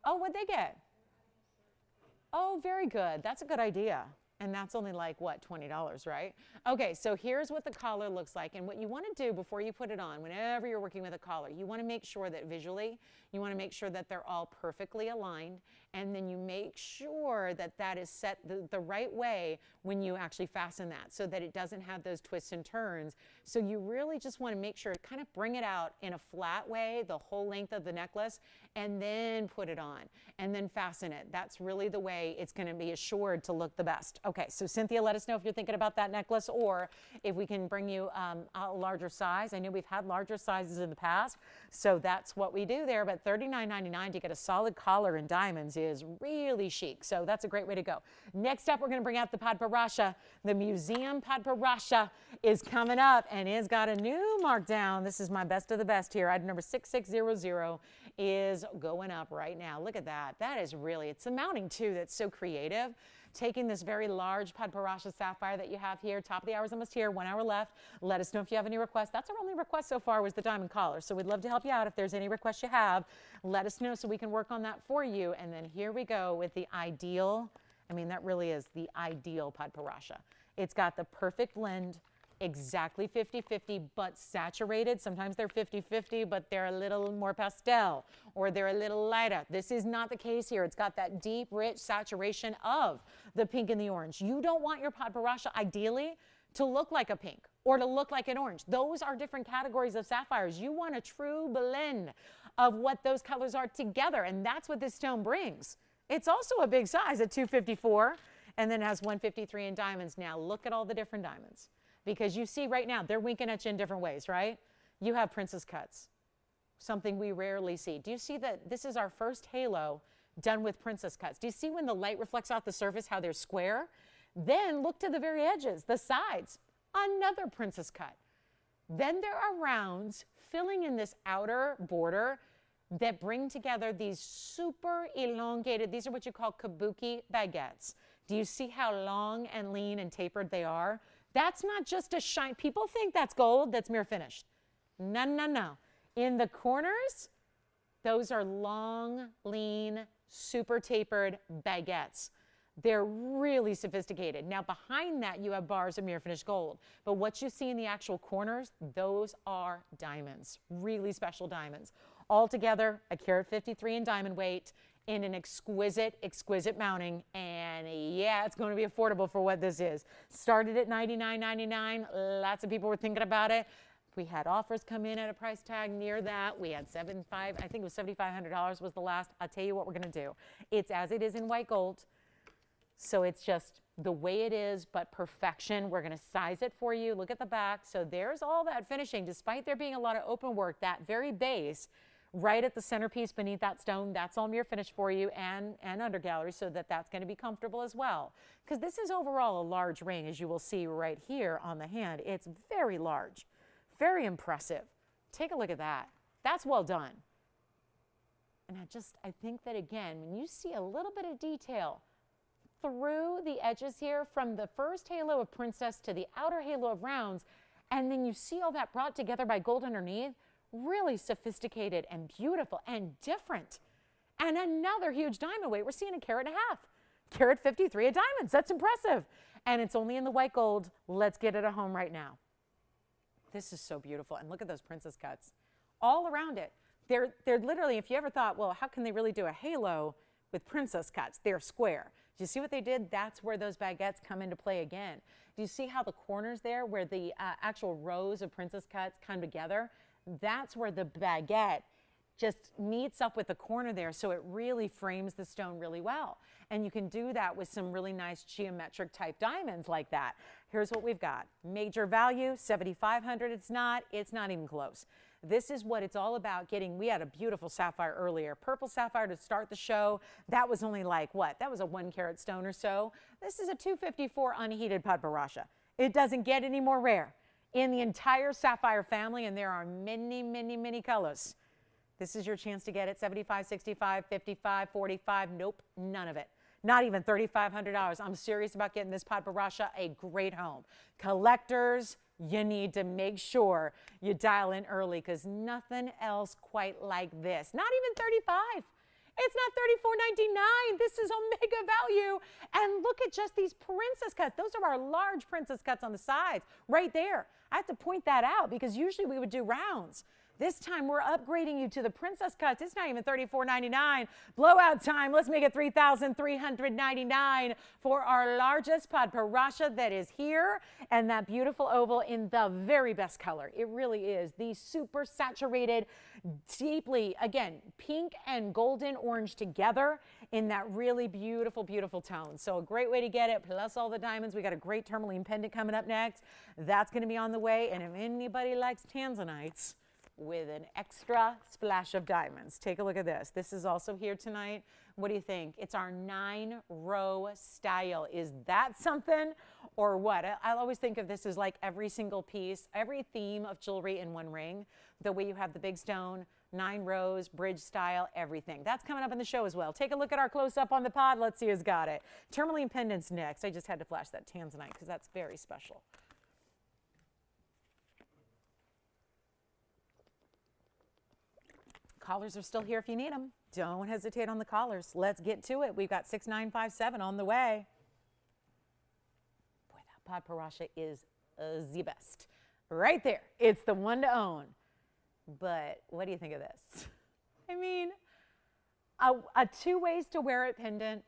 Speaker 1: Oh, what'd they get? Oh, very good. That's a good idea. And that's only like, what, $20, right? Okay, so here's what the collar looks like. And what you want to do before you put it on, whenever you're working with a collar, you want to make sure that visually, you want to make sure that they're all perfectly aligned. And then you make sure that that is set the right way when you actually fasten that, so that it doesn't have those twists and turns. So you really just want to make sure, kind of bring it out in a flat way, the whole length of the necklace, and then put it on, and then fasten it. That's really the way it's going to be assured to look the best. Okay, so Cynthia, let us know if you're thinking about that necklace, or if we can bring you a larger size. I know we've had larger sizes in the past, so that's what we do there. But $39.99 to get a solid collar in diamonds is really chic, so that's a great way to go. Next up, we're going to bring out the Padparasha. The museum Padparasha is coming up, and it's got a new markdown. This is my best of the best here. Item number 6600 is going up right now. Look at that. That is really, it's the mounting too that's so creative. Taking this very large Padparasha sapphire that you have here. Top of the hour is almost here, 1 hour left. Let us know if you have any requests. That's our only request so far, was the diamond collar. So we'd love to help you out. If there's any requests you have, let us know so we can work on that for you. And then here we go with the ideal. I mean, that really is the ideal Padparasha. It's got the perfect blend, exactly 50-50, but saturated. Sometimes they're 50-50, but they're a little more pastel, or they're a little lighter. This is not the case here. It's got that deep, rich saturation of the pink and the orange. You don't want your Padparasha, ideally, to look like a pink or to look like an orange. Those are different categories of sapphires. You want a true blend of what those colors are together, and that's what this stone brings. It's also a big size at 254, and then has 153 in diamonds. Now, look at all the different diamonds. Because you see right now, they're winking at you in different ways, right? You have princess cuts, something we rarely see. Do you see that this is our first halo done with princess cuts? Do you see when the light reflects off the surface how they're square? Then look to the very edges, the sides, another princess cut. Then there are rounds filling in this outer border that bring together these super elongated, these are what you call kabuki baguettes. Do you see how long and lean and tapered they are? That's not just a shine. People think that's gold, that's mirror finished. No, no, no. In the corners, those are long, lean, super tapered baguettes. They're really sophisticated. Now behind that, you have bars of mirror finished gold. But what you see in the actual corners, those are diamonds, really special diamonds. Altogether, a carat 53 in diamond weight, in an exquisite, exquisite mounting, and yeah, it's going to be affordable for what this is. Started at $99.99. Lots of people were thinking about it. We had offers come in at a price tag near that. We had I think it was $7,500 was the last. I'll tell you what we're going to do. It's as it is in white gold, so it's just the way it is, but perfection. We're going to size it for you. Look at the back. So there's all that finishing, despite there being a lot of open work. That very base, right at the centerpiece beneath that stone, that's all mirror finish for you, and under gallery, so that's going to be comfortable as well. Because this is overall a large ring, as you will see right here on the hand. It's very large, very impressive. Take a look at that. That's well done. And I think that again, when you see a little bit of detail through the edges here, from the first halo of princess to the outer halo of rounds, and then you see all that brought together by gold underneath, really sophisticated and beautiful and different. And another huge diamond weight. We're seeing a carat and a half. Carat 53 of diamonds. That's impressive. And it's only in the white gold. Let's get it at home right now. This is so beautiful. And look at those princess cuts all around it. They're literally, if you ever thought, well, how can they really do a halo with princess cuts? They're square. Do you see what they did? That's where those baguettes come into play again. Do you see how the corners there, where the actual rows of princess cuts come together? That's where the baguette just meets up with the corner there, so it really frames the stone really well. And you can do that with some really nice geometric type diamonds like that. Here's what we've got. Major value, $7,500. It's not even close. This is what it's all about getting. We had a beautiful sapphire earlier, purple sapphire to start the show. That was only like what? That was a 1 carat stone or so. This is a 254 unheated padbarasha. It doesn't get any more rare in the entire sapphire family, and there are many, many, many colors. This is your chance to get it. 75, 65, 55, 45. Nope, none of it. Not even $3,500. I'm serious about getting this padbarasha a great home. Collectors, you need to make sure you dial in early because nothing else quite like this. Not even $35. It's not $34.99. This is omega value. And look at just these princess cuts. Those are our large princess cuts on the sides right there. I have to point that out because usually we would do rounds. This time we're upgrading you to the princess cuts. It's not even $34.99. Blowout time. Let's make it $3,399 for our largest padbarasha that is here. And that beautiful oval in the very best color. It really is the super saturated, deeply, again, pink and golden orange together in that really beautiful, beautiful tone. So a great way to get it, plus all the diamonds. We got a great tourmaline pendant coming up next. That's going to be on the way. And if anybody likes tanzanites, with an extra splash of diamonds. Take a look at this. This is also here tonight. What do you think? It's our 9-row style. Is that something or what? I always think of this as like every single piece, every theme of jewelry in one ring. The way you have the big stone, 9 rows, bridge style, everything. That's coming up in the show as well. Take a look at our close-up on the pod. Let's see who's got it. Tourmaline pendants next. I just had to flash that tanzanite because that's very special. Collars are still here if you need them. Don't hesitate on the collars. Let's get to it. We've got 6957 on the way. Boy, that padbarasha is the best. Right there. It's the one to own. But what do you think of this? I mean, a 2 ways to wear it pendant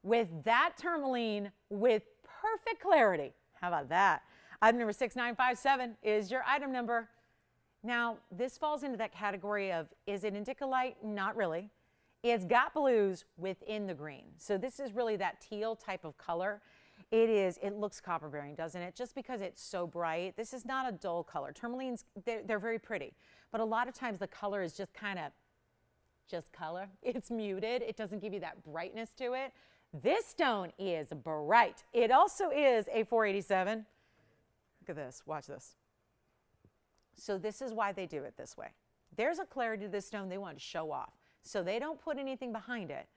Speaker 1: with that tourmaline with perfect clarity. How about that? Item number 6957 is your item number. Now, this falls into that category of, is it indicolite? Not really. It's got blues within the green. So this is really that teal type of color. It looks copper bearing, doesn't it? Just because it's so bright. This is not a dull color. Tourmalines, they're very pretty. But a lot of times the color is just kind of just color. It's muted. It doesn't give you that brightness to it. This stone is bright. It also is a 487. Look at this. Watch this. So this is why they do it this way. There's a clarity to this stone they want to show off. So they don't put anything behind it.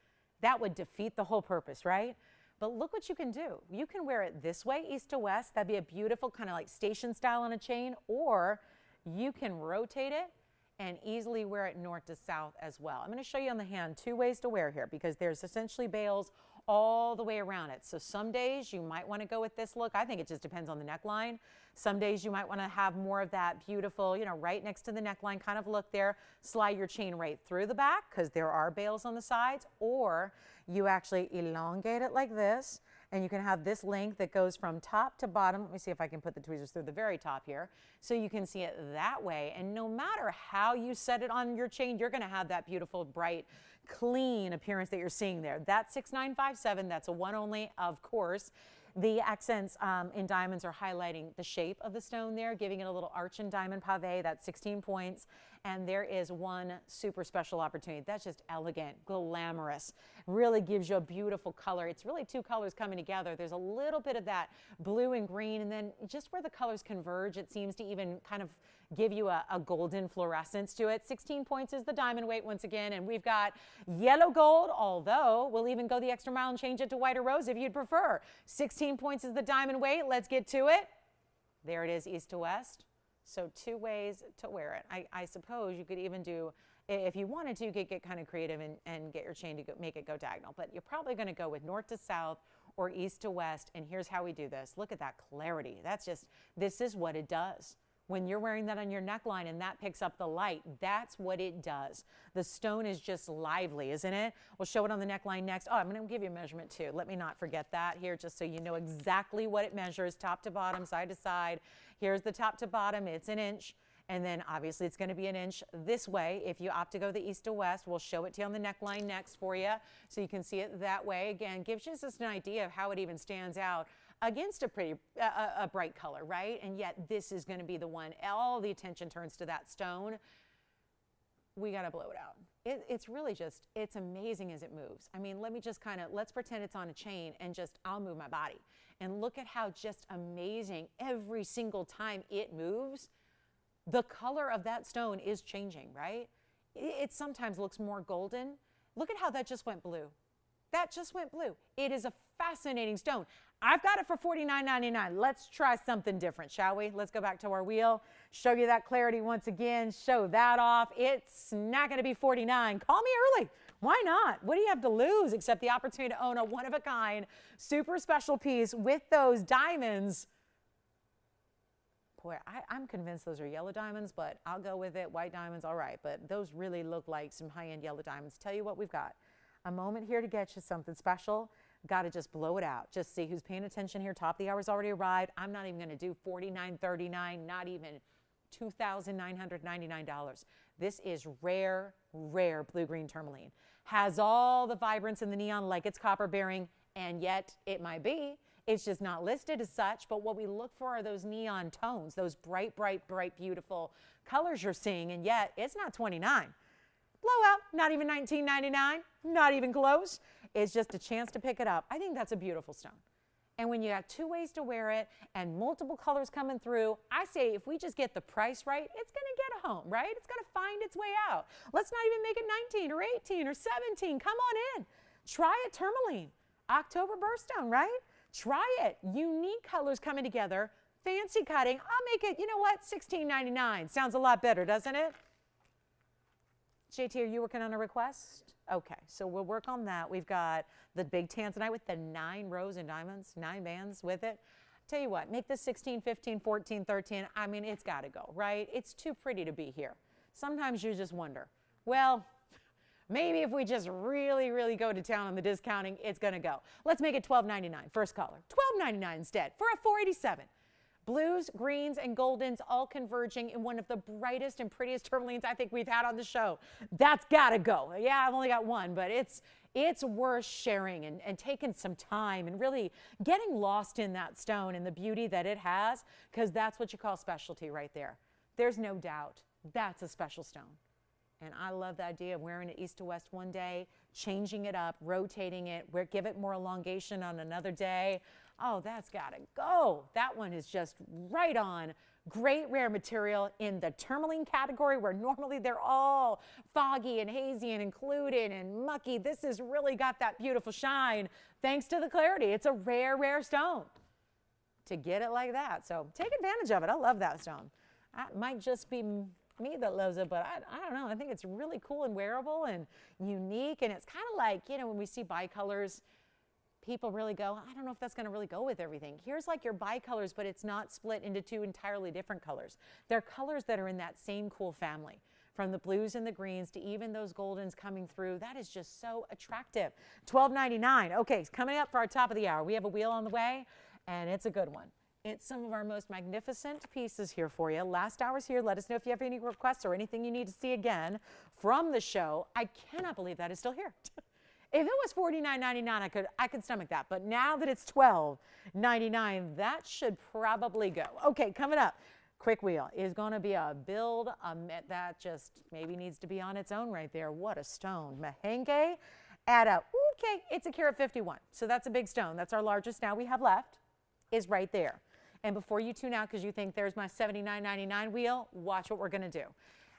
Speaker 1: That would defeat the whole purpose, right? But look what you can do. You can wear it this way, east to west. That'd be a beautiful kind of like station style on a chain. Or you can rotate it and easily wear it north to south as well. I'm going to show you on the hand 2 ways to wear here because there's essentially bails all the way around it. So some days you might want to go with this look. I think it just depends on the neckline. Some days you might want to have more of that beautiful, you know, right next to the neckline kind of look there. Slide your chain right through the back because there are bails on the sides. Or you actually elongate it like this. And you can have this length that goes from top to bottom. Let me see if I can put the tweezers through the very top here. So you can see it that way. And no matter how you set it on your chain, you're going to have that beautiful, bright, clean appearance that you're seeing there. That's 6957. That's a one only, of course. The accents in diamonds are highlighting the shape of the stone there, giving it a little arch and diamond pave. That's 16 points. And there is one super special opportunity. That's just elegant, glamorous, really gives you a beautiful color. It's really 2 colors coming together. There's a little bit of that blue and green, and then just where the colors converge, it seems to even kind of give you a golden fluorescence to it. 16 points is the diamond weight once again, and we've got yellow gold, although we'll even go the extra mile and change it to white or rose if you'd prefer. 16 points is the diamond weight. Let's get to it. There it is, east to west. So 2 ways to wear it. I suppose you could even do, if you wanted to, you could get kind of creative and get your chain to make it go diagonal. But you're probably going to go with north to south or east to west. And here's how we do this. Look at that clarity. That's just, this is what it does. When you're wearing that on your neckline and that picks up the light, that's what it does. The stone is just lively, isn't it? We'll show it on the neckline next. Oh, I'm going to give you a measurement too. Let me not forget that here, just so you know exactly what it measures, top to bottom, side to side. Here's the top to bottom. It's 1 inch. And then obviously it's going to be 1 inch this way. If you opt to go the east to west, we'll show it to you on the neckline next for you so you can see it that way. Again, gives you just an idea of how it even stands out against a pretty, a bright color, right? And yet this is going to be the one, all the attention turns to that stone. We got to blow it out. It's really just, it's amazing as it moves. I mean, let me just kind of, let's pretend it's on a chain and just, I'll move my body. And look at how just amazing every single time it moves, the color of that stone is changing, right? It sometimes looks more golden. Look at how that just went blue. That just went blue. It is a fascinating stone. I've got it for $49.99. Let's try something different, shall we? Let's go back to our wheel, show you that clarity once again, show that off. It's not going to be $49. Call me early. Why not? What do you have to lose except the opportunity to own a one-of-a-kind, super special piece with those diamonds? Boy, I'm convinced those are yellow diamonds, but I'll go with it. White diamonds, all right. But those really look like some high-end yellow diamonds. Tell you what we've got. A moment here to get you something special. Got to just blow it out. Just see who's paying attention here. Top of the hour's already arrived. I'm not even going to do $49.39, not even $2,999. This is rare, rare blue-green tourmaline. Has all the vibrance in the neon like it's copper bearing, and yet it might be. It's just not listed as such, but what we look for are those neon tones, those bright, bright, bright, beautiful colors you're seeing, and yet it's not $29. Blowout, not even $19.99, not even close. It's just a chance to pick it up. I think that's a beautiful stone. And when you got two ways to wear it and multiple colors coming through, I say if we just get the price right, it's going to get a home, right? It's going to find its way out. Let's not even make it 19 or 18 or 17. Come on in. Try a tourmaline. October birthstone, right? Try it. Unique colors coming together. Fancy cutting. I'll make it, you know what, $16.99. Sounds a lot better, doesn't it? JT, are you working on a request? Okay, so we'll work on that. We've got the big tanzanite with the 9 rows and diamonds, 9 bands with it. Tell you what, make this 16, 15, 14, 13. I mean, it's got to go, right? It's too pretty to be here. Sometimes you just wonder, well, maybe if we just really, really go to town on the discounting, it's going to go. Let's make it $12.99, first color. $12.99 instead for a $487. Blues, greens, and goldens all converging in one of the brightest and prettiest tourmalines I think we've had on the show. That's got to go. Yeah, I've only got one, but it's worth sharing and taking some time and really getting lost in that stone and the beauty that it has, because that's what you call specialty right there. There's no doubt that's a special stone. And I love the idea of wearing it east to west one day, changing it up, rotating it, give it more elongation on another day. Oh, that's got to go. That one is just right on. Great rare material in the tourmaline category where normally they're all foggy and hazy and included and mucky. This has really got that beautiful shine thanks to the clarity. It's a rare, rare stone to get it like that. So take advantage of it. I love that stone. It might just be me that loves it, but I don't know. I think it's really cool and wearable and unique. And it's kind of like, you know, when we see bicolors, people really go, I don't know if that's going to really go with everything. Here's like your bicolors, but it's not split into 2 entirely different colors. They're colors that are in that same cool family, from the blues and the greens to even those goldens coming through. That is just so attractive. $12.99. Okay, coming up for our top of the hour. We have a wheel on the way, and it's a good one. It's some of our most magnificent pieces here for you. Last hour's here. Let us know if you have any requests or anything you need to see again from the show. I cannot believe that is still here. If it was $49.99, I could stomach that. But now that it's $12.99, that should probably go. Okay, coming up, quick wheel is going to be a build that just maybe needs to be on its own right there. What a stone. Mahenge at okay, it's a carat 51. So that's a big stone. That's our largest now we have left is right there. And before you tune out because you think there's my $79.99 wheel, watch what we're going to do.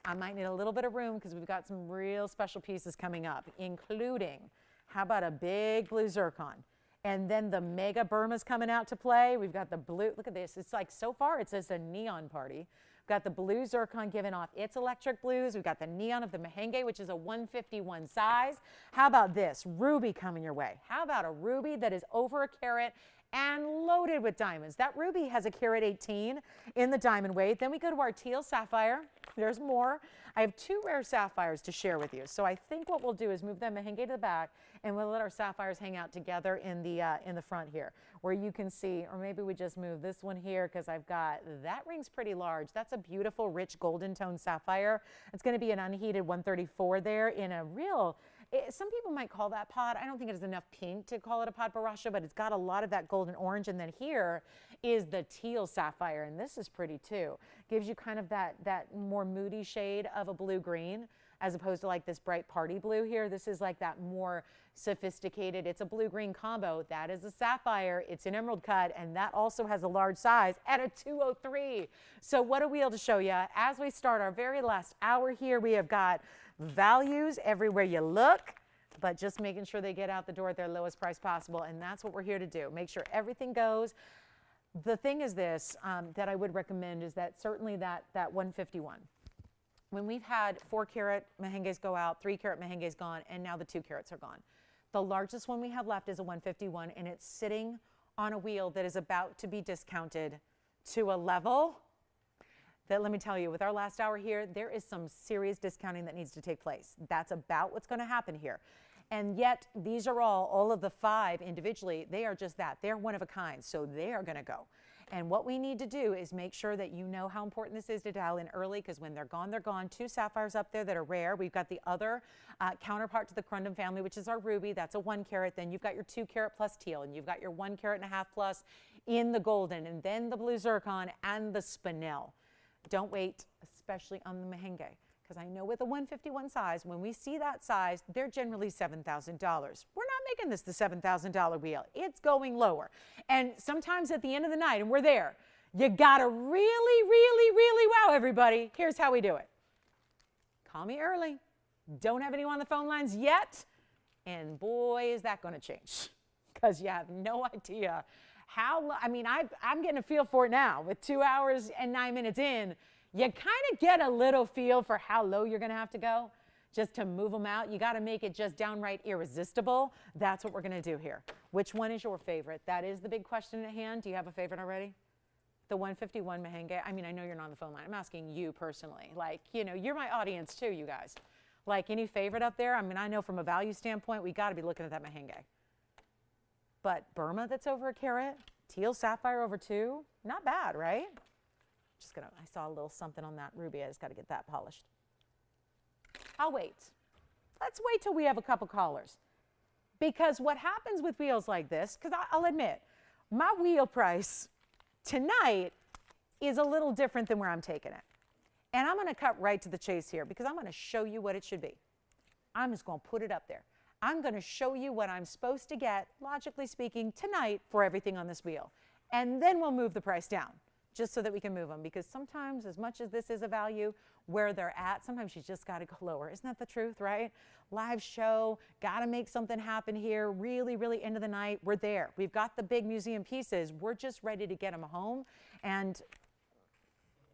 Speaker 1: I might need a little bit of room because we've got some real special pieces coming up, including, how about a big blue zircon? And then the mega Burma's coming out to play. We've got the blue, look at this. It's like, so far it's just a neon party. We've got the blue zircon giving off its electric blues. We've got the neon of the Mahenge, which is a 151 size. How about this? Ruby coming your way. How about a ruby that is over a carat and loaded with diamonds? That ruby has a carat 18 in the diamond weight. Then we go to our teal sapphire. There's more. I have 2 rare sapphires to share with you. So I think what we'll do is move them Mahenge to the back, and we'll let our sapphires hang out together in the front here, where you can see, or maybe we just move this one here because I've got, that ring's pretty large. That's a beautiful, rich golden tone sapphire. It's going to be an unheated 134 there in a real Some people might call that pod. I don't think it has enough pink to call it a pod barasha, but it's got a lot of that golden orange. And then here is the teal sapphire, and this is pretty too. Gives you kind of that more moody shade of a blue-green, as opposed to like this bright party blue here. This is like that more sophisticated, it's a blue-green combo. That is a sapphire, it's an emerald cut, and that also has a large size at a 203. So what a wheel to show you. As we start our very last hour here, we have got values everywhere you look, but just making sure they get out the door at their lowest price possible, and that's what we're here to do. Make sure everything goes. The thing is this, that I would recommend is that certainly that 151. When we've had 4 carat mehenges go out, 3 carat mehenges gone, and now the 2 carats are gone. The largest one we have left is a 151, and it's sitting on a wheel that is about to be discounted to a level that, let me tell you, with our last hour here, there is some serious discounting that needs to take place. That's about what's going to happen here. And yet, these are all of the 5 individually, they are just that. They're one of a kind, so they are going to go. And what we need to do is make sure that you know how important this is to dial in early, because when they're gone, they're gone. 2 sapphires up there that are rare. We've got the other counterpart to the corundum family, which is our ruby. That's a 1 carat. Then you've got your 2 carat plus teal, and you've got your 1 carat and a half plus in the golden, and then the blue zircon and the spinel. Don't wait, especially on the mehenge, because I know with a 151 size, when we see that size, they're generally $7,000. We're not making this the $7,000 wheel. It's going lower. And sometimes at the end of the night, and we're there, you gotta really, really, really wow everybody. Here's how we do it. Call me early. Don't have anyone on the phone lines yet. And boy, is that gonna change, because you have no idea how, I mean, I'm getting a feel for it now. With 2 hours and 9 minutes in, you kind of get a little feel for how low you're going to have to go just to move them out. You got to make it just downright irresistible. That's what we're going to do here. Which one is your favorite? That is the big question at hand. Do you have a favorite already? The 151 mehenge? I mean, I know you're not on the phone line. I'm asking you personally. Like, you know, you're my audience too, you guys. Like, any favorite up there? I mean, I know from a value standpoint, we got to be looking at that mehenge. But Burma that's over a carat, teal sapphire over 2, not bad, right? Just gonna, I saw a little something on that ruby. I just got to get that polished. I'll wait. Let's wait till we have a couple callers. Because what happens with wheels like this, because I'll admit, my wheel price tonight is a little different than where I'm taking it. And I'm going to cut right to the chase here, because I'm going to show you what it should be. I'm just going to put it up there. I'm going to show you what I'm supposed to get, logically speaking, tonight for everything on this wheel. And then we'll move the price down, just so that we can move them. Because sometimes, as much as this is a value, where they're at, sometimes you just got to go lower. Isn't that the truth, right? Live show, got to make something happen here. Really, really end of the night, we're there. We've got the big museum pieces. We're just ready to get them home. And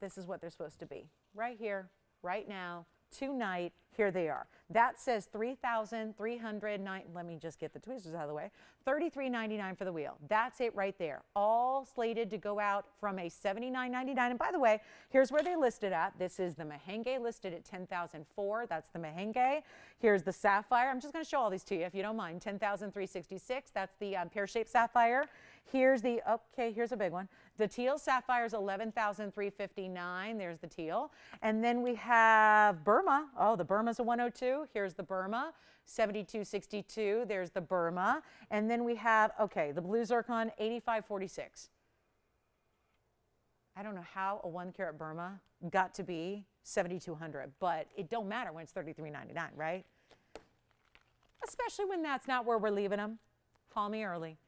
Speaker 1: this is what they're supposed to be. Right here, right now, tonight, here they are. That says $3,309. Let me just get the tweezers out of the way. $33.99 for the wheel. That's it right there. All slated to go out from a $79.99. And by the way, here's where they listed at. This is the mehenge listed at $10,004. That's the mehenge. Here's the sapphire. I'm just going to show all these to you if you don't mind. $10,366. That's the pear-shaped sapphire. Here's the, okay, here's a big one. The teal sapphire is $11,359. There's the teal. And then we have Burma. Oh, the Burma's a 102. Here's the Burma, $72.62. There's the Burma. And then we have, okay, the blue zircon, $85.46. I don't know how a 1 carat Burma got to be $7,200, but it don't matter when it's $33.99, right? Especially when that's not where we're leaving them. Call me early.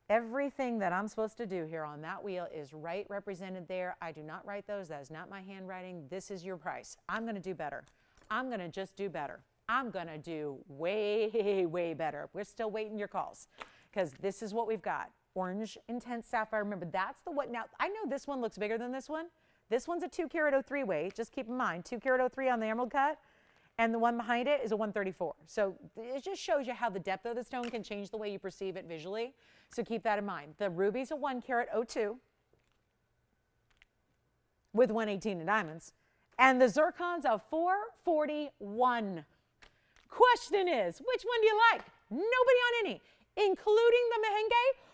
Speaker 1: Everything that I'm supposed to do here on that wheel is right represented there. I do not write those. That is not my handwriting. This is your price. I'm going to do better. I'm going to just do better. I'm going to do way, way better. We're still waiting your calls, because this is what we've got. Orange Intense Sapphire. Remember, that's the what. Now, I know this one looks bigger than this one. This one's a 2 carat 03 weight. Just keep in mind, 2 carat 03 on the emerald cut. And the one behind it is a 134. So it just shows you how the depth of the stone can change the way you perceive it visually. So keep that in mind. The ruby's a 1 carat 02 with 118 in diamonds. And the zircon's a 441. Question is, which one do you like? Nobody on any, including the mehenge,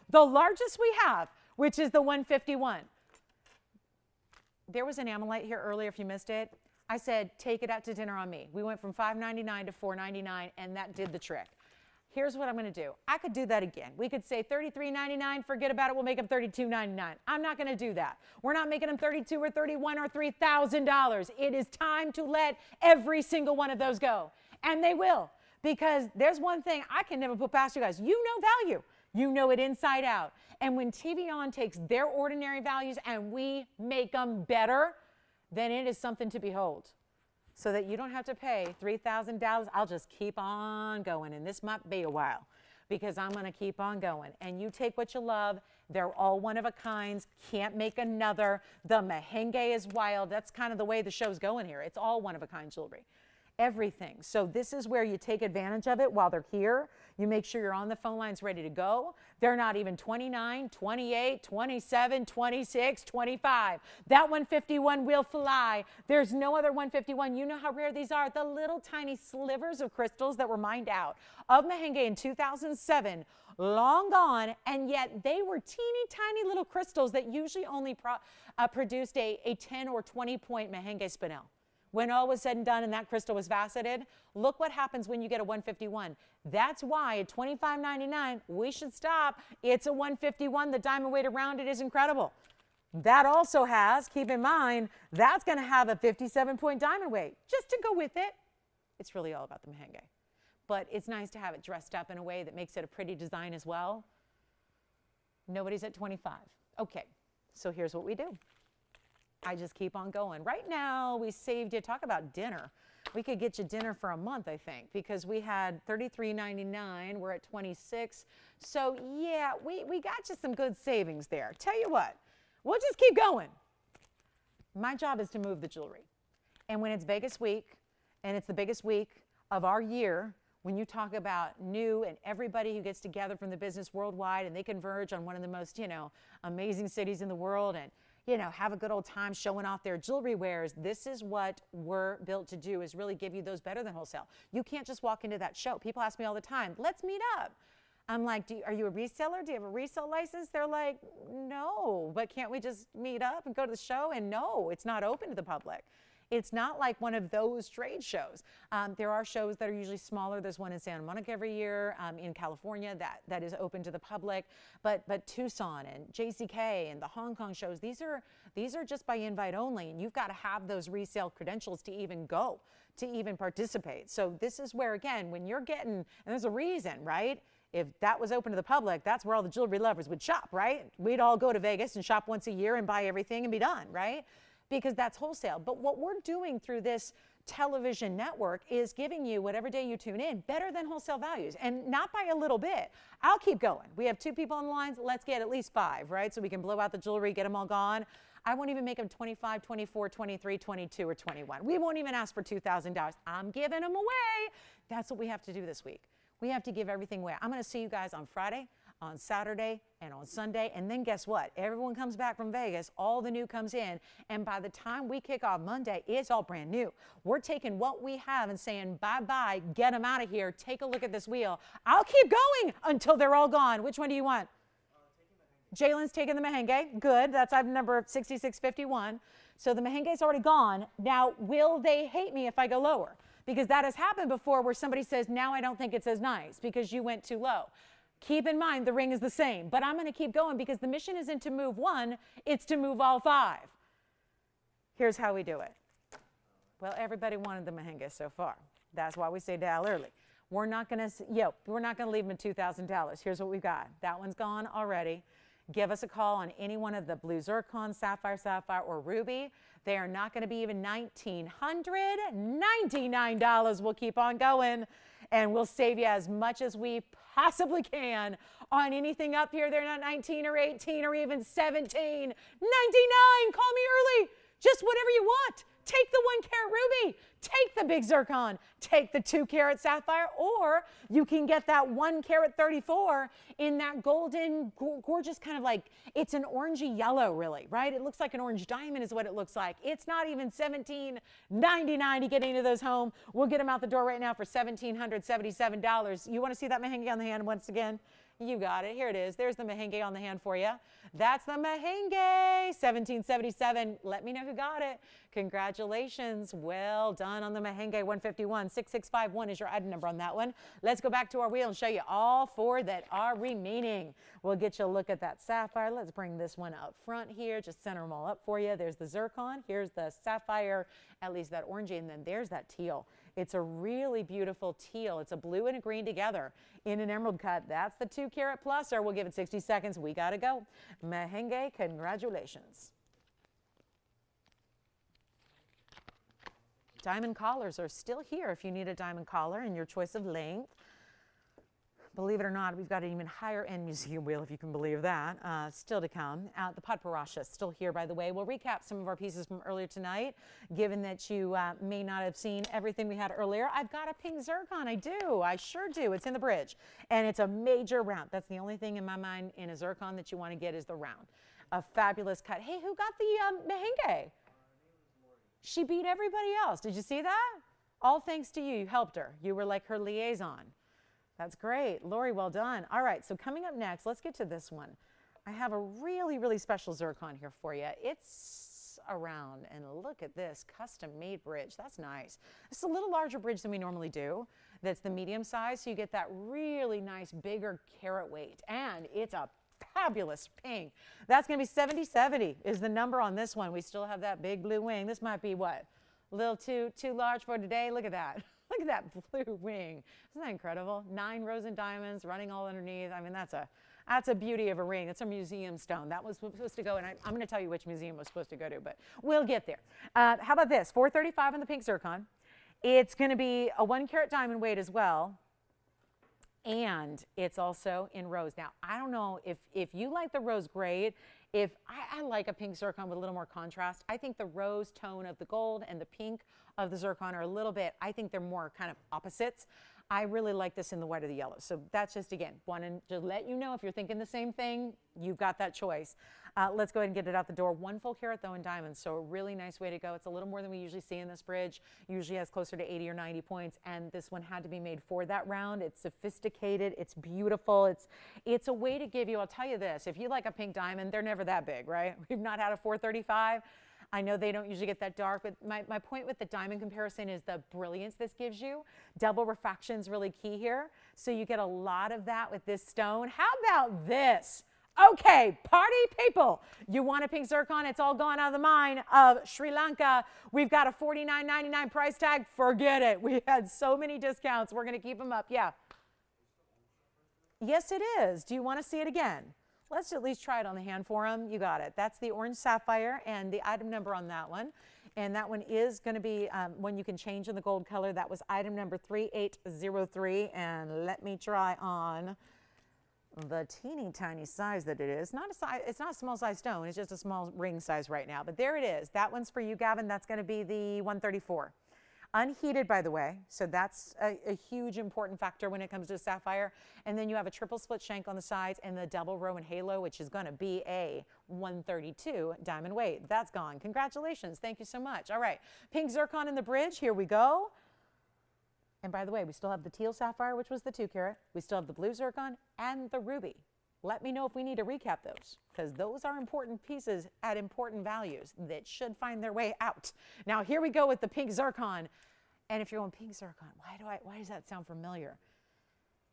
Speaker 1: the largest we have, which is the 151. There was an Ammolite here earlier if you missed it. I said, take it out to dinner on me. We went from $5.99 to $4.99, and that did the trick. Here's what I'm going to do. I could do that again. We could say $33.99, forget about it, we'll make them $32.99. I'm not going to do that. We're not making them $32 or $31 or $3,000. It is time to let every single one of those go. And they will, because there's one thing I can never put past you guys. You know value. You know it inside out. And when TVON takes their ordinary values and we make them better, then it is something to behold. So that you don't have to pay $3,000. I'll just keep on going, and this might be a while because I'm going to keep on going. And you take what you love. They're all one of a kinds. Can't make another. The Mahenge is wild. That's kind of the way the show's going here. It's all one of a kind jewelry. Everything. So this is where you take advantage of it while they're here. You make sure you're on the phone lines ready to go. They're not even 29, 28, 27, 26, 25. That 151 will fly. There's no other 151. You know how rare these are. The little tiny slivers of crystals that were mined out of Mahenge in 2007, long gone, and yet they were teeny tiny little crystals that usually only produced a 10 or 20 point Mahenge spinel. When all was said and done and that crystal was faceted, look what happens when you get a 151. That's why at $25.99, we should stop. It's a 151. The diamond weight around it is incredible. That also has, keep in mind, that's going to have a 57-point diamond weight just to go with it. It's really all about the Mahenge. But it's nice to have it dressed up in a way that makes it a pretty design as well. Nobody's at 25. Okay, so here's what we do. I just keep on going. Right now, we saved you. Talk about dinner. We could get you dinner for a month, I think, because we had $33.99. We're at $26. So, yeah, we got you some good savings there. Tell you what, we'll just keep going. My job is to move the jewelry. And when it's Vegas week, and it's the biggest week of our year, when you talk about new and everybody who gets together from the business worldwide and they converge on one of the most, amazing cities in the world and, have a good old time showing off their jewelry wares. This is what we're built to do, is really give you those better than wholesale. You can't just walk into that show. People ask me all the time, let's meet up. I'm like, are you a reseller? Do you have a resale license? They're like, no, but can't we just meet up and go to the show? And no, it's not open to the public. It's not like one of those trade shows. There are shows that are usually smaller. There's one in Santa Monica every year in California that is open to the public. But Tucson and JCK and the Hong Kong shows, these are just by invite only. And you've got to have those resale credentials to even go, to even participate. So this is where, again, when you're getting, and there's a reason, right? If that was open to the public, that's where all the jewelry lovers would shop, right? We'd all go to Vegas and shop once a year and buy everything and be done, right? Because that's wholesale. But what we're doing through this television network is giving you, whatever day you tune in, better than wholesale values, and not by a little bit. I'll keep going. We have 2 people on the lines. Let's get at least 5, right? So we can blow out the jewelry, get them all gone. I won't even make them 25, 24, 23, 22, or 21. We won't even ask for $2,000. I'm giving them away. That's what we have to do this week. We have to give everything away. I'm going to see you guys on Friday, on Saturday, and on Sunday. And then guess what? Everyone comes back from Vegas. All the new comes in. And by the time we kick off Monday, it's all brand new. We're taking what we have and saying, bye-bye, get them out of here. Take a look at this wheel. I'll keep going until they're all gone. Which one do you want? Jalen's taking the Mahenge. Good. That's item number 6651. So the Mahenge's already gone. Now, will they hate me if I go lower? Because that has happened before where somebody says, now I don't think it's as nice because you went too low. Keep in mind, the ring is the same, but I'm going to keep going because the mission isn't to move one, it's to move all 5. Here's how we do it. Well, everybody wanted the Mahenge so far. That's why we say dial early. We're not going to leave them at $2,000. Here's what we've got. That one's gone already. Give us a call on any one of the blue zircon, sapphire, or ruby. They are not going to be even $1,999. We'll keep on going, and we'll save you as much as we possibly can on anything up here. They're not 19 or 18 or even 17. 99. Call me early. Just whatever you want. Take the 1 carat ruby, take the big zircon, take the 2 carat sapphire, or you can get that 1 carat 34 in that golden, gorgeous kind of like, it's an orangey yellow really, right? It looks like an orange diamond is what it looks like. It's not even $1,799 to get into those home. We'll get them out the door right now for $1,777. You want to see that Mahenge on the hand once again? You got it. Here it is. There's the Mahenge on the hand for you. That's the Mahenge, 1777. Let me know who got it. Congratulations. Well done on the Mahenge 151. 6651 is your item number on that one. Let's go back to our wheel and show you all four that are remaining. We'll get you a look at that sapphire. Let's bring this one up front here. Just center them all up for you. There's the zircon. Here's the sapphire, at least that orangey, and then there's that teal. It's a really beautiful teal. It's a blue and a green together in an emerald cut. That's the 2 carat plus, or we'll give it 60 seconds. We got to go. Mahenge, congratulations. Diamond collars are still here if you need a diamond collar in your choice of length. Believe it or not, we've got an even higher end museum wheel, if you can believe that, still to come. The Padparasha is still here, by the way. We'll recap some of our pieces from earlier tonight, given that you may not have seen everything we had earlier. I've got a pink zircon. I do. I sure do. It's in the bridge, and it's a major round. That's the only thing in my mind in a zircon that you want to get is the round. A fabulous cut. Hey, who got the Mahenge? She beat everybody else. Did you see that? All thanks to you. You helped her. You were like her liaison. That's great. Lori, well done. All right, so coming up next, let's get to this one. I have a really, really special zircon here for you. It's around, and look at this custom-made bridge. That's nice. It's a little larger bridge than we normally do. That's the medium size, so you get that really nice, bigger carat weight, and it's a fabulous pink. That's going to be 7070 is the number on this one. We still have that big blue wing. This might be what? A little too large for today. Look at that. Look at that blue wing. Isn't that incredible? 9 rows and diamonds running all underneath. I mean, that's a beauty of a ring. It's a museum stone. That was supposed to go, and I'm going to tell you which museum it was supposed to go to, but we'll get there. How about this? 435 on the pink zircon. It's going to be a 1 carat diamond weight as well, and it's also in rose. Now, I don't know if you like the rose great. If I like a pink zircon with a little more contrast. I think the rose tone of the gold and the pink of the zircon are a little bit, I think they're more kind of opposites. I really like this in the white or the yellow. So that's just, again, wanting to let you know if you're thinking the same thing, you've got that choice. Let's go ahead and get it out the door. 1 full carat though in diamonds, so a really nice way to go. It's a little more than we usually see in this bridge. Usually has closer to 80 or 90 points, and this one had to be made for that round. It's sophisticated, it's beautiful. It's a way to give you, I'll tell you this, if you like a pink diamond, they're never that big, right? We've not had a 435. I know they don't usually get that dark, but my point with the diamond comparison is the brilliance this gives you. Double refraction is really key here. So you get a lot of that with this stone. How about this? Okay, party people. You want a pink zircon? It's all gone out of the mine of Sri Lanka. We've got a $49.99 price tag. Forget it. We had so many discounts. We're going to keep them up. Yeah. Yes, it is. Do you want to see it again? Let's at least try it on the hand for them. You got it. That's the orange sapphire and the item number on that one. And that one is going to be one you can change in the gold color. That was item number 3803. And let me try on the teeny tiny size that it is. It's not a small size stone. It's just a small ring size right now. But there it is. That one's for you, Gavin. That's going to be the 134. Unheated, by the way, so that's a huge important factor when it comes to sapphire. And then you have a triple split shank on the sides and the double row and halo, which is going to be a 132 diamond weight. That's gone. Congratulations. Thank you so much. All right, pink zircon in the bridge. Here we go. And by the way, we still have the teal sapphire, which was the 2 carat. We still have the blue zircon and the ruby. Let me know if we need to recap those, because those are important pieces at important values that should find their way out. Now, here we go with the pink zircon. And if you're going pink zircon, why does that sound familiar?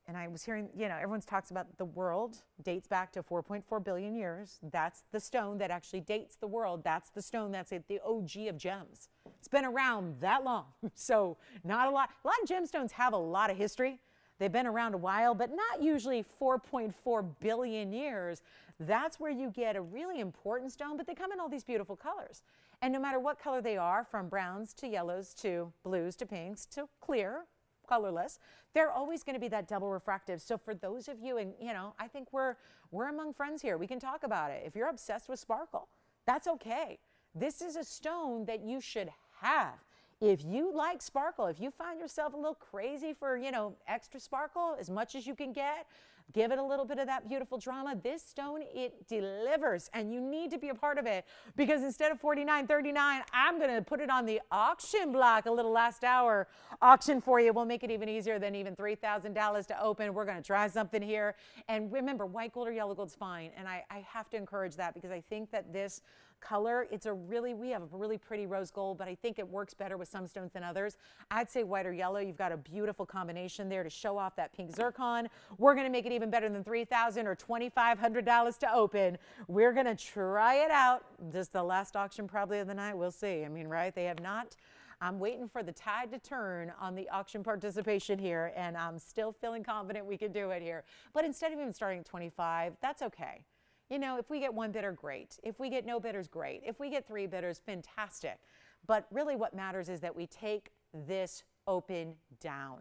Speaker 1: And I was hearing, everyone talks about the world dates back to 4.4 billion years. That's the stone that actually dates the world. That's the stone that's the OG of gems. It's been around that long. So not a lot. A lot of gemstones have a lot of history. They've been around a while, but not usually 4.4 billion years. That's where you get a really important stone, but they come in all these beautiful colors. And no matter what color they are, from browns to yellows to blues to pinks to clear, colorless, they're always going to be that double refractive. So for those of you, and I think we're among friends here. We can talk about it. If you're obsessed with sparkle, that's okay. This is a stone that you should have. If you like sparkle, if you find yourself a little crazy for, you know, extra sparkle, as much as you can get, give it a little bit of that beautiful drama. This stone, it delivers, and you need to be a part of it, because instead of $49.39, I'm going to put it on the auction block, a little last hour auction for you. We'll make it even easier than even $3,000 to open. We're going to try something here. And remember, white gold or yellow gold's fine. And I have to encourage that, because I think that this color, we have a really pretty rose gold, but I think it works better with some stones than others. I'd say white or yellow. You've got a beautiful combination there to show off that pink zircon. We're going to make it even better than $3,000 or $2,500 to open. We're going to try it out. Just the last auction probably of the night. We'll see. I mean, right? They have not. I'm waiting for the tide to turn on the auction participation here, and I'm still feeling confident we can do it here. But instead of even starting at 25, that's okay. You know, if we get one bidder, great. If we get no bidders, great. If we get 3 bidders, fantastic. But really what matters is that we take this open down.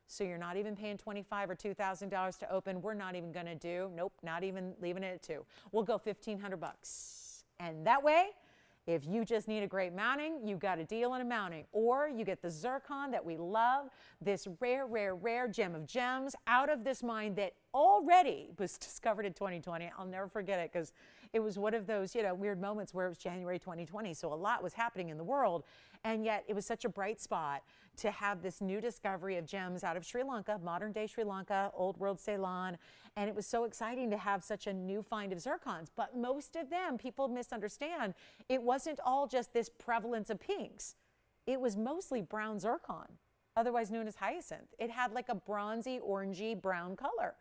Speaker 1: So you're not even paying $25,000 or $2,000 to open. We're not even going to do, nope, not even leaving it at 2. We'll go $1,500. And that way, if you just need a great mounting, you got a deal on a mounting. Or you get the zircon that we love, this rare, rare, rare gem of gems out of this mine that already was discovered in 2020. I'll never forget it, because it was one of those, you know, weird moments where it was January 2020. So a lot was happening in the world. And yet it was such a bright spot to have this new discovery of gems out of Sri Lanka, modern day Sri Lanka, old world Ceylon. And it was so exciting to have such a new find of zircons. But most of them, people misunderstand, it wasn't all just this prevalence of pinks. It was mostly brown zircon, otherwise known as hyacinth. It had like a bronzy, orangey brown color.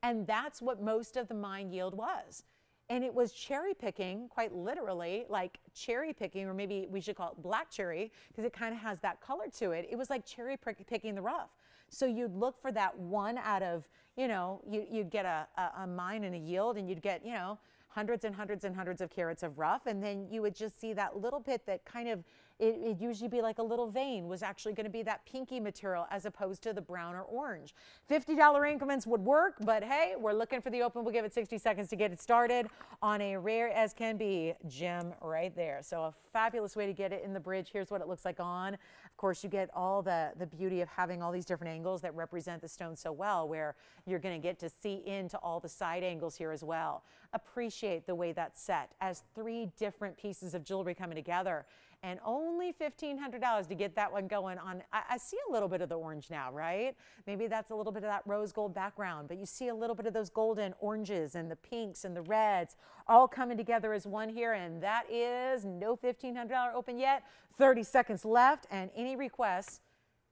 Speaker 1: And that's what most of the mine yield was. And it was cherry picking, quite literally, like cherry picking, or maybe we should call it black cherry, because it kind of has that color to it. It was like cherry picking the rough. So you'd look for that one out of, you know, you'd get a mine and a yield, and you'd get, you know, hundreds and hundreds and hundreds of carats of rough. And then you would just see that little bit that kind of, it'd usually be like a little vein, was actually going to be that pinky material as opposed to the brown or orange. $50 increments would work, but hey, we're looking for the open. We'll give it 60 seconds to get it started on a rare as can be gem right there. So a fabulous way to get it in the bridge. Here's what it looks like on. Of course, you get all the beauty of having all these different angles that represent the stone so well, where you're going to get to see into all the side angles here as well. Appreciate the way that's set as 3 different pieces of jewelry coming together. And only $1,500 to get that one going on. I see a little bit of the orange now, right? Maybe that's a little bit of that rose gold background, but you see a little bit of those golden oranges and the pinks and the reds all coming together as one here. And that is no $1,500 open yet. 30 seconds left, and any requests.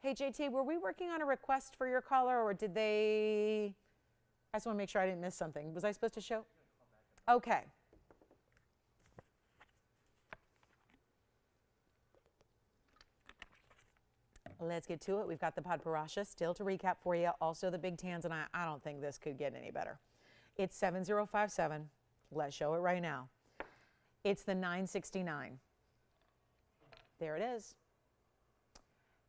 Speaker 1: Hey, JT, were we working on a request for your caller, or did they? I just want to make sure I didn't miss something. Was I supposed to show? Okay. Let's get to it. We've got the Padparasha still to recap for you. Also the big tanzanite. I don't think this could get any better. It's 7057. Let's show it right now. It's the 969. There it is.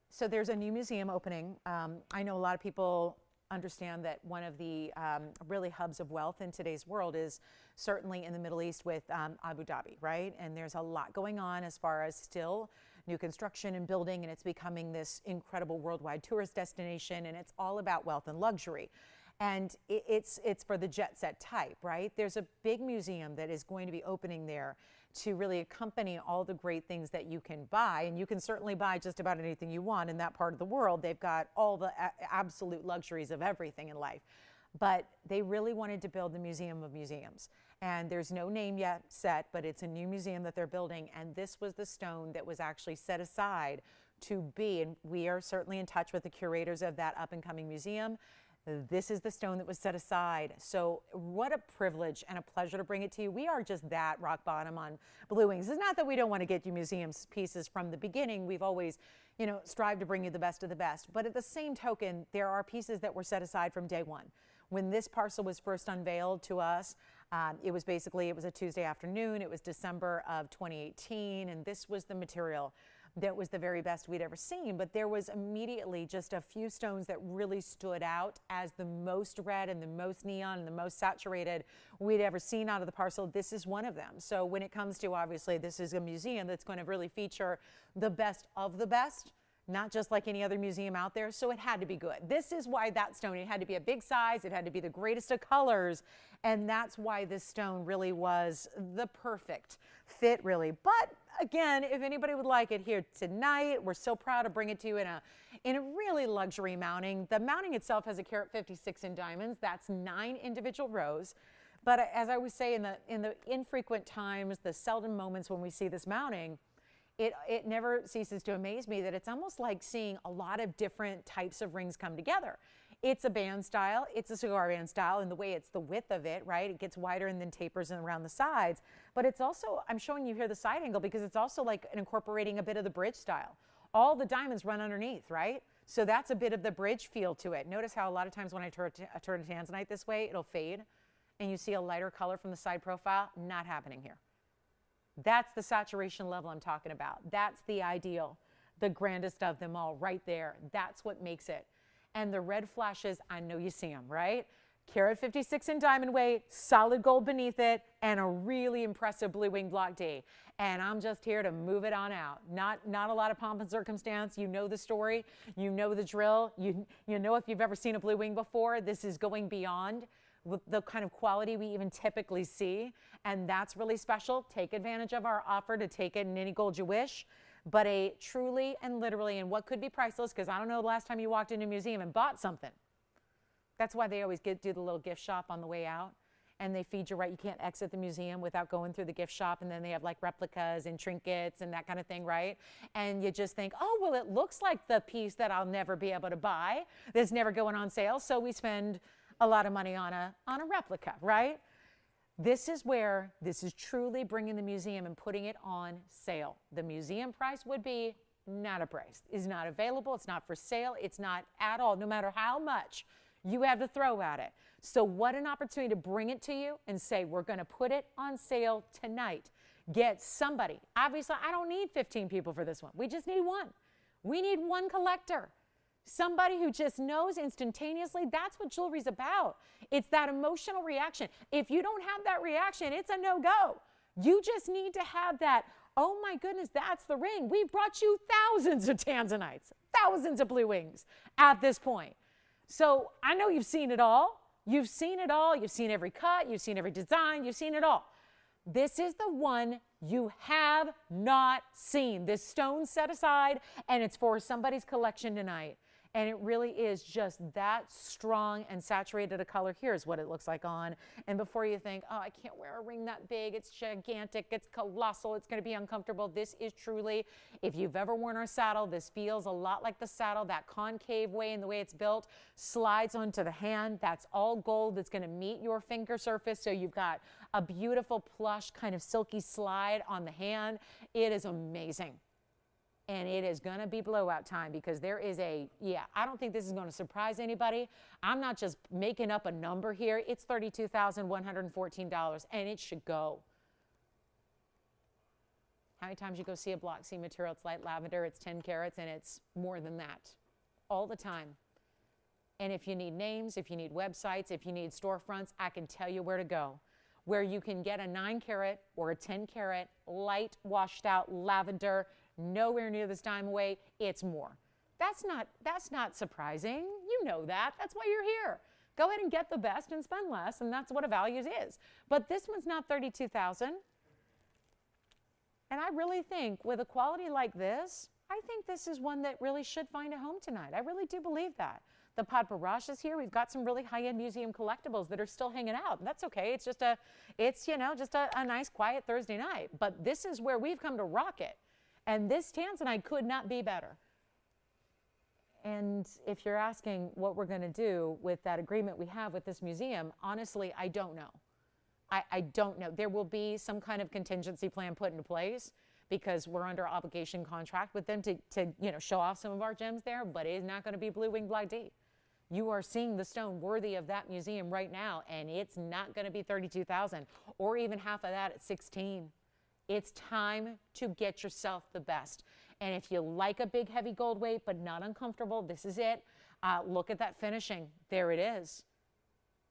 Speaker 1: So there's a new museum opening. I know a lot of people understand that one of the really hubs of wealth in today's world is certainly in the Middle East with Abu Dhabi, right? And there's a lot going on as far as still new construction and building, and it's becoming this incredible worldwide tourist destination, and it's all about wealth and luxury. And it's for the jet set type, right? There's a big museum that is going to be opening there to really accompany all the great things that you can buy. And you can certainly buy just about anything you want in that part of the world. They've got all the absolute luxuries of everything in life. But they really wanted to build the Museum of Museums. And there's no name yet set, but it's a new museum that they're building. And this was the stone that was actually set aside to be, and we are certainly in touch with the curators of that up and coming museum. This is the stone that was set aside. So what a privilege and a pleasure to bring it to you. We are just that rock bottom on Blue Wings. It's not that we don't want to get you museum pieces from the beginning. We've always, you know, strived to bring you the best of the best. But at the same token, there are pieces that were set aside from day one. When this parcel was first unveiled to us, it was a Tuesday afternoon. It was December of 2018, and this was the material. that was the very best we'd ever seen, but there was immediately just a few stones that really stood out as the most red and the most neon and the most saturated we'd ever seen out of the parcel. This is one of them. So when it comes to, obviously, this is a museum that's going to really feature the best of the best, not just like any other museum out there, so it had to be good. This is why that stone, it had to be a big size, it had to be the greatest of colors, and that's why this stone really was the perfect fit, really. But again, if anybody would like it here tonight, we're so proud to bring it to you in a really luxury mounting. The mounting itself has a carat 56 in diamonds. That's 9 individual rows. But as I always say, in the infrequent times, the seldom moments when we see this mounting, it never ceases to amaze me that it's almost like seeing a lot of different types of rings come together. It's a band style, it's a cigar band style, and the way it's the width of it, right? It gets wider and then tapers around the sides. But it's also, I'm showing you here the side angle because it's also like incorporating a bit of the bridge style. All the diamonds run underneath, right? So that's a bit of the bridge feel to it. Notice how a lot of times when I turn a tanzanite this way, it'll fade, and you see a lighter color from the side profile. Not happening here. That's the saturation level I'm talking about. That's the ideal, the grandest of them all right there. That's what makes it. And the red flashes, I know you see them, right? Carat 56 in diamond weight, solid gold beneath it, and a really impressive blue wing block D. And I'm just here to move it on out. Not a lot of pomp and circumstance. You know the story. You know the drill. You know if you've ever seen a blue wing before, this is going beyond with the kind of quality we even typically see, and that's really special. Take advantage of our offer to take it in any gold you wish, but a truly and literally, and what could be priceless, because I don't know the last time you walked into a museum and bought something. That's why they always do the little gift shop on the way out, and they feed you right. You can't exit the museum without going through the gift shop, and then they have like replicas and trinkets and that kind of thing, right? And you just think, oh, well, it looks like the piece that I'll never be able to buy, that's never going on sale, so we spend a lot of money on a replica, right? This is where this is truly bringing the museum and putting it on sale. The museum price would be not a price. It's not available. It's not for sale. It's not at all, no matter how much you have to throw at it. So what an opportunity to bring it to you and say, we're going to put it on sale tonight. Get somebody. Obviously, I don't need 15 people for this one. We just need one. We need one collector. Somebody who just knows instantaneously. That's what jewelry's about. It's that emotional reaction. If you don't have that reaction, it's a no-go. You just need to have that, oh my goodness, that's the ring. We've brought you thousands of tanzanites, thousands of blue wings at this point. So I know you've seen it all. You've seen it all. You've seen every cut. You've seen every design. You've seen it all. This is the one you have not seen. This stone set aside, and it's for somebody's collection tonight. And it really is just that strong and saturated a color. Here's what it looks like on. And before you think, oh, I can't wear a ring that big, it's gigantic, it's colossal, it's going to be uncomfortable. This is truly, if you've ever worn our saddle, this feels a lot like the saddle. That concave way in the way it's built slides onto the hand. That's all gold that's going to meet your finger surface. So you've got a beautiful plush kind of silky slide on the hand. It is amazing. And it is going to be blowout time because there is I don't think this is going to surprise anybody. I'm not just making up a number here. It's $32,114, and it should go. How many times you go see a block C material, it's light lavender, it's 10 carats, and it's more than that all the time. And if you need names, if you need websites, if you need storefronts, I can tell you where to go. Where you can get a 9 carat or a 10 carat light washed out lavender, nowhere near this diamond weight, it's more. That's not surprising. You know that. That's why you're here. Go ahead and get the best and spend less, and that's what a value is. But this one's not $32,000. And I really think with a quality like this, I think this is one that really should find a home tonight. I really do believe that. The Pod Barrage is here. We've got some really high-end museum collectibles that are still hanging out. That's okay. It's just a nice, quiet Thursday night. But this is where we've come to rock it. And this tanzanite could not be better. And if you're asking what we're going to do with that agreement we have with this museum, honestly, I don't know. I don't know. There will be some kind of contingency plan put into place because we're under obligation contract with them to show off some of our gems there, but it is not going to be Blue Wing Black D. You are seeing the stone worthy of that museum right now, and it's not going to be $32,000 or even half of that at $16,000. It's time to get yourself the best. And if you like a big heavy gold weight but not uncomfortable, this is it. Look at that finishing. There it is.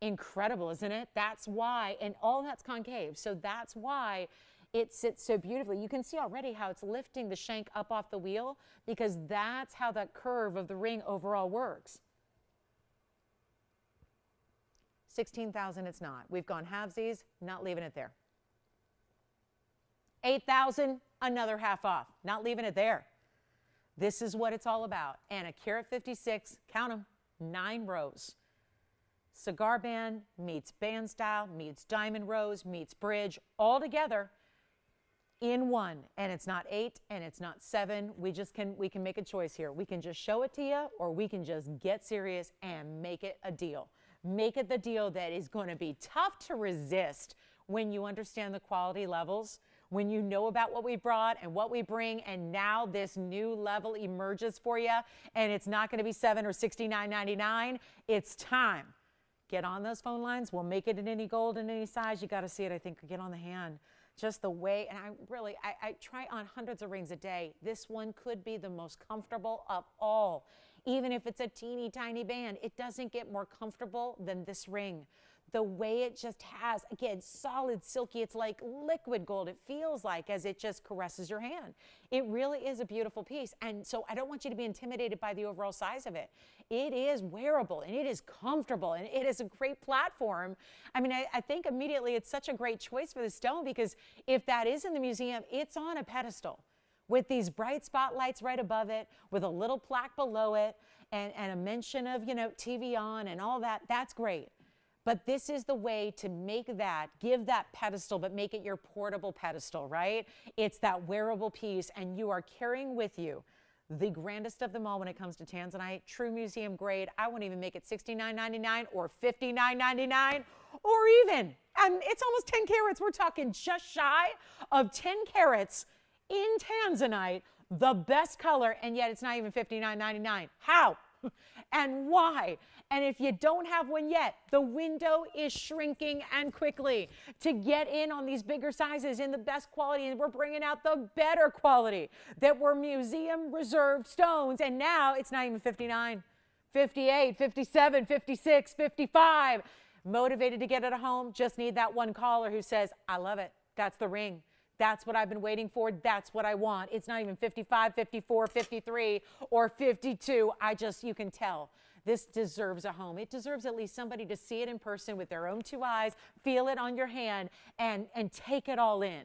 Speaker 1: Incredible, isn't it? That's why, and all that's concave, so that's why it sits so beautifully. You can see already how it's lifting the shank up off the wheel, because that's how that curve of the ring overall works. 16,000 it's not. We've gone halvesies, not leaving it there. 8,000, another half off, not leaving it there. This is what it's all about. And a carat 56, count them, 9 rows. Cigar band meets band style, meets diamond rose, meets bridge, all together in one. And it's not 8 and it's not 7. We can make a choice here. We can just show it to you, or we can just get serious and make it a deal. Make it the deal that is going to be tough to resist when you understand the quality levels, when you know about what we brought and what we bring, and now this new level emerges for you, and it's not going to be $7 or $69.99. It's time. Get on those phone lines. We'll make it in any gold and any size. You got to see it, I think, get on the hand. Just the way, and I try on hundreds of rings a day. This one could be the most comfortable of all. Even if it's a teeny tiny band, it doesn't get more comfortable than this ring. The way it just has, again, solid, silky, it's like liquid gold. It feels like, as it just caresses your hand. It really is a beautiful piece. And so I don't want you to be intimidated by the overall size of it. It is wearable, and it is comfortable, and it is a great platform. I mean, I think immediately it's such a great choice for the stone, because if that is in the museum, it's on a pedestal with these bright spotlights right above it, with a little plaque below it, and a mention of, you know, TVON and all that. That's great. But this is the way to make that, give that pedestal, but make it your portable pedestal, right? It's that wearable piece, and you are carrying with you the grandest of them all when it comes to tanzanite, true museum grade. I wouldn't even make it $69.99 or $59.99, or even, and it's almost 10 carats. We're talking just shy of 10 carats in tanzanite, the best color, and yet it's not even $59.99. How? And why? And if you don't have one yet, the window is shrinking and quickly to get in on these bigger sizes in the best quality. And we're bringing out the better quality that were museum reserved stones. And now it's not even 59, 58, 57, 56, 55. Motivated to get it at home. Just need that one caller who says, I love it. That's the ring. That's what I've been waiting for. That's what I want. It's not even 55, 54, 53, or 52. You can tell. This deserves a home. It deserves at least somebody to see it in person with their own 2 eyes, feel it on your hand, and take it all in.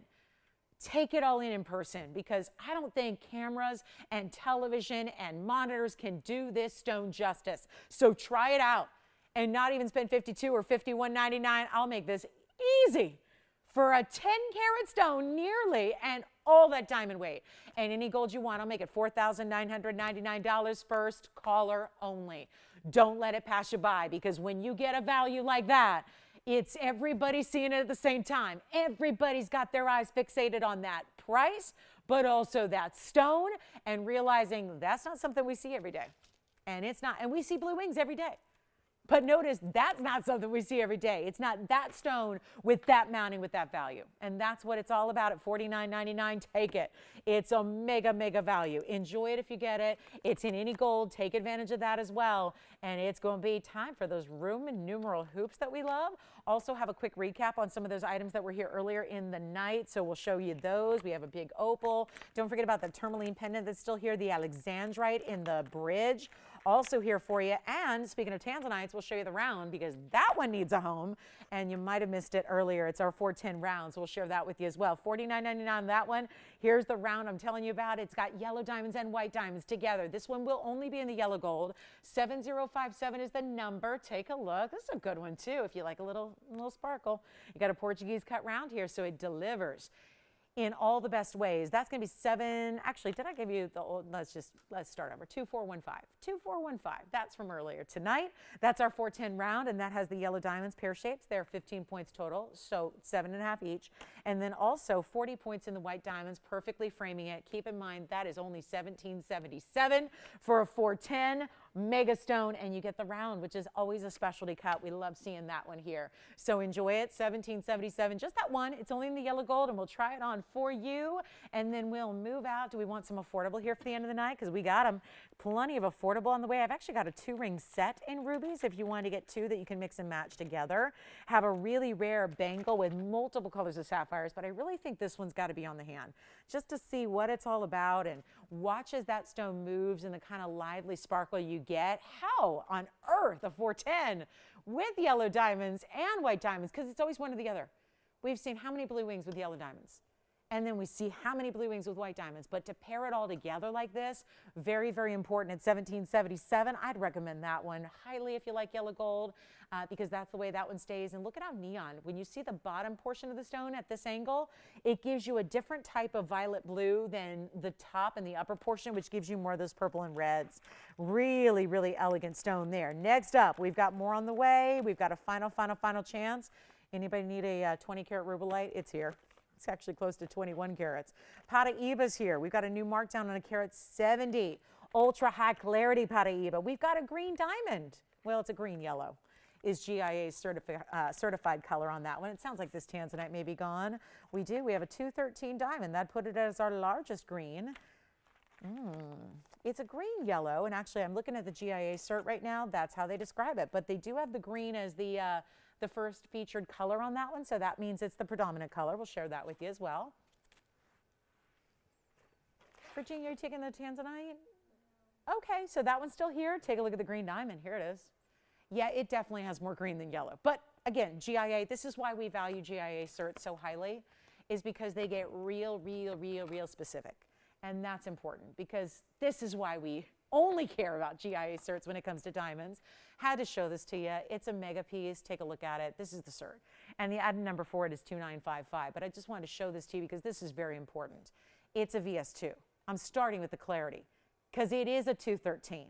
Speaker 1: Take it all in person, because I don't think cameras and television and monitors can do this stone justice. So try it out and not even spend $52 or $51.99. I'll make this easy. For a 10-carat stone, nearly, and all that diamond weight. And any gold you want, I'll make it $4,999, first caller only. Don't let it pass you by, because when you get a value like that, it's everybody seeing it at the same time. Everybody's got their eyes fixated on that price, but also that stone, and realizing that's not something we see every day. And it's not, and we see blue wings every day. But notice that's not something we see every day. It's not that stone with that mounting with that value. And that's what it's all about at $49.99. Take it. It's a mega, mega value. Enjoy it if you get it. It's in any gold. Take advantage of that as well. And it's going to be time for those Roman numeral hoops that we love. Also have a quick recap on some of those items that were here earlier in the night. So we'll show you those. We have a big opal. Don't forget about the tourmaline pendant that's still here. The Alexandrite in the bridge. Also here for you. And speaking of tanzanites, we'll show you the round, because that one needs a home, and you might have missed it earlier. It's our 410 round, so we'll share that with you as well. $49.99 on that one. Here's the round I'm telling you about. It's got yellow diamonds and white diamonds together. This one will only be in the yellow gold. 7057 is the number. Take a look. This is a good one too if you like a little sparkle. You got a Portuguese cut round here, so it delivers in all the best ways. That's going to be 7. Actually, did I give you the old? Let's start over. 2415. 2415. That's from earlier tonight. That's our 410 round, and that has the yellow diamonds, pear shapes. They're 15 points total, so 7.5 each. And then also 40 points in the white diamonds, perfectly framing it. Keep in mind that is only $17.77 for a 410 mega stone, and you get the round, which is always a specialty cut. We love seeing that one here. So enjoy it. $17.77. Just that one. It's only in the yellow gold, and we'll try it on for you, and then we'll move out. Do we want some affordable here for the end of the night? Because we got them. Plenty of affordable on the way. I've actually got a 2-ring set in rubies if you want to get 2 that you can mix and match together. Have a really rare bangle with multiple colors of sapphires, but I really think this one's got to be on the hand just to see what it's all about and watch as that stone moves and the kind of lively sparkle you get. How on earth a 410 with yellow diamonds and white diamonds? Because it's always one or the other. We've seen how many blue wings with yellow diamonds, and then we see how many blue wings with white diamonds. But to pair it all together like this, very, very important. At $17.77, I'd recommend that one highly if you like yellow gold, because that's the way that one stays. And look at how neon. When you see the bottom portion of the stone at this angle, it gives you a different type of violet blue than the top and the upper portion, which gives you more of those purple and reds. Really, really elegant stone there. Next up, we've got more on the way. We've got a final chance. Anybody need a 20 karat rubellite? It's here. It's actually close to 21 carats. Paraiba's here. We've got a new markdown on a carat 70. Ultra high clarity Paraiba. We've got a green diamond. Well, it's a green yellow. Is GIA's certified color on that one. It sounds like this tanzanite may be gone. We do. We have a 213 diamond. That put it as our largest green. It's a green yellow, and actually I'm looking at the GIA cert right now. That's how they describe it. But they do have the green as the first featured color on that one, so that means it's the predominant color. We'll share that with you as well. Virginia, are you taking the tanzanite? Okay, so that one's still here. Take a look at the green diamond. Here it is. Yeah, it definitely has more green than yellow. But again, GIA, this is why we value GIA certs so highly, is because they get real specific. And that's important, because this is why we only care about GIA certs when it comes to diamonds. Had to show this to you. It's a mega piece. Take a look at it. This is the cert. And the added number for it is 2955. But I just wanted to show this to you because this is very important. It's a VS2. I'm starting with the clarity because it is a 213.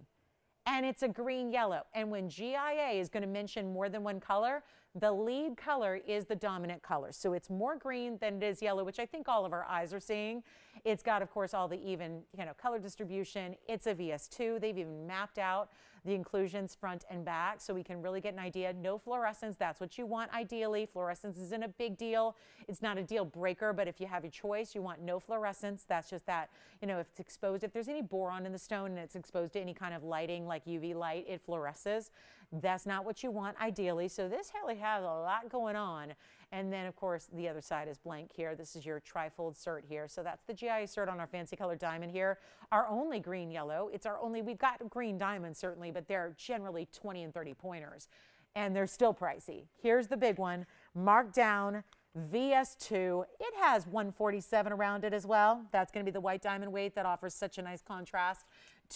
Speaker 1: And it's a green yellow. And when GIA is going to mention more than one color, the lead color is the dominant color. So it's more green than it is yellow, which I think all of our eyes are seeing. It's got, of course, all the even, color distribution. It's a VS2. They've even mapped out the inclusions front and back so we can really get an idea. No fluorescence. That's what you want ideally. Fluorescence isn't a big deal. It's not a deal breaker, but if you have your choice, you want no fluorescence. That's just that, if it's exposed, if there's any boron in the stone and it's exposed to any kind of lighting like UV light, it fluoresces. That's not what you want ideally. So this really has a lot going on. And then, of course, the other side is blank here. This is your trifold cert here. So that's the GIA cert on our fancy color diamond here. Our only green yellow. It's our only, we've got green diamonds certainly, but they're generally 20 and 30 pointers. And they're still pricey. Here's the big one, marked down VS2. It has 147 around it as well. That's going to be the white diamond weight that offers such a nice contrast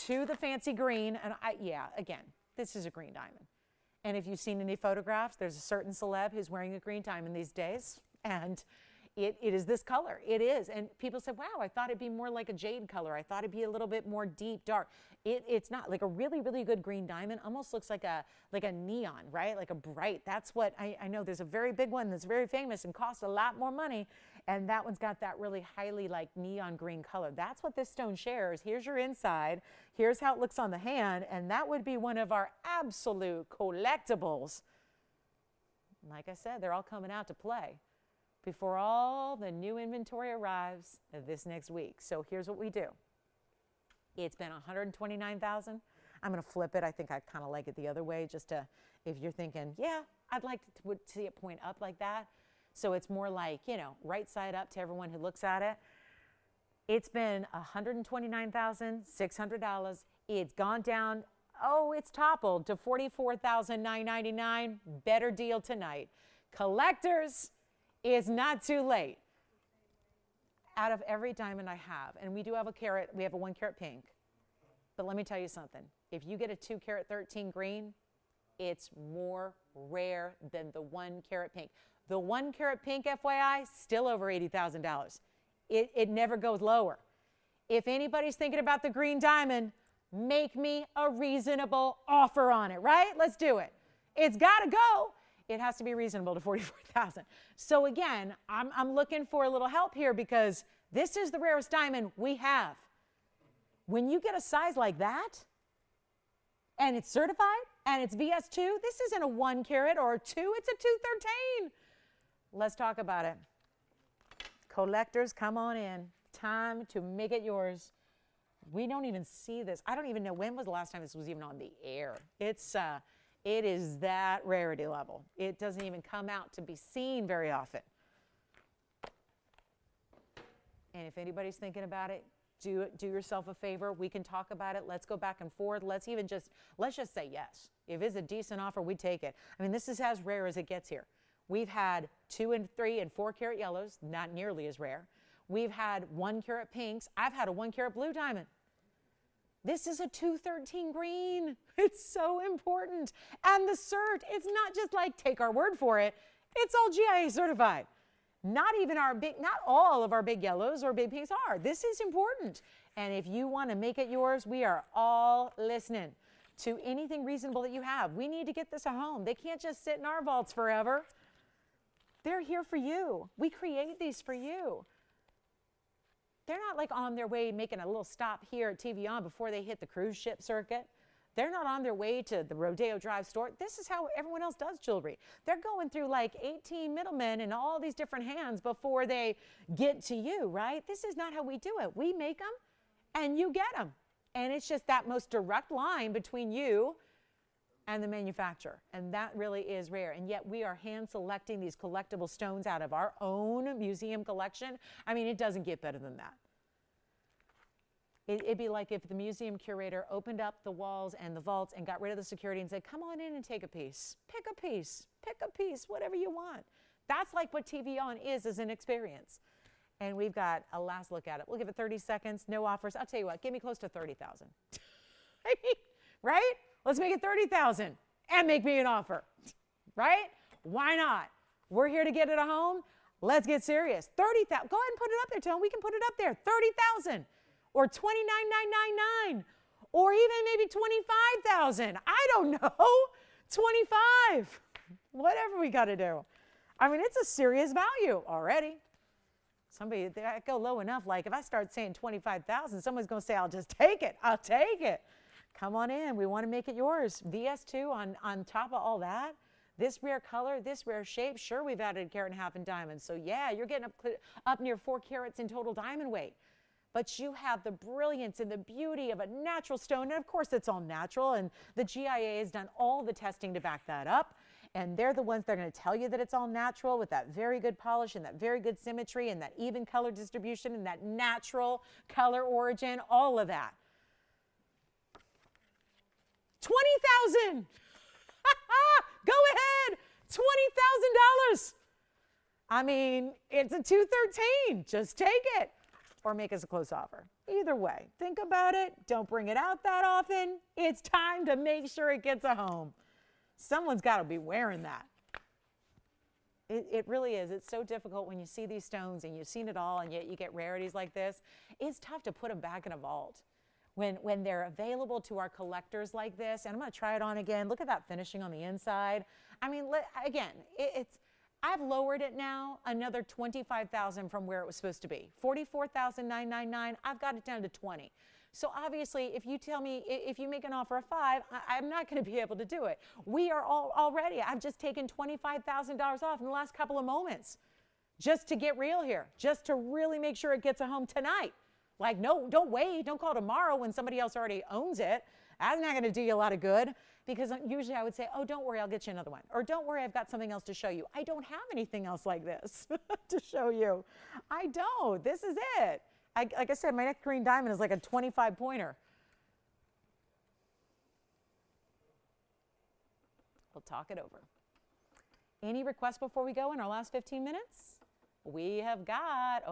Speaker 1: to the fancy green. And again, this is a green diamond. And if you've seen any photographs, there's a certain celeb who's wearing a green diamond these days, and it is this color. It is. And people say, wow, I thought it'd be more like a jade color. I thought it'd be a little bit more deep, dark. It's not. Like a really, really good green diamond almost looks like a neon, right? Like a bright. That's what I know. There's a very big one that's very famous and costs a lot more money. And that one's got that really highly like neon green color. That's what this stone shares. Here's your inside. Here's how it looks on the hand. And that would be one of our absolute collectibles. Like I said, they're all coming out to play before all the new inventory arrives this next week. So here's what we do. It's been $129,000. I'm going to flip it. I think I kind of like it the other way, just to, if you're thinking, yeah, I'd like to see it point up like that. So it's more like, right side up to everyone who looks at it. It's been $129,600. It's gone down. Oh, it's toppled to $44,999. Better deal tonight. Collectors, it's not too late. Out of every diamond I have, and we do have a carat, we have a 1 carat pink. But let me tell you something. If you get a 2 carat 13 green, it's more rare than the 1 carat pink. The 1 carat pink, FYI, still over $80,000. It never goes lower. If anybody's thinking about the green diamond, make me a reasonable offer on it, right? Let's do it. It's got to go. It has to be reasonable to $44,000. So again, I'm looking for a little help here because this is the rarest diamond we have. When you get a size like that, and it's certified, and it's VS2, this isn't a 1 carat or a 2, it's a 213. Let's talk about it. Collectors, come on in. Time to make it yours. We don't even see this. I don't even know when was the last time this was even on the air. It is that rarity level. It doesn't even come out to be seen very often. And if anybody's thinking about it, do yourself a favor. We can talk about it. Let's go back and forth. Let's just say yes. If it's a decent offer, we take it. I mean, this is as rare as it gets here. We've had 2 and 3 and 4 karat yellows, not nearly as rare. We've had 1 karat pinks. I've had a 1 karat blue diamond. This is a 213 green. It's so important. And the cert, it's not just like take our word for it. It's all GIA certified. Not all of our big yellows or big pinks are. This is important. And if you want to make it yours, we are all listening to anything reasonable that you have. We need to get this at home. They can't just sit in our vaults forever. They're here for you. We create these for you. They're not like on their way making a little stop here at TVON before they hit the cruise ship circuit. They're not on their way to the Rodeo Drive store. This is how everyone else does jewelry. They're going through like 18 middlemen and all these different hands before they get to you, right? This is not how we do it. We make them and you get them. And it's just that most direct line between you and the manufacturer. And that really is rare. And yet we are hand selecting these collectible stones out of our own museum collection. I mean, it doesn't get better than that. It'd be like if the museum curator opened up the walls and the vaults and got rid of the security and said, come on in and take a piece. Pick a piece. Pick a piece, whatever you want. That's like what TVON is as an experience. And we've got a last look at it. We'll give it 30 seconds, no offers. I'll tell you what, give me close to 30,000. Right? Let's make it 30,000 and make me an offer. Right? Why not? We're here to get it at home. Let's get serious. 30,000. Go ahead and put it up there, Tone. We can put it up there. 30,000. Or $29,999, or even maybe $25,000. I don't know, 25. Whatever we got to do. I mean, it's a serious value already. Somebody, I go low enough. Like if I start saying 25,000, someone's going to say, "I'll just take it. I'll take it." Come on in. We want to make it yours. VS2 on top of all that. This rare color, this rare shape. Sure, we've added 1.5 carats in diamonds. So yeah, you're getting up near 4 carats in total diamond weight. But you have the brilliance and the beauty of a natural stone. And of course, it's all natural. And the GIA has done all the testing to back that up. And they're the ones that are going to tell you that it's all natural with that very good polish and that very good symmetry and that even color distribution and that natural color origin, all of that. 20,000. Go ahead. $20,000. I mean, it's a 213. Just take it. Or make us a close offer. Either way, think about it. Don't bring it out that often. It's time to make sure it gets a home. Someone's got to be wearing that. It really is. It's so difficult when you see these stones and you've seen it all and yet you get rarities like this. It's tough to put them back in a vault. When they're available to our collectors like this, and I'm going to try it on again. Look at that finishing on the inside. I mean, again, I've lowered it now another 25,000 from where it was supposed to be. 44,999. I've got it down to 20. So obviously, if you tell me, if you make an offer of 5, I'm not going to be able to do it. We are already, I've just taken $25,000 off in the last couple of moments just to get real here, just to really make sure it gets a home tonight. Like, no, don't wait. Don't call tomorrow when somebody else already owns it. That's not going to do you a lot of good. Because usually I would say, oh, don't worry, I'll get you another one. Or don't worry, I've got something else to show you. I don't have anything else like this to show you. I don't. This is it. Like I said, my next green diamond is like a 25-pointer. We'll talk it over. Any requests before we go in our last 15 minutes? We've got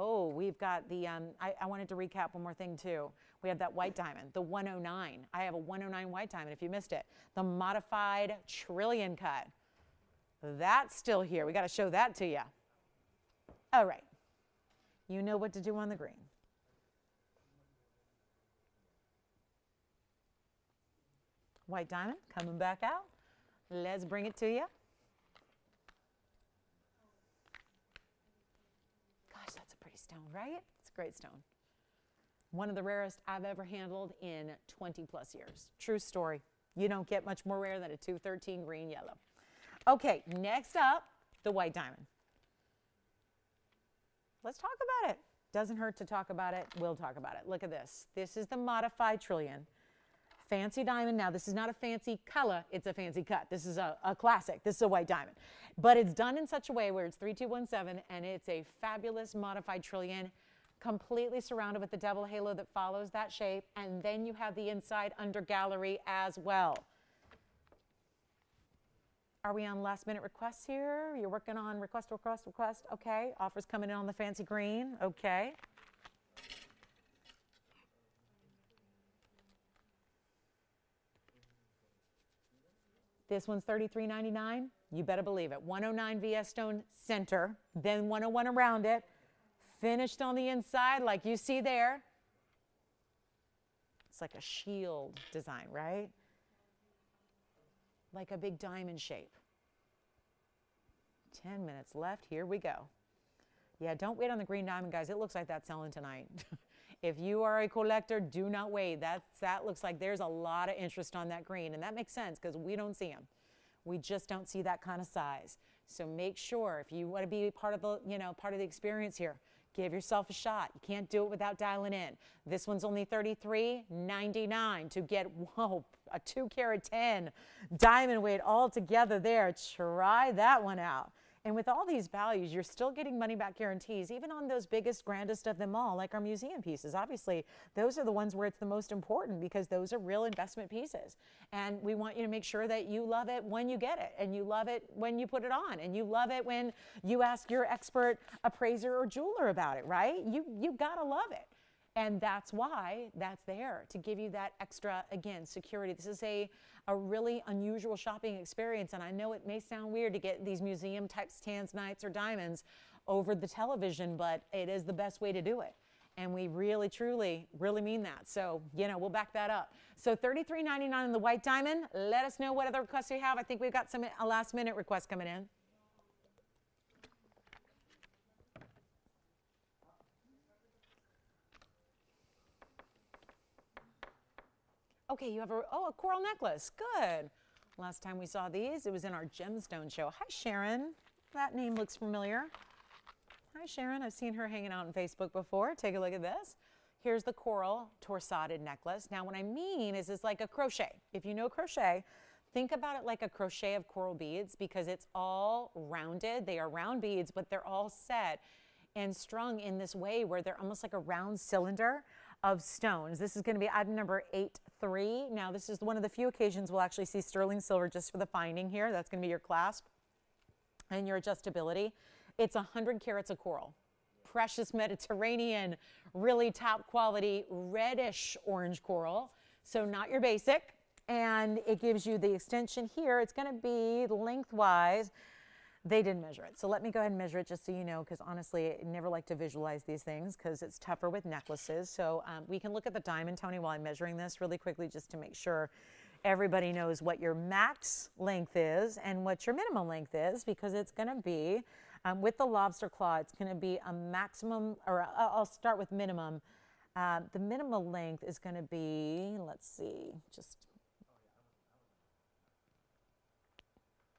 Speaker 1: the, I wanted to recap one more thing too. We have that white diamond, the 109. I have a 109 white diamond if you missed it. The modified trillion cut. That's still here. We got to show that to you. All right. You know what to do on the green. White diamond coming back out. Let's bring it to you. Stone, right? It's a great stone. One of the rarest I've ever handled in 20 plus years. True story. You don't get much more rare than a 213 green yellow. Okay, next up, the white diamond. Let's talk about it. Doesn't hurt to talk about it. We'll talk about it. Look at this. This is the modified trillion. Fancy diamond. Now, this is not a fancy color. It's a fancy cut. This is a classic. This is a white diamond. But it's done in such a way where it's 3217, and it's a fabulous modified trillion, completely surrounded with the double halo that follows that shape. And then you have the inside under gallery as well. Are we on last minute requests here? You're working on request, request, request. Okay. Offers coming in on the fancy green. Okay. This one's $33.99. You better believe it. 109 VS Stone center, then 101 around it. Finished on the inside like you see there. It's like a shield design, right? Like a big diamond shape. 10 minutes left. Here we go. Yeah, don't wait on the green diamond, guys. It looks like that's selling tonight. If you are a collector, do not wait. That looks like there's a lot of interest on that green, and that makes sense because we don't see them. We just don't see that kind of size. So make sure if you want to be part of the, part of the experience here, give yourself a shot. You can't do it without dialing in. This one's only $33.99 to get, whoa, a 2-carat 10 diamond weight all together there. Try that one out. And with all these values, you're still getting money back guarantees, even on those biggest, grandest of them all, like our museum pieces. Obviously, those are the ones where it's the most important because those are real investment pieces. And we want you to make sure that you love it when you get it, and you love it when you put it on, and you love it when you ask your expert appraiser or jeweler about it, right? You gotta love it. And that's why that's there, to give you that extra, again, security. This is a really unusual shopping experience, and I know it may sound weird to get these museum types, tanzanites or diamonds over the television, but it is the best way to do it. And we really, truly, really mean that. So, we'll back that up. So $33.99 in the white diamond. Let us know what other requests you have. I think we've got some last-minute requests coming in. Okay, you have a coral necklace. Good. Last time we saw these, it was in our Gemstone show. Hi, Sharon. That name looks familiar. Hi, Sharon. I've seen her hanging out on Facebook before. Take a look at this. Here's the coral torsaded necklace. Now, what I mean is it's like a crochet. If you know crochet, think about it like a crochet of coral beads because it's all rounded. They are round beads, but they're all set and strung in this way where they're almost like a round cylinder of stones. This is going to be item number 83. Now, this is one of the few occasions we'll actually see sterling silver just for the finding here. That's going to be your clasp and your adjustability. It's 100 carats of coral. Precious Mediterranean, really top quality reddish orange coral. So not your basic. And it gives you the extension here. It's going to be lengthwise. They didn't measure it. So let me go ahead and measure it just so you know, because honestly, I never like to visualize these things because it's tougher with necklaces. So we can look at the diamond, Tony, while I'm measuring this really quickly just to make sure everybody knows what your max length is and what your minimum length is, because it's going to be, with the lobster claw, it's going to be a maximum, or I'll start with minimum. The minimum length is going to be, let's see, just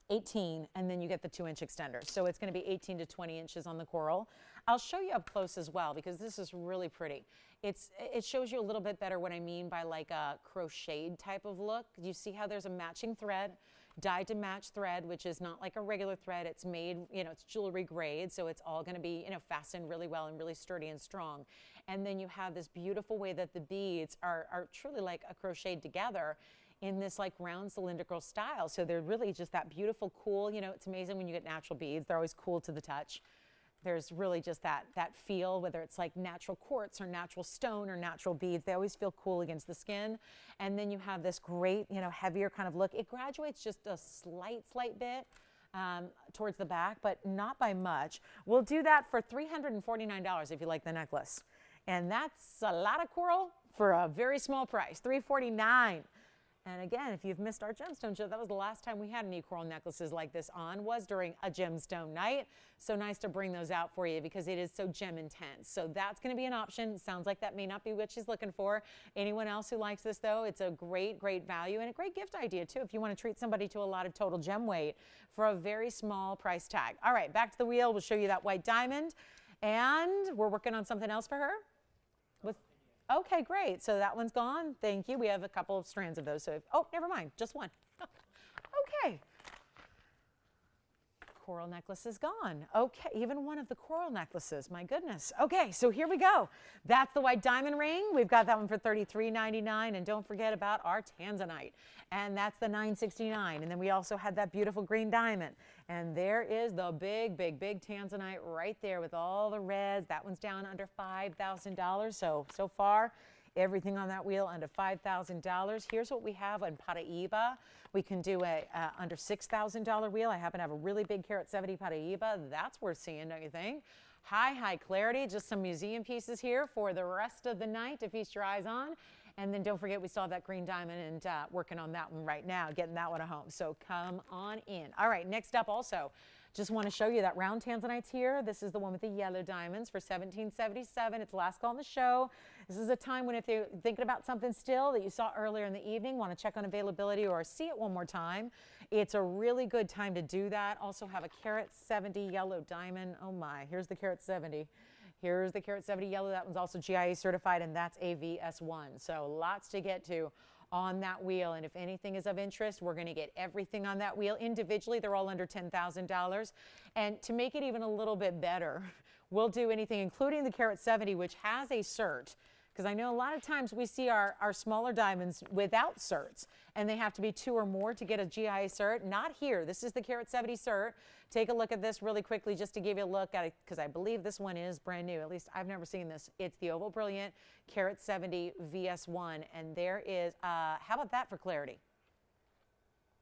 Speaker 1: 18, and then you get the 2-inch extender. So it's going to be 18 to 20 inches on the coral. I'll show you up close as well because this is really pretty. It shows you a little bit better what I mean by like a crocheted type of look. You see how there's a matching thread, dyed to match thread, which is not like a regular thread. It's made, it's jewelry grade, so it's all going to be, fastened really well and really sturdy and strong. And then you have this beautiful way that the beads are truly like a crocheted together in this like round cylindrical style. So they're really just that beautiful, cool, it's amazing when you get natural beads. They're always cool to the touch. There's really just that feel, whether it's like natural quartz or natural stone or natural beads. They always feel cool against the skin. And then you have this great, heavier kind of look. It graduates just a slight bit towards the back, but not by much. We'll do that for $349 if you like the necklace. And that's a lot of coral for a very small price, $349. And again, if you've missed our gemstone show, that was the last time we had any coral necklaces like this on, was during a gemstone night. So nice to bring those out for you because it is so gem intense. So that's going to be an option. Sounds like that may not be what she's looking for. Anyone else who likes this, though, it's a great value and a great gift idea, too, if you want to treat somebody to a lot of total gem weight for a very small price tag. All right, back to the wheel. We'll show you that white diamond. And we're working on something else for her? Okay, great. So that one's gone. Thank you. We have a couple of strands of those. So, oh, never mind. Just one. Okay. Coral necklace is gone. Okay, even one of the coral necklaces. My goodness. Okay, so here we go. That's the white diamond ring. We've got that one for $33.99. And don't forget about our tanzanite. And that's the $9.69. And then we also had that beautiful green diamond. And there is the big, big, big tanzanite right there with all the reds. That one's down under $5,000. So far, everything on that wheel under $5,000. Here's what we have on Paraíba. We can do a under $6,000 wheel. I happen to have a really big carat 70 Paraíba. That's worth seeing, don't you think? High clarity, just some museum pieces here for the rest of the night to feast your eyes on. And then don't forget, we still have that green diamond and working on that one right now, getting that one at home. So come on in. All right, next up also, just want to show you that round tanzanite's here. This is the one with the yellow diamonds for $17.77. It's last call on the show. This is a time when if you're thinking about something still that you saw earlier in the evening, want to check on availability or see it one more time, it's a really good time to do that. Also have a carat 70 yellow diamond. Oh my, here's the carat 70. Here's the carat 70 yellow. That one's also GIA certified, and that's a VS1. So lots to get to on that wheel. And if anything is of interest, we're going to get everything on that wheel. Individually, they're all under $10,000. And to make it even a little bit better, we'll do anything, including the carat 70, which has a cert. Because I know a lot of times we see our smaller diamonds without certs, and they have to be 2 or more to get a GIA cert. Not here. This is the carat 70 cert. Take a look at this really quickly just to give you a look at it, because I believe this one is brand new. At least I've never seen this. It's the Opal Brilliant carat 70 VS1, and there is, how about that for clarity?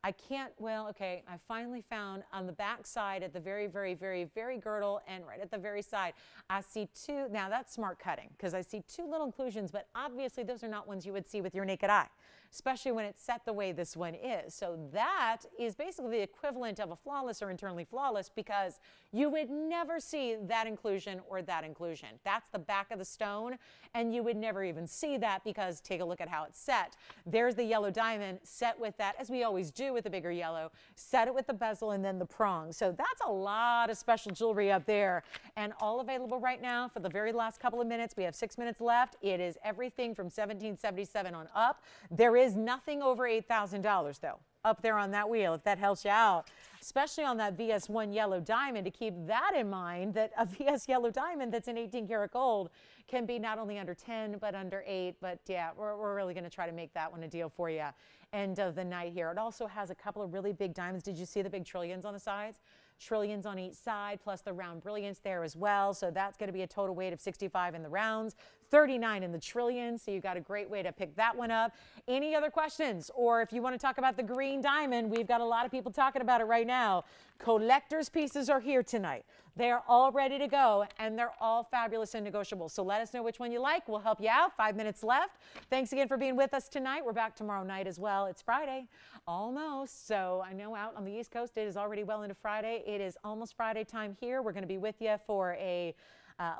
Speaker 1: I can't, well, okay, I finally found on the back side at the very, very, very, very girdle and right at the very side, I see 2, now that's smart cutting because I see 2 little inclusions, but obviously those are not ones you would see with your naked eye, especially when it's set the way this one is. So that is basically the equivalent of a flawless or internally flawless because you would never see that inclusion or that inclusion. That's the back of the stone, and you would never even see that because take a look at how it's set. There's the yellow diamond set with that, as we always do with the bigger yellow, set it with the bezel and then the prong. So that's a lot of special jewelry up there, and all available right now for the very last couple of minutes. We have 6 minutes left. It is everything from $17.77 on up. There is nothing over $8,000 though up there on that wheel, if that helps you out, especially on that VS1 yellow diamond. To keep that in mind, that a VS yellow diamond that's in 18 karat gold can be not only under 10 but under 8. But yeah, we're really going to try to make that one a deal for you. End of the night here. It also has a couple of really big diamonds. Did you see the big trillions on the sides? Trillions on each side, plus the round brilliance there as well. So that's going to be a total weight of 65 in the rounds, 39 in the trillions. So you got a great way to pick that one up. Any other questions? Or if you want to talk about the green diamond, we've got a lot of people talking about it right now. Collector's pieces are here tonight. They're all ready to go, and they're all fabulous and negotiable. So let us know which one you like. We'll help you out. 5 minutes left. Thanks again for being with us tonight. We're back tomorrow night as well. It's Friday, almost. So I know out on the East Coast, it is already well into Friday. It is almost Friday time here. We're going to be with you for a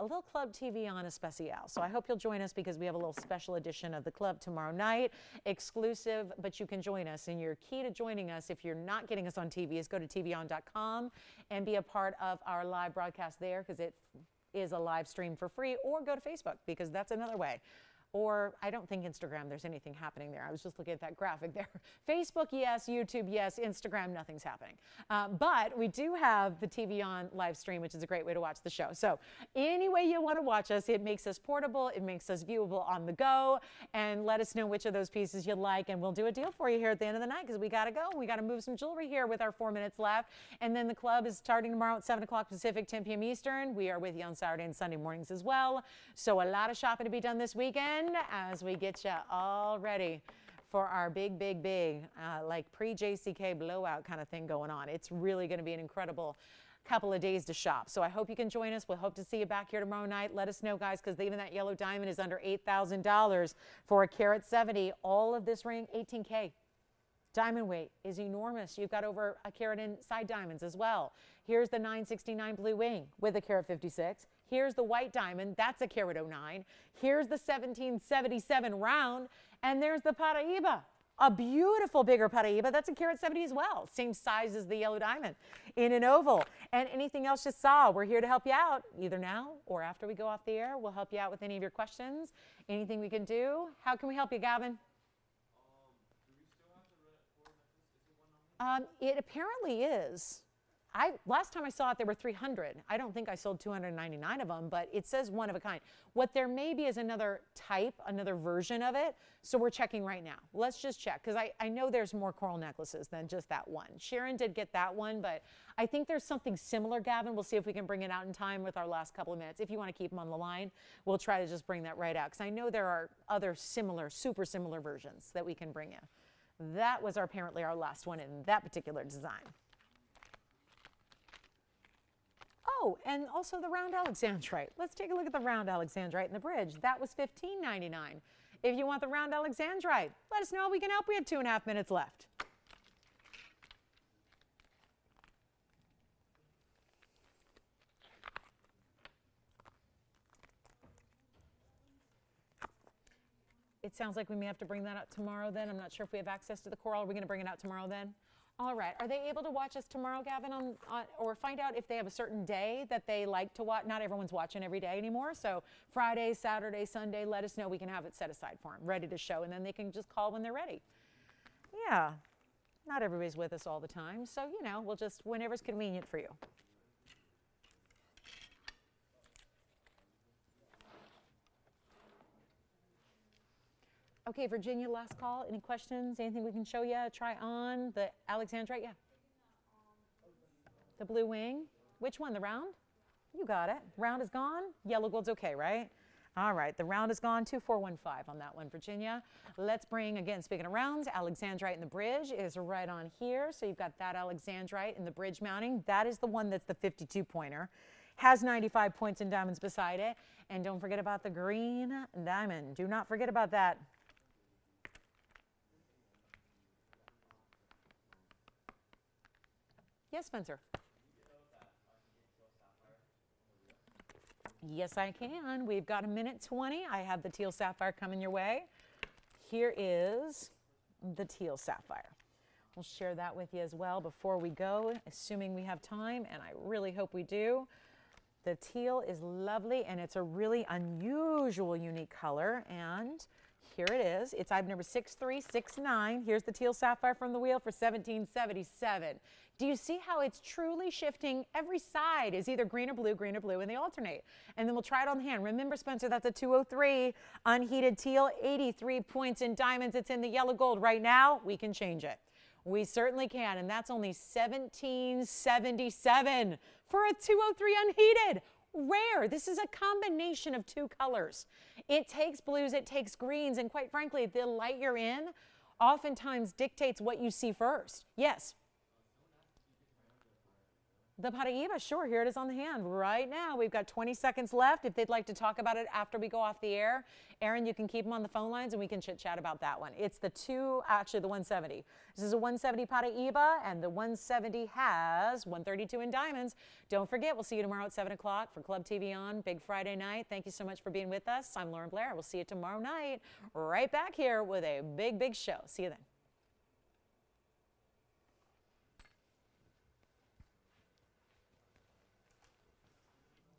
Speaker 1: little Club TVON especial. So I hope you'll join us because we have a little special edition of the club tomorrow night, exclusive, but you can join us. And your key to joining us, if you're not getting us on TV, is go to TVON.com and be a part of our live broadcast there, because it is a live stream for free, or go to Facebook because that's another way. Or I don't think Instagram, there's anything happening there. I was just looking at that graphic there. Facebook, yes. YouTube, yes. Instagram, nothing's happening. But we do have the TVON live stream, which is a great way to watch the show. So any way you want to watch us, it makes us portable. It makes us viewable on the go. And let us know which of those pieces you like. And we'll do a deal for you here at the end of the night because we got to go. We got to move some jewelry here with our 4 minutes left. And then the club is starting tomorrow at 7 o'clock Pacific, 10 p.m. Eastern. We are with you on Saturday and Sunday mornings as well. So a lot of shopping to be done this weekend as we get you all ready for our big, like pre-JCK blowout kind of thing going on. It's really going to be an incredible couple of days to shop. So I hope you can join us. We'll hope to see you back here tomorrow night. Let us know, guys, because even that yellow diamond is under $8,000 for a carat 70. All of this ring, 18K. Diamond weight is enormous. You've got over a carat in side diamonds as well. Here's the 969 blue wing with a carat 56. Here's the white diamond. That's a carat 09. Here's the 1777 round. And there's the Paraíba. A beautiful bigger Paraíba. That's a carat 70 as well. Same size as the yellow diamond in an oval. And anything else you saw, we're here to help you out either now or after we go off the air. We'll help you out with any of your questions. Anything we can do. How can we help you, Gavin?
Speaker 2: Do we still have the red coral necklace? Is it one on me?
Speaker 1: It apparently is. Last time I saw it, there were 300. I don't think I sold 299 of them, but it says one of a kind. What there may be is another type, another version of it. So we're checking right now. Let's just check, because I know there's more coral necklaces than just that one. Sharon did get that one, but I think there's something similar, Gavin. We'll see if we can bring it out in time with our last couple of minutes. If you want to keep them on the line, we'll try to just bring that right out, because I know there are other similar, super similar versions that we can bring in. That was apparently our last one in that particular design. Oh, and also the round Alexandrite. Let's take a look at the round Alexandrite in the bridge. That was $15.99. If you want the round Alexandrite, let us know. We can help. We have 2.5 minutes left. It sounds like we may have to bring that out tomorrow then. I'm not sure if we have access to the coral. Are we going to bring it out tomorrow then? All right. Are they able to watch us tomorrow, Gavin, or find out if they have a certain day that they like to watch? Not everyone's watching every day anymore. So Friday, Saturday, Sunday, let us know. We can have it set aside for them, ready to show, and then they can just call when they're ready. Yeah. Not everybody's with us all the time. So, you know, we'll just, whenever's convenient for you. Okay, Virginia, last call. Any questions? Anything we can show you? Try on the Alexandrite? Yeah. The blue wing. Which one? The round? You got it. Round is gone. Yellow gold's okay, right? All right, the round is gone. 2415 on that one, Virginia. Let's bring, again, speaking of rounds, Alexandrite in the bridge is right on here. So you've got that Alexandrite in the bridge mounting. That is the one that's the 52-pointer. Has 95 points in diamonds beside it. And don't forget about the green diamond. Do not forget about that. Yes, Spencer. Yes, I can. We've got 1:20. I have the teal sapphire coming your way. Here is the teal sapphire. We'll share that with you as well before we go, assuming we have time, and I really hope we do. The teal is lovely, and it's a really unusual, unique color, and here it is. It's item number 6369. Here's the teal sapphire from the wheel for $17.77. Do you see how it's truly shifting? Every side is either green or blue, and they alternate. And then we'll try it on the hand. Remember, Spencer, that's a 203 unheated teal, 83 points in diamonds. It's in the yellow gold. Right now, we can change it. We certainly can, and that's only $17.77 for a 203 unheated. Rare. This is a combination of two colors. It takes blues, it takes greens, and quite frankly, the light you're in oftentimes dictates what you see first. Yes. The Paraíba, sure, here it is on the hand right now. We've got 20 seconds left. If they'd like to talk about it after we go off the air, Aaron, you can keep them on the phone lines and we can chit chat about that one. It's the actually the 170. This is a 170 Paraíba, and the 170 has 132 in diamonds. Don't forget, we'll see you tomorrow at 7 o'clock for Club TVON, Big Friday night. Thank you so much for being with us. I'm Lauren Blair. We'll see you tomorrow night right back here with a big, big show. See you then.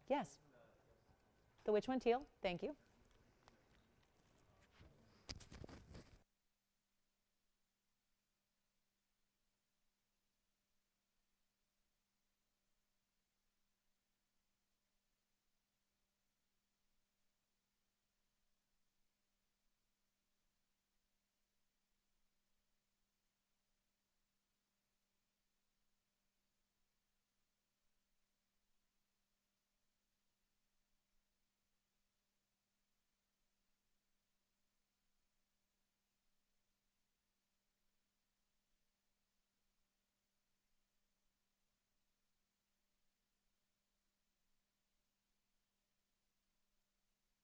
Speaker 1: Yes. The which one? Teal? Thank you.